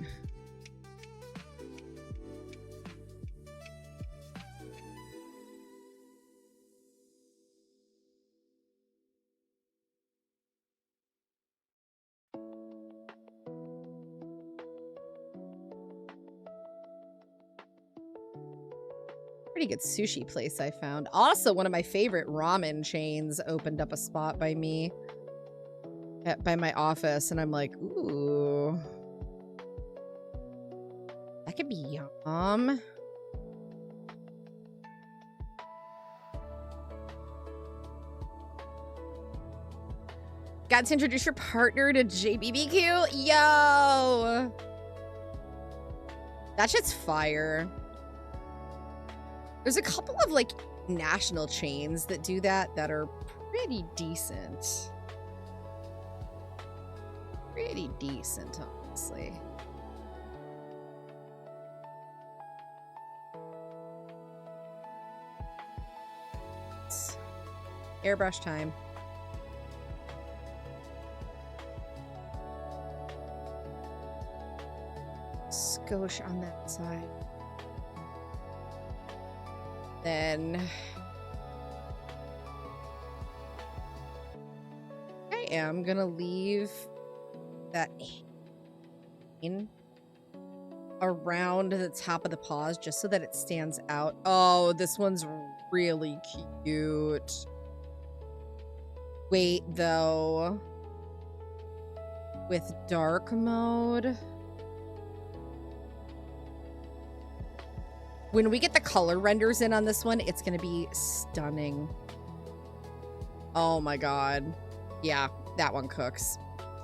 Pretty good sushi place I found. Also, one of my favorite ramen chains opened up a spot by me by my office, and I'm like, ooh, that could be yum. Got to introduce your partner to JBBQ? Yo! That shit's fire. There's a couple of, like, national chains that do that are pretty decent. Pretty decent, honestly. It's airbrush time. Skosh on that side. Then I am gonna leave that around the top of the paws just so that it stands out. Oh, this one's really cute. Wait, though. With dark mode. When we get the color renders in on this one, it's going to be stunning. Oh my god. Yeah, that one cooks.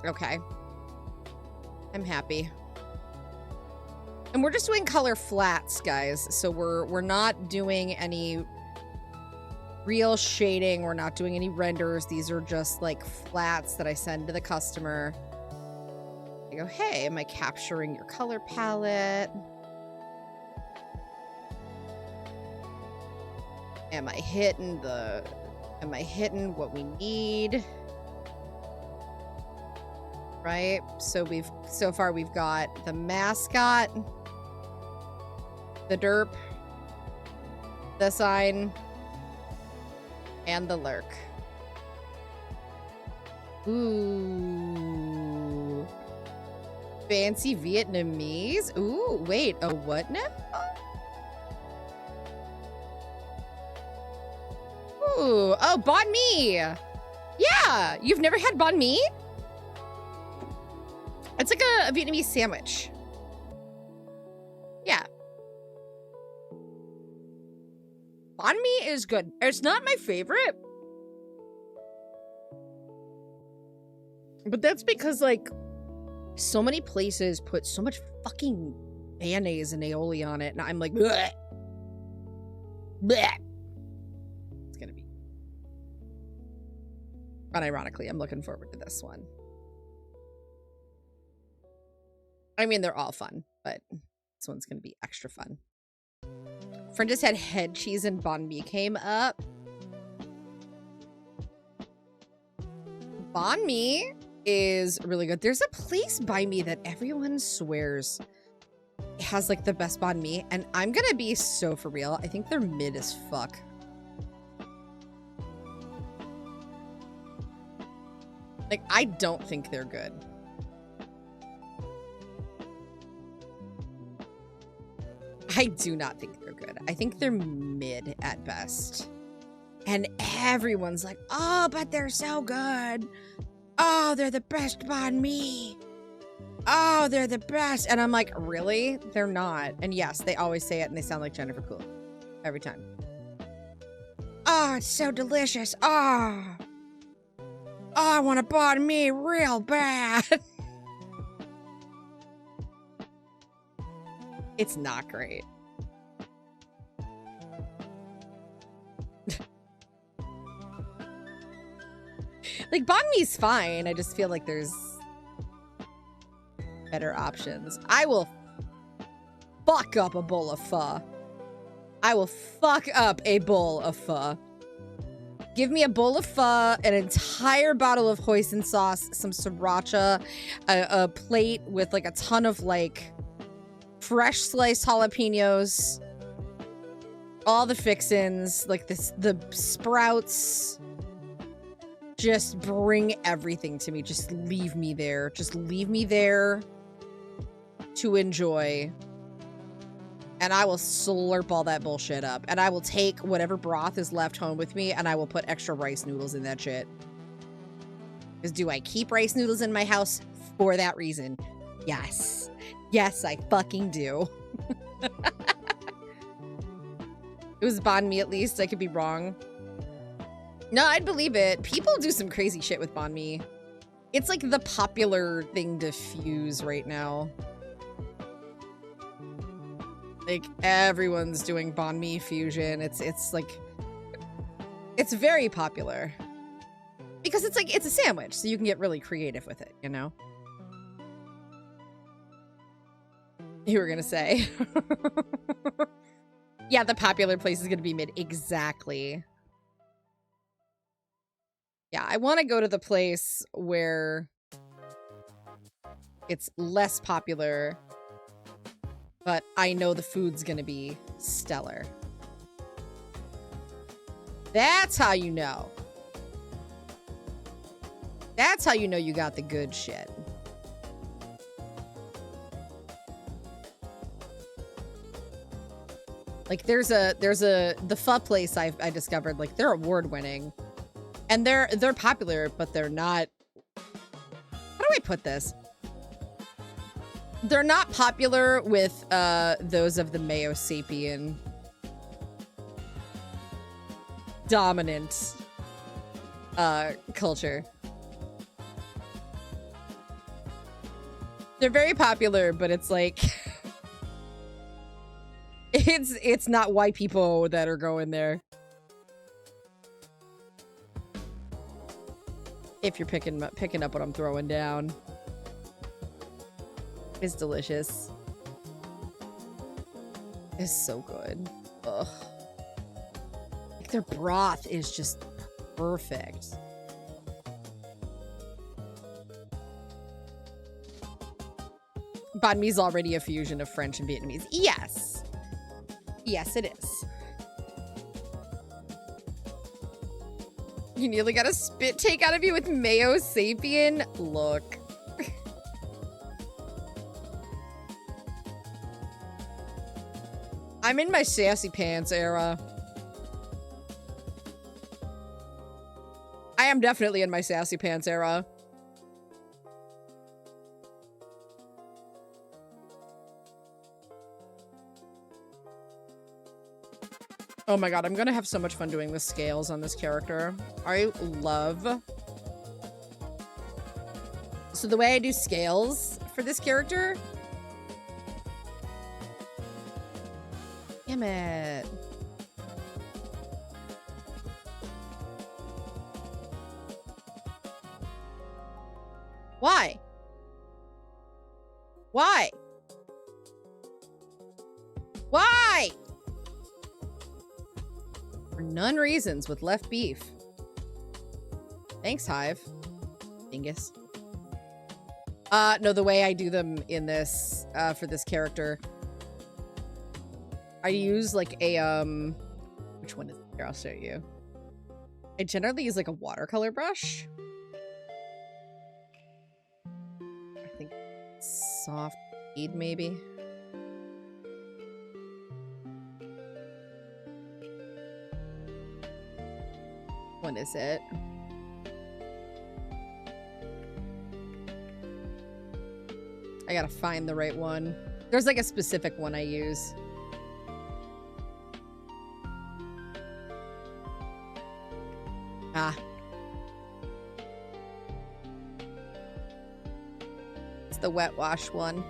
Okay. I'm happy. And we're just doing color flats, guys. So we're not doing any real shading. We're not doing any renders. These are just like flats that I send to the customer. I go, hey, am I capturing your color palette? Am I hitting what we need? Right? So far we've got the mascot, the derp, the sign, and the lurk. Ooh. Fancy Vietnamese? Ooh, wait, a what now? Ooh, oh, banh mi. Yeah, you've never had banh mi? It's like a Vietnamese sandwich. Yeah. Banh mi is good. It's not my favorite. But that's because, like, so many places put so much fucking mayonnaise and aioli on it, and I'm like, bleh. Bleh. It's gonna be. Unironically, I'm looking forward to this one. I mean, they're all fun, but this one's gonna be extra fun. Friend just had head cheese and banh mi came up. Banh mi is really good. There's a place by me that everyone swears has like the best banh mi, and I'm gonna be so for real. I think they're mid as fuck. Like, I don't think they're good. I do not think they're good. I think they're mid at best. And everyone's like, oh, but they're so good. Oh, they're the best banh mi. Oh, they're the best. And I'm like, really? They're not. And yes, they always say it and they sound like Jennifer Coolidge. Every time. Oh, it's so delicious. Oh. Oh, I want a banh mi real bad. It's not great. Like, banh mi's fine. I just feel like there's better options. I will fuck up a bowl of pho. I will fuck up a bowl of pho. Give me a bowl of pho, an entire bottle of hoisin sauce, some sriracha, a plate with like a ton of like fresh sliced jalapenos, all the fixins, like this, the sprouts. Just bring everything to me. Just leave me there. Just leave me there to enjoy. And I will slurp all that bullshit up. And I will take whatever broth is left home with me and I will put extra rice noodles in that shit. Because do I keep rice noodles in my house for that reason? Yes. Yes, I fucking do. It was banh mi at least. I could be wrong. No, I'd believe it. People do some crazy shit with banh mi. It's like the popular thing to fuse right now. Like everyone's doing banh mi fusion. It's like it's very popular. Because it's like it's a sandwich, so you can get really creative with it, you know? You were gonna say. Yeah, the popular place is gonna be mid. Exactly. Yeah, I want to go to the place where it's less popular, but I know the food's gonna be stellar. That's how you know. That's how you know you got the good shit. Like there's the pho place I discovered, like they're award winning. And they're popular, but they're not. How do I put this? They're not popular with those of the Mayo Sapien dominant culture. They're very popular, but it's like it's not white people that are going there. If you're picking up what I'm throwing down. It's delicious. It's so good. Ugh. Like their broth is just perfect. Banh mi's already a fusion of French and Vietnamese. Yes. Yes, it is. You nearly got a spit take out of you with Mayo Sapien? Look. I'm in my sassy pants era. I am definitely in my sassy pants era. Oh my god, I'm gonna have so much fun doing the scales on this character. I love... So the way I do scales for this character... Damn it. Why? Why? Why? For none reasons with left beef. Thanks, Hive. Dingus. No, the way I do them in this, for this character, I use like a, which one is it? Here, I'll show you. I generally use like a watercolor brush. I think soft shade, maybe. one is it? I gotta find the right one. There's like a specific one I use. Ah. It's the wet wash one.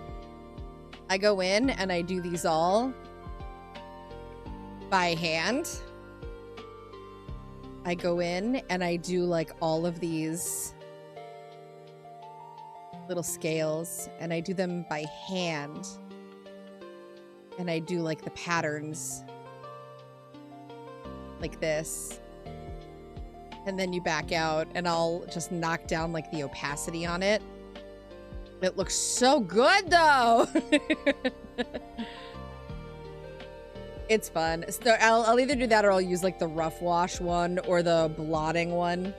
I go in and I do these all by hand. I go in and I do like all of these little scales and I do them by hand. And I do like the patterns like this. And then you back out and I'll just knock down like the opacity on it. It looks so good though. It's fun. So I'll either do that or I'll use like the rough wash one or the blotting one.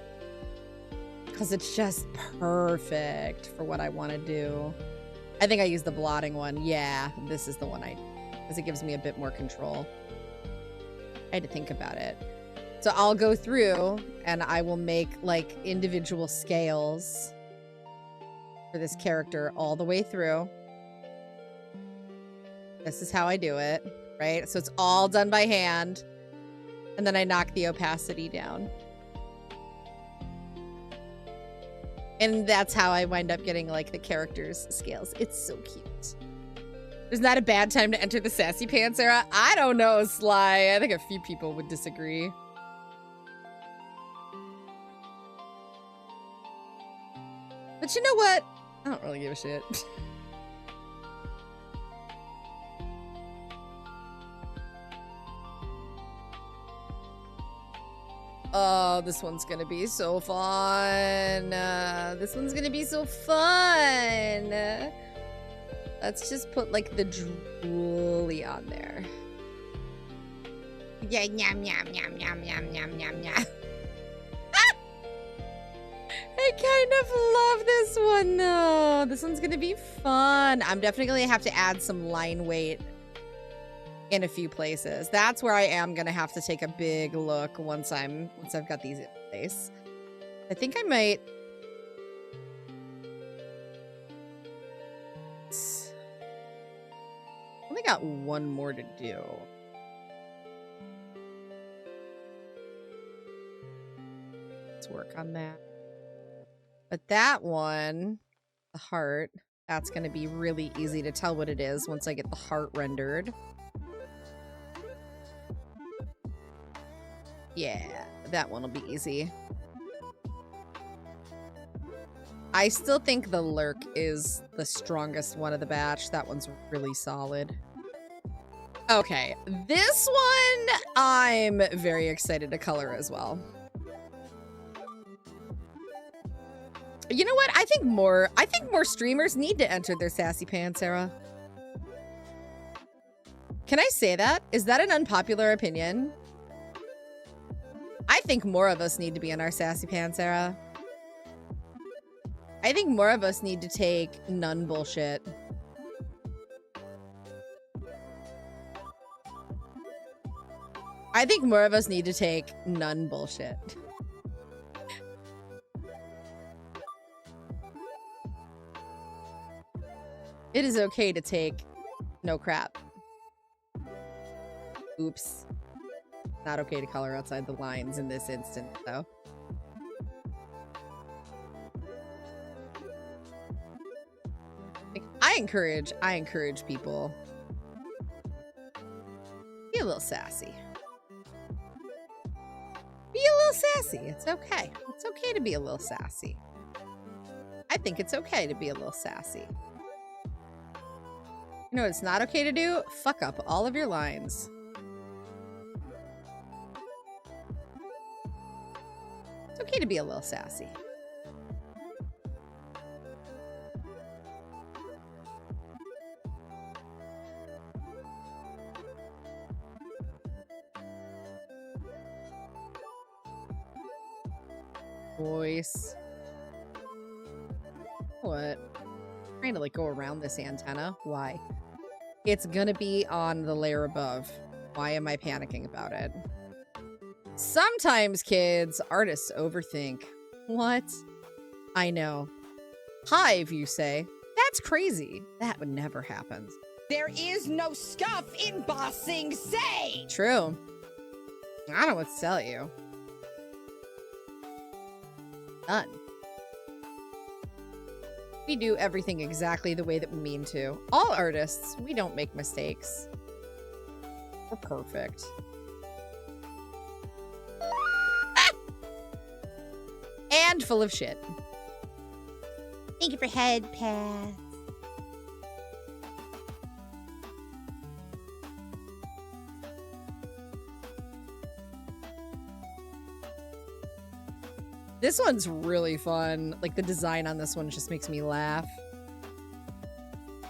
Because it's just perfect for what I want to do. I think I use the blotting one. Yeah, this is the one because it gives me a bit more control. I had to think about it. So I'll go through and I will make like individual scales for this character all the way through. This is how I do it, right? So it's all done by hand. And then I knock the opacity down. And that's how I wind up getting like the character's scales. It's so cute. Is that a bad time to enter the sassy pants era? I don't know, Sly. I think a few people would disagree. But you know what? I don't really give a shit. Oh, this one's gonna be so fun. This one's gonna be so fun. Let's just put like the drooly on there. Yeah, yum, yum, yum, yum, yum, yum, yum, yum. I kind of love this one though. This one's gonna be fun. I'm definitely gonna have to add some line weight in a few places. That's where I am gonna have to take a big look once I've got these in place. I think I might. I only got one more to do. Let's work on that. But that one, the heart, that's gonna be really easy to tell what it is once I get the heart rendered. Yeah, that one will be easy. I still think the lurk is the strongest one of the batch. That one's really solid. Okay, this one I'm very excited to color as well. You know what? I think more streamers need to enter their sassy pants era. Can I say that? Is that an unpopular opinion? I think more of us need to be in our sassy pants era. I think more of us need to take none bullshit. I think more of us need to take none bullshit. It is okay to take no crap. Oops. Not okay to color outside the lines in this instance, though. I encourage people. Be a little sassy. Be a little sassy. It's okay. It's okay to be a little sassy. I think it's okay to be a little sassy. You know what it's not okay to do? Fuck up all of your lines. It's okay to be a little sassy. Voice. What? I'm trying to like go around this antenna. Why? It's gonna be on the layer above. Why am I panicking about it? Sometimes, kids, artists overthink. What? I know. Hive, you say? That's crazy. That would never happen. There is no scuff in bossing, say! True. I don't know what to tell you. None. We do everything exactly the way that we mean to. All artists, we don't make mistakes. We're perfect. And full of shit. Thank you for head pass. This one's really fun. Like, the design on this one just makes me laugh.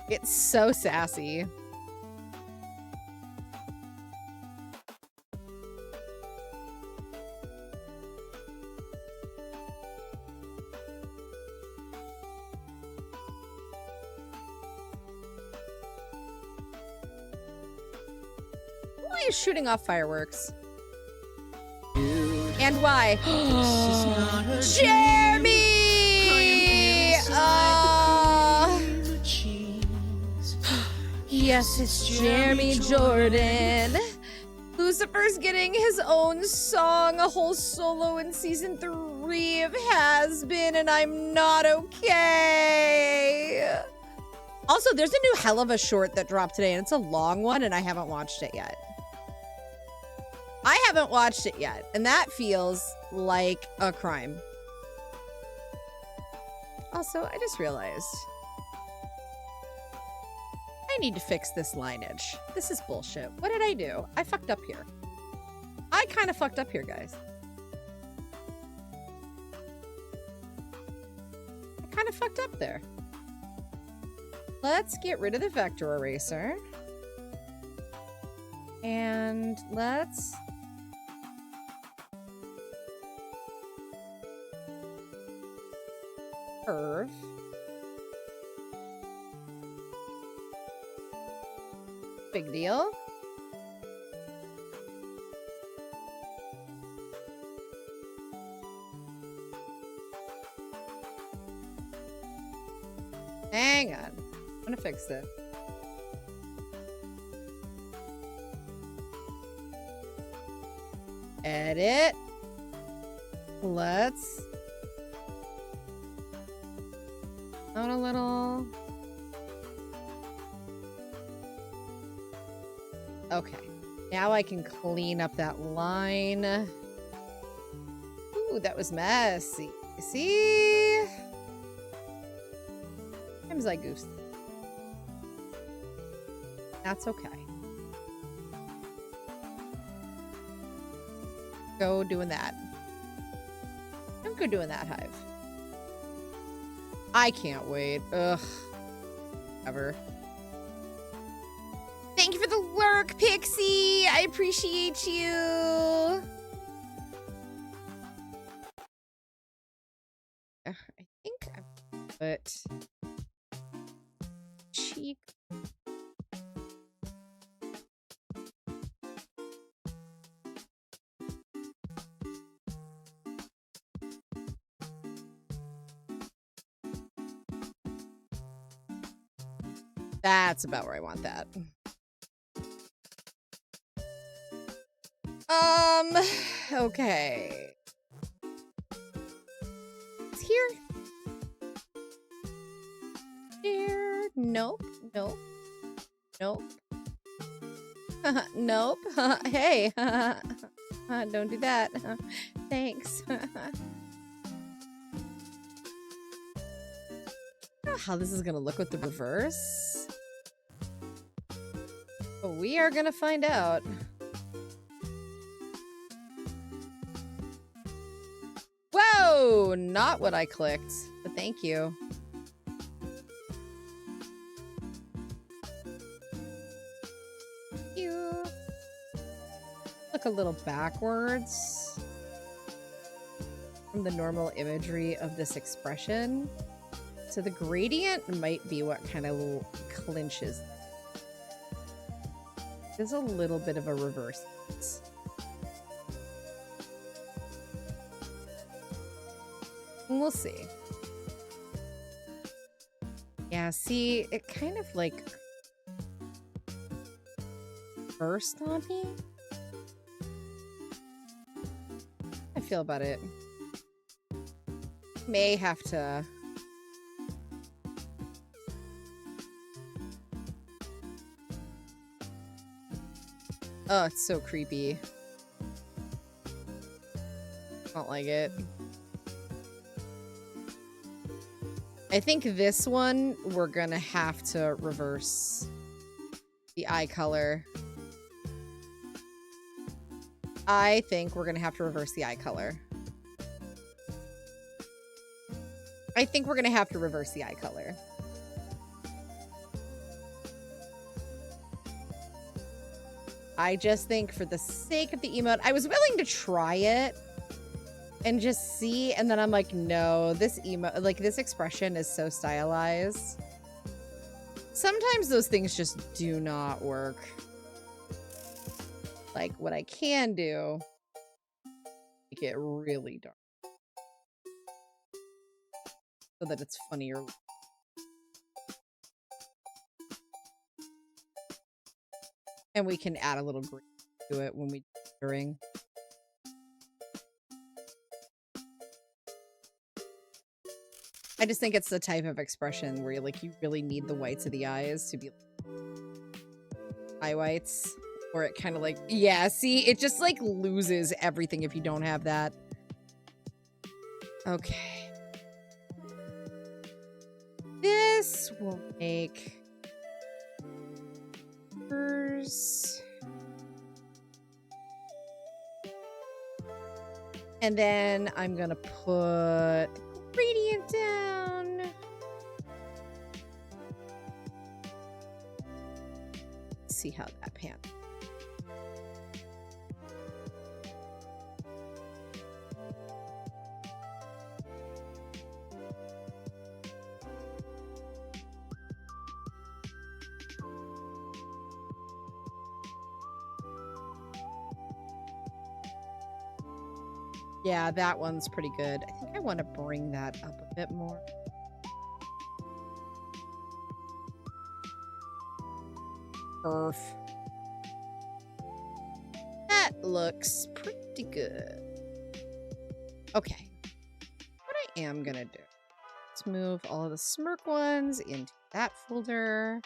It's so sassy. Why is shooting off fireworks? And why? Jeremy! Yes, it's Jeremy Jordan. Lucifer's getting his own song, a whole solo in season 3 of Has Been, and I'm not okay. Also, there's a new hell of a short that dropped today, and it's a long one, and I haven't watched it yet. I haven't watched it yet, and that feels like a crime. Also, I just realized I need to fix this lineage. This is bullshit. What did I do? I fucked up here. I kind of fucked up here, guys. I kind of fucked up there. Let's get rid of the vector eraser. And let's... curve. Big deal. Hang on. I'm gonna fix this. Edit. Let's out a little. Okay. Now I can clean up that line. Ooh, that was messy. See? Sometimes I goose. That's okay. Go doing that. I'm good doing that, Hive. I can't wait. Ugh. Ever. Thank you for the lurk, Pixie. I appreciate you. I think I put cheek. That's about where I want that. Okay. It's here. Here. Nope. Nope. Nope. Nope. Hey. Don't do that. Thanks. I don't know how this is gonna look with the reverse. But we are gonna find out. Whoa! Not what I clicked, but thank you. You look a little backwards from the normal imagery of this expression. So the gradient might be what kind of clinches. There's a little bit of a reverse. We'll see. Yeah, see, it kind of like burst on me. I feel about it. May have to. Oh, it's so creepy. Don't like it. I think this one, we're gonna have to reverse the eye color. I think we're gonna have to reverse the eye color. I think we're gonna have to reverse the eye color. I just think for the sake of the emote, I was willing to try it and just see, and then I'm like, no, this emote, like this expression is so stylized. Sometimes those things just do not work. Like what I can do, make it really dark so that it's funnier. And we can add a little green to it when we do. I just think it's the type of expression where you really need the whites of the eyes to be eye whites, or it kind of like, yeah, see, it just like loses everything if you don't have that. Okay. This will make and then I'm gonna put gradient down. Let's see how that pans. Yeah, that one's pretty good. I think I want to bring that up a bit more. Perf. That looks pretty good. Okay. What I am gonna do, let's move all of the smirk ones into that folder.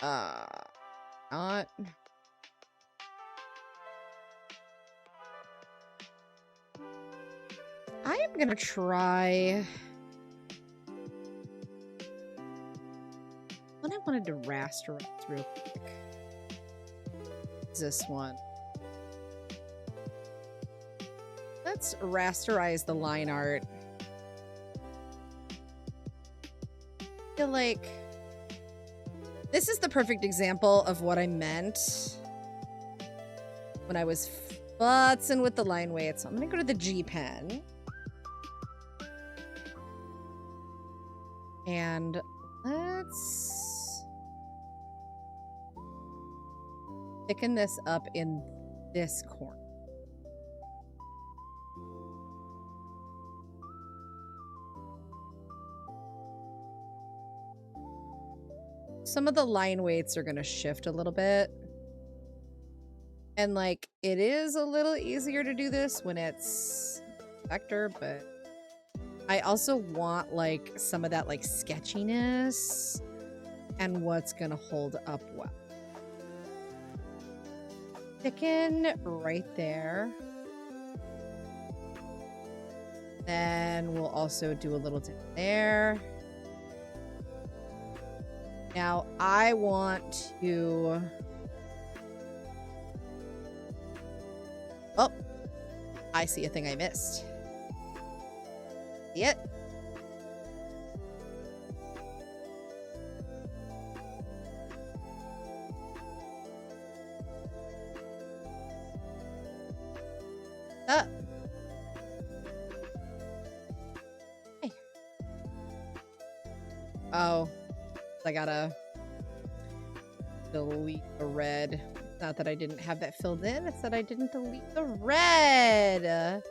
Not. I am gonna try. One I wanted to rasterize real quick is this one. Let's rasterize the line art. I feel like this is the perfect example of what I meant when I was futzing with the line weight. So I'm gonna go to the G pen. And let's thicken this up in this corner. Some of the line weights are going to shift a little bit. And like, it is a little easier to do this when it's vector, but I also want like some of that like sketchiness and what's gonna hold up well. Thicken right there. Then we'll also do a little dip there. Now I want to... Oh, I see a thing I missed. See it? Up. Hey. Oh, I gotta delete the red. Not that I didn't have that filled in, it's that I didn't delete the red.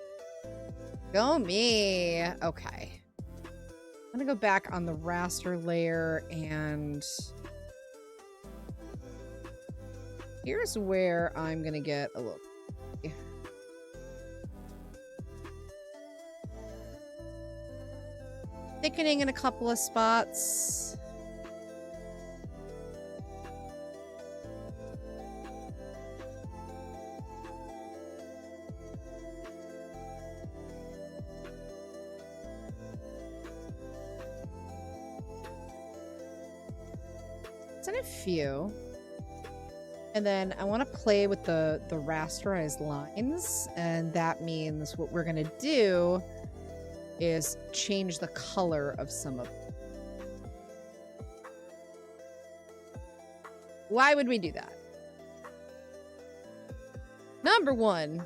Go me. Okay. I'm gonna go back on the raster layer and here's where I'm gonna get a little thickening in a couple of spots. Done a few. And then I want to play with the rasterized lines, and that means what we're going to do is change the color of some of them. Why would we do that? Number one,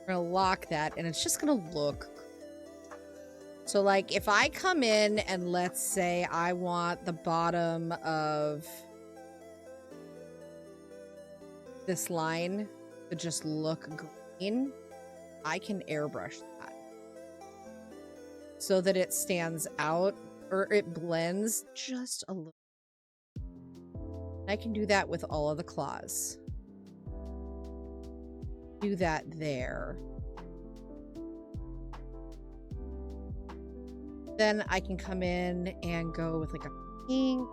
we're going to lock that, and it's just going to look. So, like, if I come in and let's say I want the bottom of this line to just look green, I can airbrush that so that it stands out or it blends just a little. I can do that with all of the claws. Do that there. Then I can come in and go with like a pink.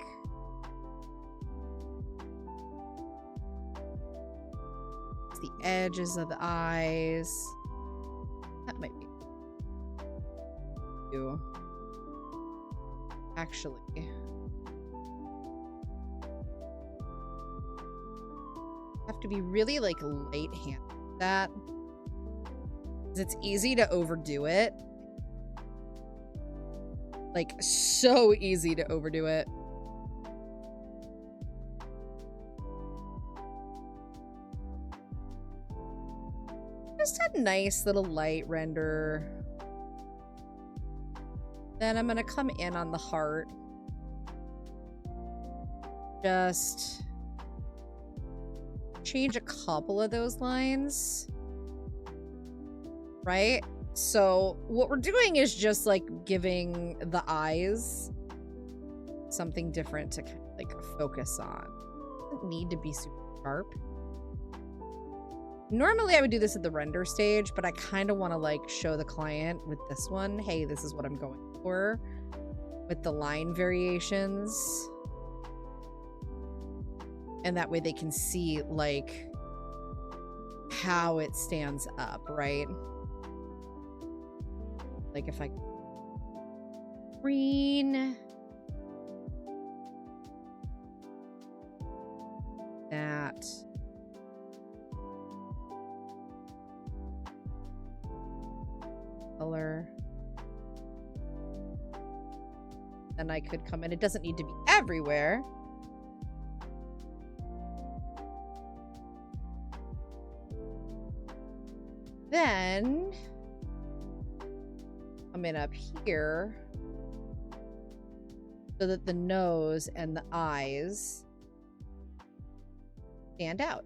It's the edges of the eyes. That might be. Actually. Have to be really like light handed with that. Because it's easy to overdo it. Like, so easy to overdo it. Just a nice little light render. Then I'm gonna come in on the heart. Just change a couple of those lines. Right? So what we're doing is just like giving the eyes something different to kind of like focus on. It doesn't need to be super sharp. Normally I would do this at the render stage, but I kind of want to like show the client with this one, hey, this is what I'm going for with the line variations. And that way they can see like how it stands up, right? Like if I green that color, then I could come in. It doesn't need to be everywhere. Then come in up here so that the nose and the eyes stand out.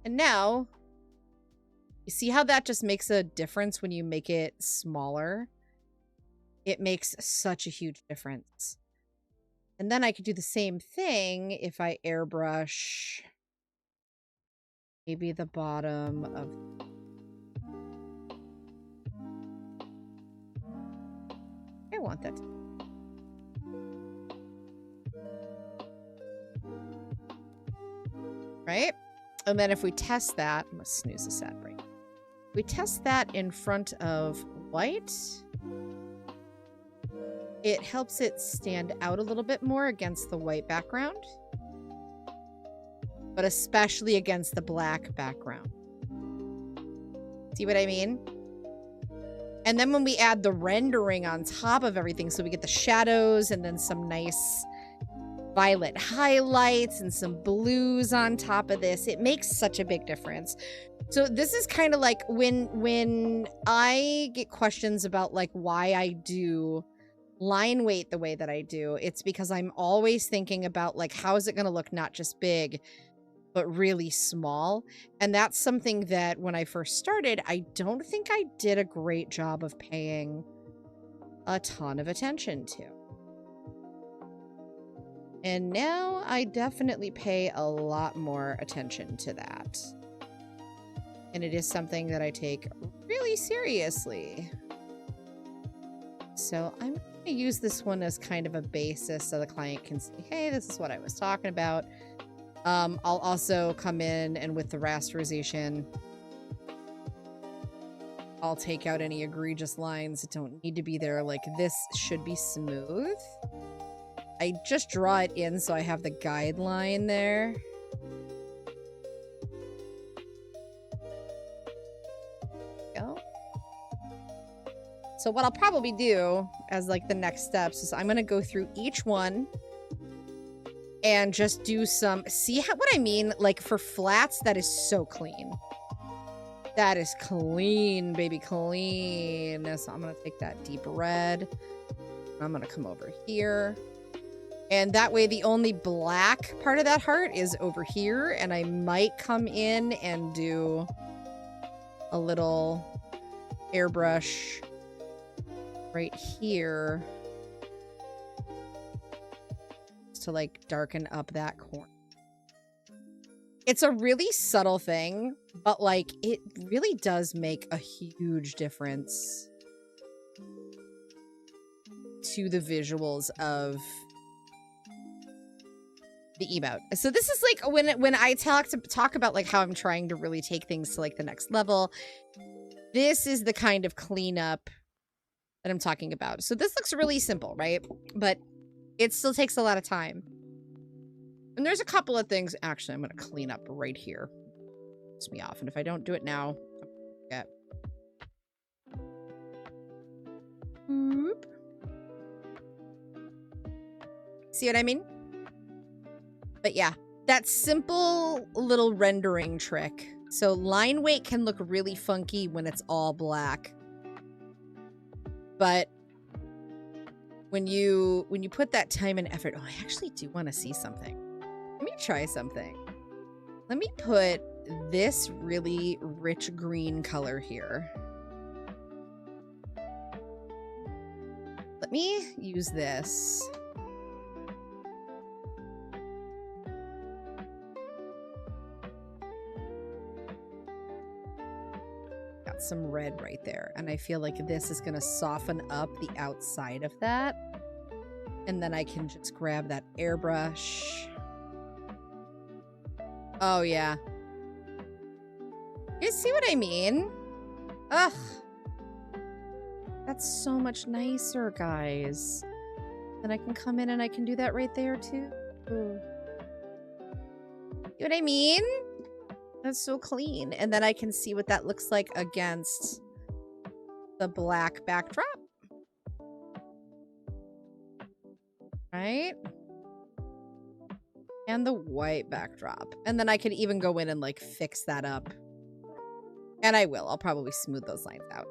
And now, you see how that just makes a difference when you make it smaller? It makes such a huge difference. And then I could do the same thing if I airbrush maybe the bottom of... I want that to... Right? And then if we test that, I'm gonna snooze this ad break. We test that in front of white. It helps it stand out a little bit more against the white background, but especially against the black background. See what I mean? And then when we add the rendering on top of everything, so we get the shadows and then some nice violet highlights and some blues on top of this, it makes such a big difference. So this is kind of like when I get questions about like why I do line weight the way that I do, it's because I'm always thinking about like how is it going to look not just big but really small. And that's something that when I first started, I don't think I did a great job of paying a ton of attention to. And now I definitely pay a lot more attention to that. And it is something that I take really seriously. So I'm going to use this one as kind of a basis so the client can see, hey, this is what I was talking about. I'll also come in and with the rasterization, I'll take out any egregious lines that don't need to be there. Like this should be smooth. I just draw it in so I have the guideline there. Go. So what I'll probably do as like the next steps is I'm going to go through each one and just do some, see what I mean? Like for flats, that is so clean. That is clean, baby, clean. So I'm going to take that deep red. I'm going to come over here. And that way the only black part of that heart is over here. And I might come in and do a little airbrush right here to like darken up that corner. It's a really subtle thing, but like it really does make a huge difference to the visuals of the emote. So this is like when I talk about like how I'm trying to really take things to like the next level. This is the kind of cleanup that I'm talking about. So this looks really simple, right? But it still takes a lot of time. And there's a couple of things. Actually, I'm going to clean up right here. It's me off. And if I don't do it now, I'm going to forget. See what I mean? But yeah, that simple little rendering trick. So line weight can look really funky when it's all black. But when you put that time and effort, oh, I actually do want to see something. Let me try something. Let me put this really rich green color here. Let me use this. Got some red right there. And I feel like this is going to soften up the outside of that. And then I can just grab that airbrush. Oh, yeah. You see what I mean? Ugh. That's so much nicer, guys. Then I can come in and I can do that right there, too. Ooh. See what I mean? That's so clean. And then I can see what that looks like against the black backdrop. Right? And the white backdrop. And then I could even go in and like fix that up. And I will. I'll probably smooth those lines out.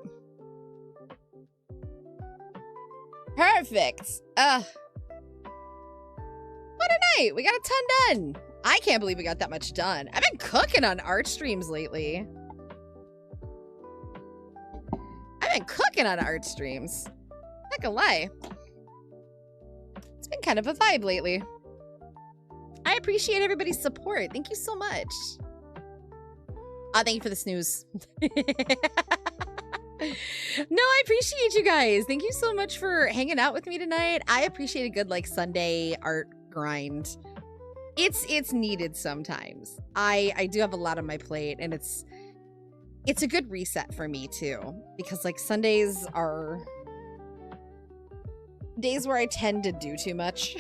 Perfect. What a night. We got a ton done. I can't believe we got that much done. I've been cooking on art streams lately. Not gonna lie. It's been kind of a vibe lately. I appreciate everybody's support. Thank you so much. Thank you for the snooze. No, I appreciate you guys. Thank you so much for hanging out with me tonight. I appreciate a good like Sunday art grind. It's needed sometimes. I do have a lot on my plate, and it's a good reset for me too, because like Sundays are days where I tend to do too much.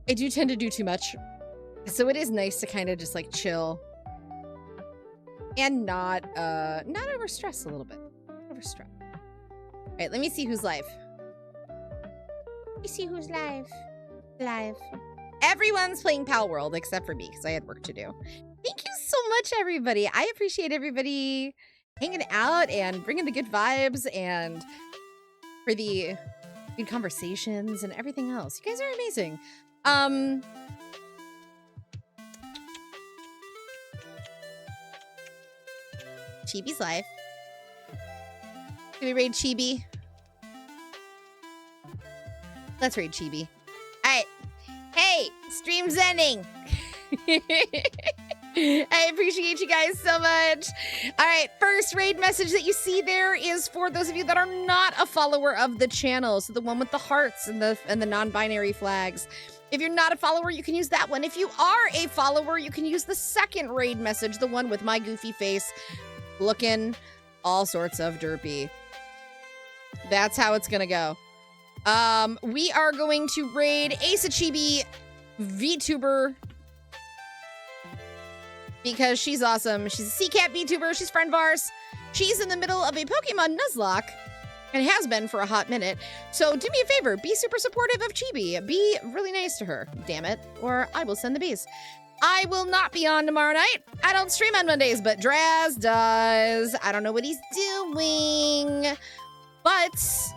I do tend to do too much. So it is nice to kind of just like chill and not overstress a little bit. Overstress. All right, let me see who's live. Let me see who's live. Everyone's playing Pal World except for me because I had work to do. Thank you so much, everybody. I appreciate everybody hanging out and bringing the good vibes and for the good conversations and everything else. You guys are amazing. Chibi's life. Can we raid Chibi? Let's raid Chibi. All right. Hey, stream's ending. I appreciate you guys so much. All right, first raid message that you see there is for those of you that are not a follower of the channel. So the one with the hearts and the non-binary flags. If you're not a follower, you can use that one. If you are a follower, you can use the second raid message, the one with my goofy face looking all sorts of derpy. That's how it's gonna go. We are going to raid Asa Chibi VTuber because she's awesome. She's a CCAT VTuber. She's friend of ours. She's in the middle of a Pokemon Nuzlocke and has been for a hot minute. So do me a favor, be super supportive of Chibi. Be really nice to her, damn it, or I will send the bees. I will not be on tomorrow night. I don't stream on Mondays, but Draz does. I don't know what he's doing, but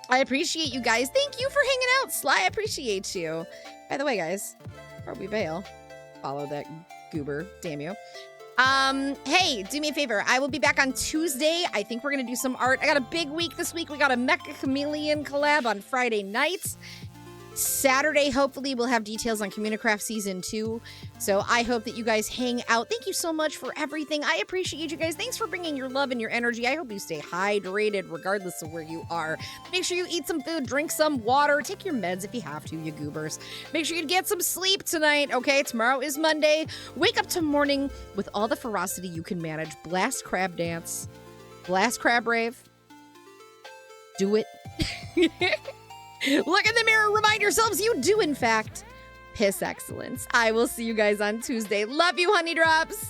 I appreciate you guys. Thank you for hanging out, Sly. I appreciate you. By the way, guys, before we bail, follow that goober, damn you. Hey, do me a favor. I will be back on Tuesday. I think we're gonna do some art. I got a big week this week. We got a Mecha Chameleon collab on Friday night. Saturday, hopefully, we'll have details on Communicraft Season 2. So I hope that you guys hang out. Thank you so much for everything. I appreciate you guys. Thanks for bringing your love and your energy. I hope you stay hydrated regardless of where you are. Make sure you eat some food, drink some water, take your meds if you have to, you goobers. Make sure you get some sleep tonight, okay? Tomorrow is Monday. Wake up to morning with all the ferocity you can manage. Blast crab dance. Blast crab rave. Do it. Look in the mirror, remind yourselves you do, in fact, piss excellence. I will see you guys on Tuesday. Love you, honey drops.